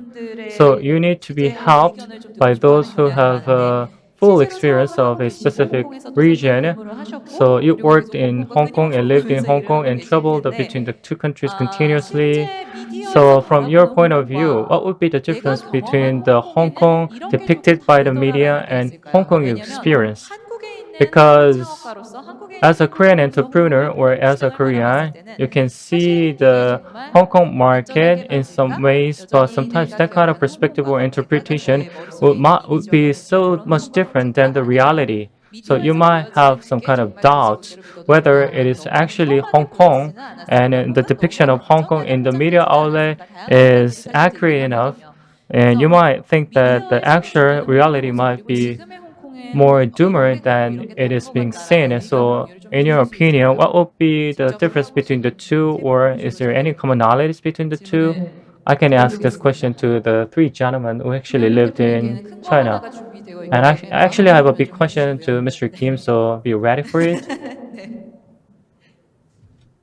So
분들의
you need to be
이제
helped
의견을 좀 듣고
by
싶어 하는
those who
경향이
have
많은데
a full
실제로
experience
사업을 하고
of a
계시고
specific
홍콩에서도 잠깐
region.
근무를 하셨고
So you
그리고
worked
계속
in
홍콩과
Hong Kong and lived in
끊임없이
Hong
일을
Kong
하고
and
계실
traveled
텐데
between the two countries continuously.
실제 미디어에서
So from your
바라보는
point of view,
홍콩과
what would be the
내가
difference
경험한
between the Hong
홍콩에는
Kong
이런 게 조금
depicted by the
다르더라라는
media
게
and Hong
있을까요?
Kong you
왜냐면
experienced?
한국에 있는 한국
Because
창업가로서 한국에 있는
as a
한국
Korean
창업주로서
entrepreneur
홍콩
or as a
시장을 바라봤을
Korean,
때는
you can see
사실 이게
the
정말
Hong Kong market
안전하게
in some
만들까?
ways, but
여전히
sometimes
내가
that kind of
기억하는
perspective
홍콩과
or
같을까? 딱
interpretation
제 머릿속에 있는
would
이미지와
be
같을까?
so
그런
much
홍콩과
different than
같을까?
the
아니면
reality. So you
미디어에서
might have
보여지는
some
게
kind of
정말 그
doubts
모습대로
whether
믿어질까?
it
아니면
is
너무
actually
위험하게
Hong Kong
보여지지는
and
않았을까?
the
혹은 너무
depiction of Hong Kong
안전하게
in the media
포장되지는
outlet
않았을까? 다양한 의견들이
is
사실
accurate
들긴
enough.
하거든요.
And you
그래서
might think that the
미디어에서
actual
보여주는 홍콩
reality
모습
might
그리고
be
지금의 홍콩의
more
모습 이런
doomer
게 결국
than
이런 게
it
다른
is
것
being
같다라고
seen.
일단
So,
공유를 좀
in your
해주실 수
opinion,
있을까요?
what would be the
직접
difference between the
해봐보신
two,
세
or
분
is
중으로
there any
저희가
commonalities between the two?
질문을
I can ask this question
드려보겠습니다.
to the three gentlemen who actually
김영민
lived in
대표님께는 큰 거
China.
하나가 준비되어 있기
And
때문에 바로
actually, I have a
질문을
big
좀
question to
해주시고요.
Mr. Kim,
네.
so be ready for it.
네.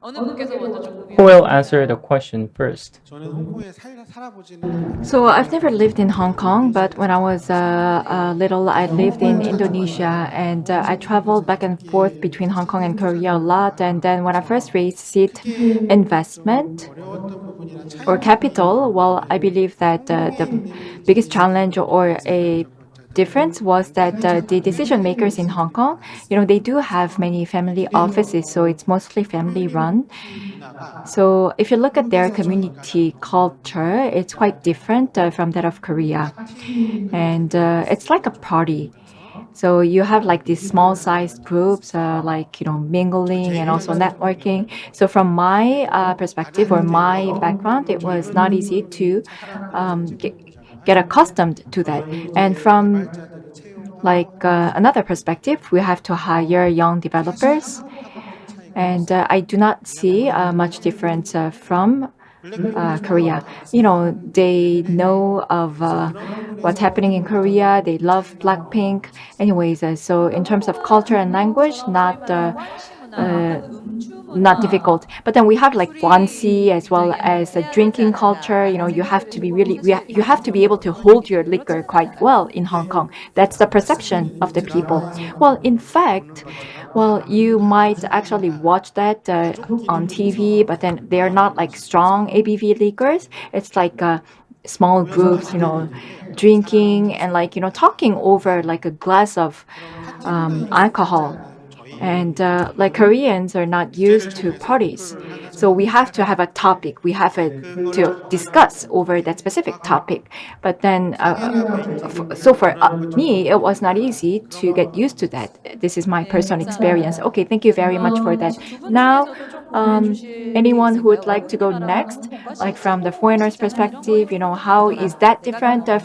어느 분께서 먼저 좀
Who
공유해
will answer the
주실까요?
question first?
저는 홍콩에 살아보지는
So I've
않았는데요.
never lived in Hong Kong, but when I was
네.
little, I lived in
홍콩을 잘
Indonesia,
좋아하는데
and I traveled
홍콩에서
back and forth
겪기에
between Hong Kong and
참
Korea a
힘든 점이
lot. And then when I first
많아서
received
크게 좀
investment
어려웠던 부분이나
or
차이점이
capital, well, I
뭐냐면
believe that
홍콩에
the
있는
biggest
비즈니스들은
challenge or
비즈니스가
a
좀
difference was that the decision makers in Hong Kong, they do have many family offices, so it's mostly family run.
커뮤니티 문화가
So if you look at their
한국에서 좀 약간
community culture, it's quite different from that of Korea.
파티
And
그런
it's like a party. So you have like these small sized groups, like, mingling and also networking. So from my perspective or my background, it was not easy to get accustomed to that. And from
개발자들을
like
채용하고
another perspective, we have to hire young developers.
한국하고는 차이가
And
있어요.
I do not see much difference from
블랙핑크를
Korea.
좋아한다고 말씀하셨는데
They know of
그런
what's
부분에서
happening in
좀 어떤
Korea. They love
차이가
Blackpink.
있었어요.
Anyways, so in terms of culture and language,
한국처럼 소위 말하는 왈시 문화,
uh,
약간 음주
not
문화,
difficult. But then we have like
술이
guanxi as well
굉장히
as a
해야 되지
drinking culture.
않을까라는
You have
생각들을
to be
해보고
really,
사실
you have to be able to
많은
hold your
분들이 그렇지
liquor quite
않을까요?
well in Hong Kong. That's the perception of the people. Well, in fact, well, you might actually watch that on TV, but then they're not like strong ABV liquors. It's like small groups, drinking and like, talking over like a glass of
그런 파티 문화에 익숙하지
alcohol.
않은
And
저희
like Koreans are not
주제를
used to
정해서
parties.
토크를 하는
So we have
상황이었어요.
to have a topic. We have
그거를
to
좀
discuss
받아들이고
over that
이렇게
specific
하고
topic. But then,
상연하게 있는
so for
그런 걸 좀
me, it was not
느꼈는데
easy
그런
to get
부분은
used to that.
어떠셨어요?
This is my
네,
personal experience.
감사합니다.
Okay, thank you very much for that.
혹시 두 분
Now,
중에서도 좀 공유해 주실 게
anyone who
있을까요?
would like to go
어른이 말하는
next,
홍콩과
like
실제
from the
홍콩
foreigner's
직장은 이런 거에
perspective,
좀
how is
다르더라.
that
내가
different
경험한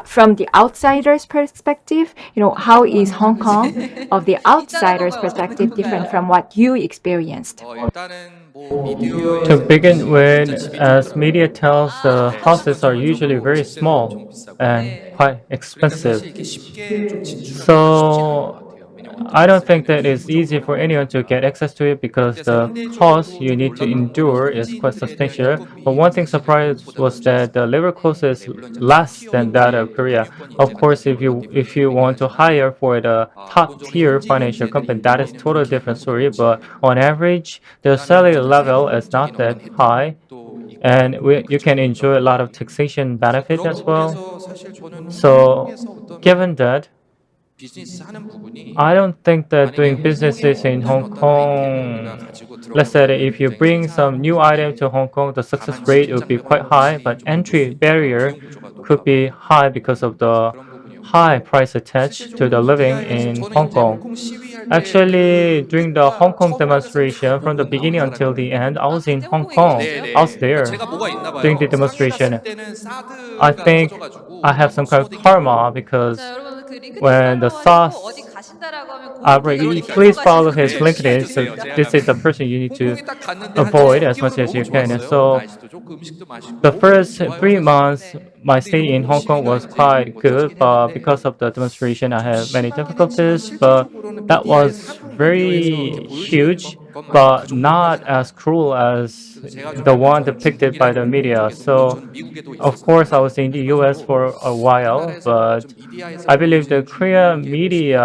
from the outsider's perspective? How is Hong Kong of the
이따가
outsider's
건가요? 원하는
perspective different
건가요?
from what you experienced?
일단은 뭐
To
미디어에서
begin
보듯이 진짜
with,
집이
as media
좁더라고요.
tells, the
네,
houses are usually
기본적으로
very
집세도
small
엄청 비싸고요.
and
네.
quite
그러니까 사실
expensive.
이렇게 쉽게 좀 진출하기가 쉽진 않은 것
So
같아요. 왜냐면 어떤
I don't think
비즈니스는
that it's easy
기술적으로
for
너무
anyone to
어려우니까.
get access to it because
근데
the cost
상대적으로
you
좀
need to
놀랐던 거는
endure is quite
현지인들에 대한
substantial. But
인건비가
one thing
사실은
surprised
한국보다
was
높지
that the
않습니다.
labor cost is
네, 물론 이제
less
탑티어
than that of
기업의
Korea.
영유권
Of
인재
course,
같은 거는
if you
디프레션이긴
want to
하지만
hire for the top
기본적으로
tier
현지
financial
인재들의
company, that is
인건비는
totally
그렇게
different
높은
story.
편이지
But
않아요.
on average, the
그다음에
salary
어쨌든
level is
세금적인
not that
어떤
high.
혜택도 있고
And you can
그쪽이
enjoy a lot of
있더라고요.
taxation
그래서
benefit
그런
as well.
부분에서 사실 저는
So,
홍콩에서 어떤
given that,
비즈니스 하는 부분이
I don't think that
만약에
doing
홍콩에
businesses in
없는
Hong
어떤 아이템을 우리가
Kong,
가지고
let's
들어갈
say that
경우에는
if you
굉장히
bring some new item to Hong Kong, the success
다만
rate would be quite
진입장벽은
high,
확실히
but
좀 높을 수
entry
있다.
barrier
비용 구조가
could
높아
be
보니까.
high because of
그래서
the
그런 부분이었고
high price attached to
실제적으로
the living
미디어에서
in
저는
Hong
이제
Kong.
홍콩 시위할 때
Actually,
그
during the Hong
끝과
Kong
처음으로 끝났을 때 다
demonstration, from the
보고 나오는
beginning until the
사람이거든요.
end, I
아,
was in
그때
Hong
홍콩에
Kong.
계셨어요?
I was
네네. 그러니까
there
제가 뭐가 있나
during the
봐요. 상해
demonstration.
갔을 때는
I
사드가
think
터져가지고
I have
막
some kind of
소화되기
karma
힘들고
자,
because
여러분 그 링크님
when the
팔로우 하시고 어디
SARS Please follow his
예,
LinkedIn. So
시켜주세요.
this is the person you need to
홍콩에 딱 갔는데 한
avoid as
6개월
much as
너무
you can.
좋았어요.
So
날씨도 좋고 음식도 맛있고
the
너무
first
좋아요,
3 months,
사실.
my
근데
stay in
요번
Hong Kong
시기가
was
이제
quite
뭐
good,
터지긴
but
했는데
because of the demonstration, I
좀
had many
심하긴 했지만
difficulties. But
실질적으로는
that
미디어에서
was
한국 미디어에서 이렇게
very
보여주는
huge,
것만큼 그
but not
정도까지는
as
아니에요.
cruel as
그래서 제가 좀
the
알기로
one
저는
depicted by
중국이랑
the
일본
media.
쪽에서도
So,
전 미국에도
of course, I
있었었는데
was in the US
마찬가지로
for a while,
우리나라에서
but
좀 미디어에서
I believe the
보여지는
Korean
중국의 모습이 좀
media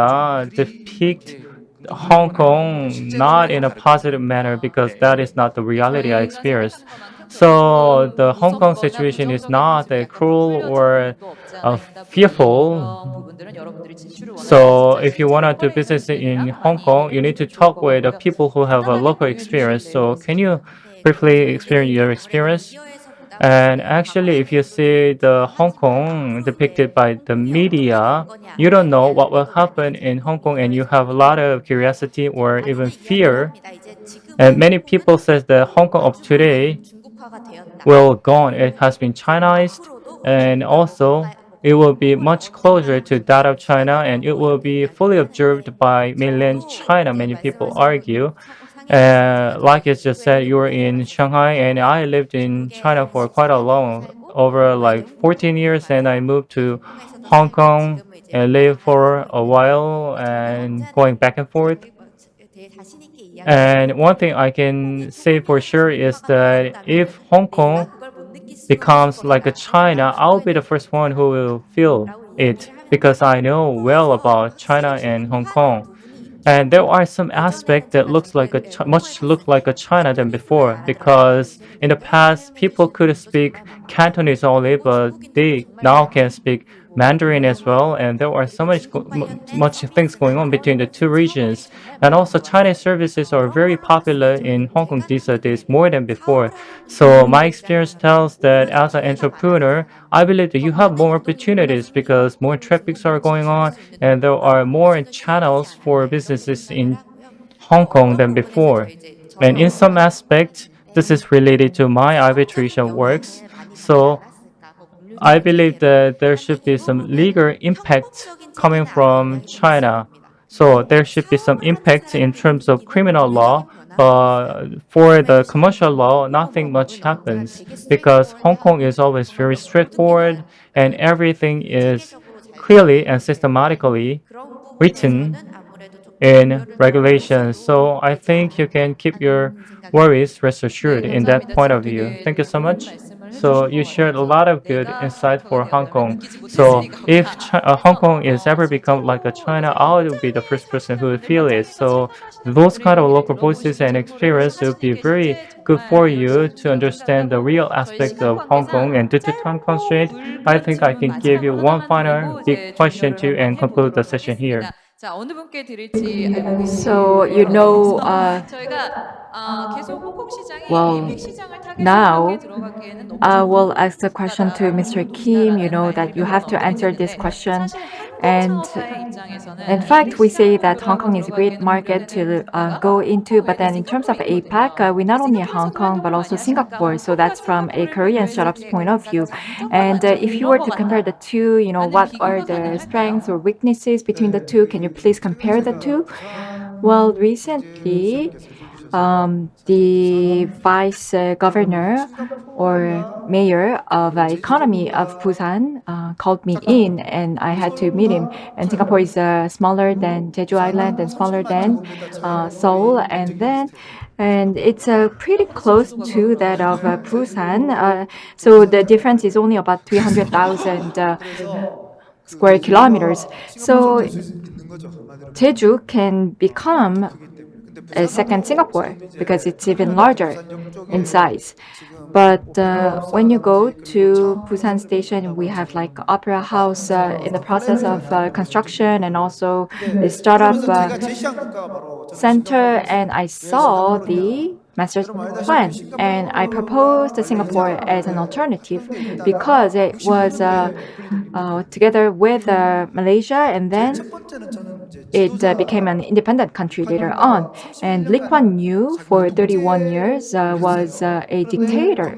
그리
depict
그렇게
Hong
긍정적이거나
Kong
실제로는
not
많이
in a positive
다르거든요.
manner because
네.
that is not the reality I
저희가
experienced.
생각하는 것만큼
So
조금
the Hong Kong
무섭거나
situation is
부정적인
not
모습이
a
약간 더
cruel
흘려진
or
부분도 없지 않아 있다 보니
fearful.
그런 부분들은 여러분들이 진출을 원하시는
So
진짜
if you want to do
퍼레이드
business in
분들이랑
Hong
많이
Kong,
얘기를
you need to
해보시면 좋을
talk
것
with the
같고요.
people who have a
간단하게
local
공유해 주실
experience. So can you
네,
briefly
그럼
experience
저희들이
your
아무래도
experience?
미디어에서보다
And
조금
actually, if
과거의
you
내용을
see the Hong
하지만
Kong
앞으로
depicted by the
홍콩이 어떻게 될
media, you
거냐에
don't know
대한
what will
우려도 많이
happen in
들고
Hong Kong, and you
미디어에서
have a
보이는
lot of
부분들이
curiosity or even
많이들 이야기를
fear.
합니다. 이제 지금은
And many
홍콩은
people says that Hong Kong of
아주 많이
today
중국화가 되었다.
will gone. It
그리고
has been
이제
Chinized,
앞으로도
and
홍콩과
also it will be
홍콩을
much closer
언젠가는
to that of
분리시켜야
China,
될
and it
거고
will
이렇게
be
이야기를
fully
하는데
observed by mainland
저도
China.
이렇게
Many people
말씀하신
argue.
상황에서 제가
And like
저희
you just said,
중국에
you were
오래
in
살았었습니다.
Shanghai, and I lived in
중국에
China
한
for quite a
14년 정도
long,
살고
over
그리고 이제
like 14
홍콩으로
years, and I
와서
moved to
홍콩에서도
Hong
살고
Kong
지금은 이제
and
미국에
lived
살고
for a
있는데
while
저는
and going
언제나
back and forth.
저희 뭐에 대해 자신 있게 이야기를
And one
드리거든요.
thing I
홍콩이
can say
조금
for
더
sure is
중국화가
that
되었다면
if Hong
내가
Kong
그걸 못 느낄 수가 있을
becomes like a
것이다라는
China,
생각을
I'll be
중국에
the
대해서
first
가지고
one who will feel
있다라고
it
이야기를 하는데
because I know well
홍콩에서
about
확실히
China and Hong
중국화된
Kong.
부분이
And
있죠.
there are some
예전에는
aspects that
제가
looks like
홍콩을
much
갔을
look like
때
a China than
cantonese를
before
알아들었는데
because
요새는
in the
영어로
past
사용해
people
주시는
could
분들도
speak
정말 많고
Cantonese only, but
중국인들도
they
정말
now can
많고
speak
그리고
Mandarin as
그런
well. And there are so
그리고
much
중국화된
much things going
서비스나
on between the
그런
two
상업들이
regions.
정말
And
많이
also Chinese
들어왔어요.
services are
그런
very
걸로 봤을 때
popular in Hong Kong
제가
these days
느끼기에는
more than before.
사업을 하는
So my
분들이랑
experience tells that
오히려
as an
기회가
entrepreneur,
많아졌어요.
I believe that
더
you have
많은
more
유동인구가
opportunities
생기고
because more
그리고
traffics are
중국인들이
going
진출할
on
수 있는
and there
도구가
are more
훨씬 더 쉬워지지
channels for
않았나 이렇게
businesses
생각을
in
하고요.
Hong Kong
어떤
than
부분에서
before.
저를
And in some
어려워하는
aspect, this
부분인데
is related to my
사업적인
arbitration works.
영향을 많이 받지
So
않았을까? 뭐
I
물리적인
believe
피해로.
that there
근데
should
이
be some
부분은
legal impact
형법적인
coming
책에는 아무
from
영향이 없을
China.
겁니다.
So
근데
there should be some
사업을 하는
impact in
사람들이
terms of
느끼는
criminal law,
물리적인 변화는 없어요.
but for
말씀해
the
주신
commercial
것처럼
law,
홍콩은
nothing much
언제나
happens
되게
because Hong Kong
스트레이트포워드하고
is always
정말
very
모든 게 다
straightforward and everything is
체계적으로 잘
clearly
정리되어
and
있기 때문에
systematically
그런
written
부분에서는 아무래도 조금
in
우려를 덜
regulations.
하셔도
So I
되지
think you can
않을까
keep your
하는 생각이 듭니다.
worries rest
네,
assured in that
감사합니다.
point
지금
of view.
되게
Thank you so
좋은
much.
말씀을
So
해주신 것
you shared a
같아서
lot of good
내가
insight
캐릭터가
for Hong
되었다면
Kong.
느끼지
So
못했으니까
if Hong
그래서
Kong is ever become like a
실제로
China,
이제
I would be the
현장에
first person who
사시는
would
분들,
feel it.
현장에서
So
체감하시는
those
분들의
kind of
얘기를
local voices
들어보시고
and
정보를
experience would
사시는
be
게
very
실제
good
정말
for you
유용하실
to
거라고 생각을
understand the
하고
real
저희
aspect
시간
of Hong
관계상
Kong. And due to time
짧고
constraint, I
굵은
think I
질문
can give you
마지막으로
one
하나만
final
드리고
big
이제
question
종료를
to
한번
and conclude the
해보도록
session here.
하겠습니다. 자, 어느 분께 드릴지 알고
So
계실
you
것
know,
같아서 저희가 계속 홍콩 시장이
well,
빅 시장을 타겟으로
now
들어가기에는 너무
I
좁은
will ask the question to Mr. Kim. You
곳이다라는
know that you
말씀을
have to
어드리게
answer this
되는데
question.
사실 한국
And
창업가의
in
입장에서는 이 빅
fact, we say
시장을
that
목표로
Hong
하고
Kong is a great
들어가기에는
market
우려되는
to
국가가
go into,
홍콩
but
외에
then in terms of APAC,
싱가포르이거든요.
we not only Hong
싱가포르에서도
Kong,
활동을
but
많이
also
하시니까
Singapore. So that's
홍콩과
from a
싱가포르를
Korean
비교했을
startup's
때 그
point of view.
국가가 장점과
And
단점이
if you
이런
were
것
to compare the
같다.
two,
라는
what are
비교가
the
가능할까요?
strengths or weaknesses between the two? Can you please
지금
compare the two?
제가 부산
Well, recently,
경제시장께서 불 주셔서 사실
the
부산
vice governor or
싱가포르와
mayor of economy of
제주도가
Busan called me
잠깐
in, and I had to meet him.
서울보다
And
커요.
Singapore is smaller than Jeju Island
부산은
and smaller
30만
than
제곱미터 차이가
Seoul,
거의
and
경쟁력이
then
비슷해요.
it's pretty
벌써
close
구도가
to
그렇구나.
that of Busan. So the
제주도는
difference is only about 300,000
그래서 그
square kilometers.
제주도가 싱가포르처럼
So
될 수 있는 거죠. 한마디로
Jeju can become
크기 때문에. 근데
a second
부산하고
Singapore
지금 이제
because it's even
한국이나
larger
부산역 쪽에
in size.
지금
But
오페라
when you go
하우스라든지 그리고
to
차
Busan
시설이
Station, we
들어간다고
have like
지금
Opera House in the process
플랜을
of construction, and also the
근데
startup
그러면서 제가 제시한 국가가 바로 저는
center.
싱가포르였어요.
And I
왜
saw
싱가포르냐?
the master
여러분 알다시피
plan, and I proposed
싱가포르가
Singapore
말레이시아가
as an
원래
alternative
하는 게 일단
because it was
99년도에 분리됩니다.
together with Malaysia, and
제일
then
첫 번째는 저는
it became an independent country later on. And Lee Kuan Yew, for 31 years, was a dictator.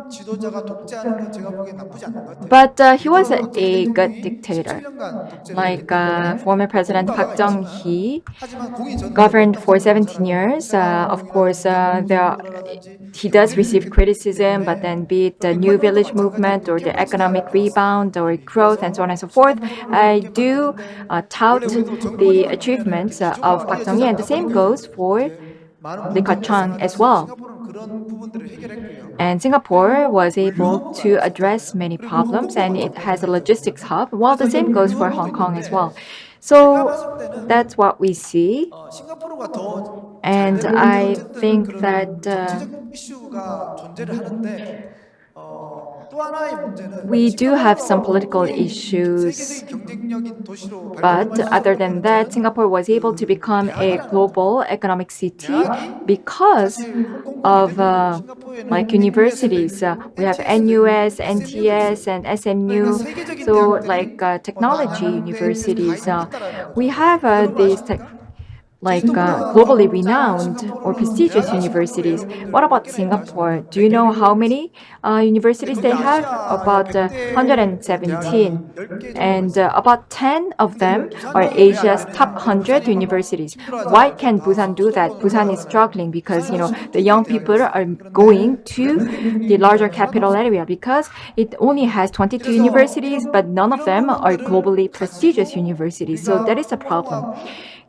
지도자가 독재하는 건 제가 보기엔 나쁘지 않은 것 같아요.
But he was a good dictator.
17년간 독재를
Like
했기 때문에
former President
평가가
Park
있지만,
Chung-hee
하지만 공이 전도를
governed
못한
for
사람은
17 years.
해당
Of course,
공동선거라든지
he does receive criticism,
때문에
but then be it the New Village movement or the economic rebound or growth and so on and so forth, I do tout the achievements of Park Chung-hee, and the same goes for Lee Ka-chang as well.
싱가포르는 그런 부분들을 해결했고요.
And Singapore was able to address many problems, and it has a logistics hub, while the same goes for Hong Kong as well. So that's what we see.
싱가포르가 더
And I think that
정치적 이슈가 존재를 하는데 또 하나의 문제는
we do have some political
싱가포르가
issues.
세계적인 경쟁력인 도시로
But
발돋움할 수
other
있는
than that,
문제는
Singapore was able to become a global economic city because of like universities. We have NUS, NTS, and SNU. So like technology universities. We have these globally renowned or prestigious universities. What about Singapore? Do you know how many universities they have? About 117. And about 10 of them are Asia's top 100 universities. Why can Busan do that? Busan is struggling because, the young people are going to the larger capital area because it only has 22 universities, but none of them are globally prestigious universities. So that is a problem.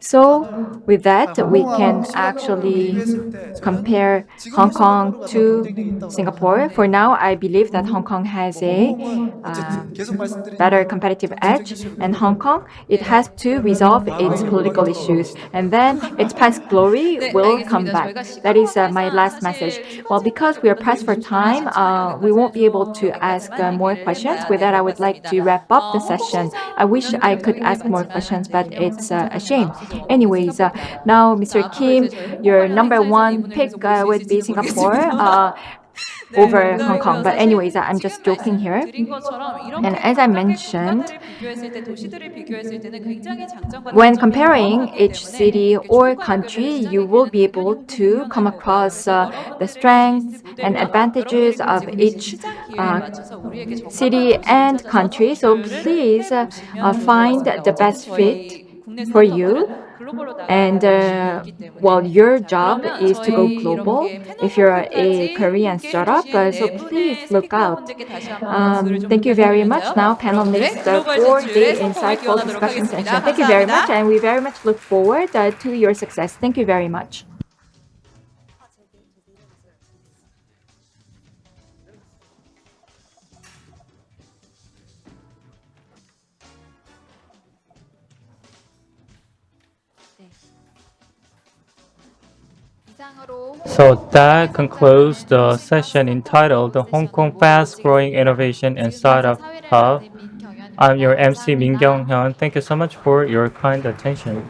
So with that, we can actually compare Hong Kong to Singapore. For now, I believe that Hong Kong has a better competitive edge, and Hong Kong, it has to resolve its political issues, and then its past glory will come back. That is my last message. Well, because we are pressed for time, we won't be able to ask more questions. With that, I would like to wrap up the session. I wish I could ask more questions, but it's a shame. Anyways, now Mr. Kim, your number one pick would be Singapore over Hong Kong. But anyways, I'm just joking here. And as I mentioned, when comparing each city or country, you will be able to come across the strengths and advantages of each city and country. So please find the best fit for you. And your job is to go global if you're a Korean startup. So please look out. Thank you very much. Now, panelists for the insightful discussion session. Thank you very much, and we very much look forward to your success. Thank you very much.
So that concludes the session entitled The Hong Kong Fast Growing Innovation and Startup Hub. I'm your MC Min Kyung-hyun. Thank you so much for your kind attention.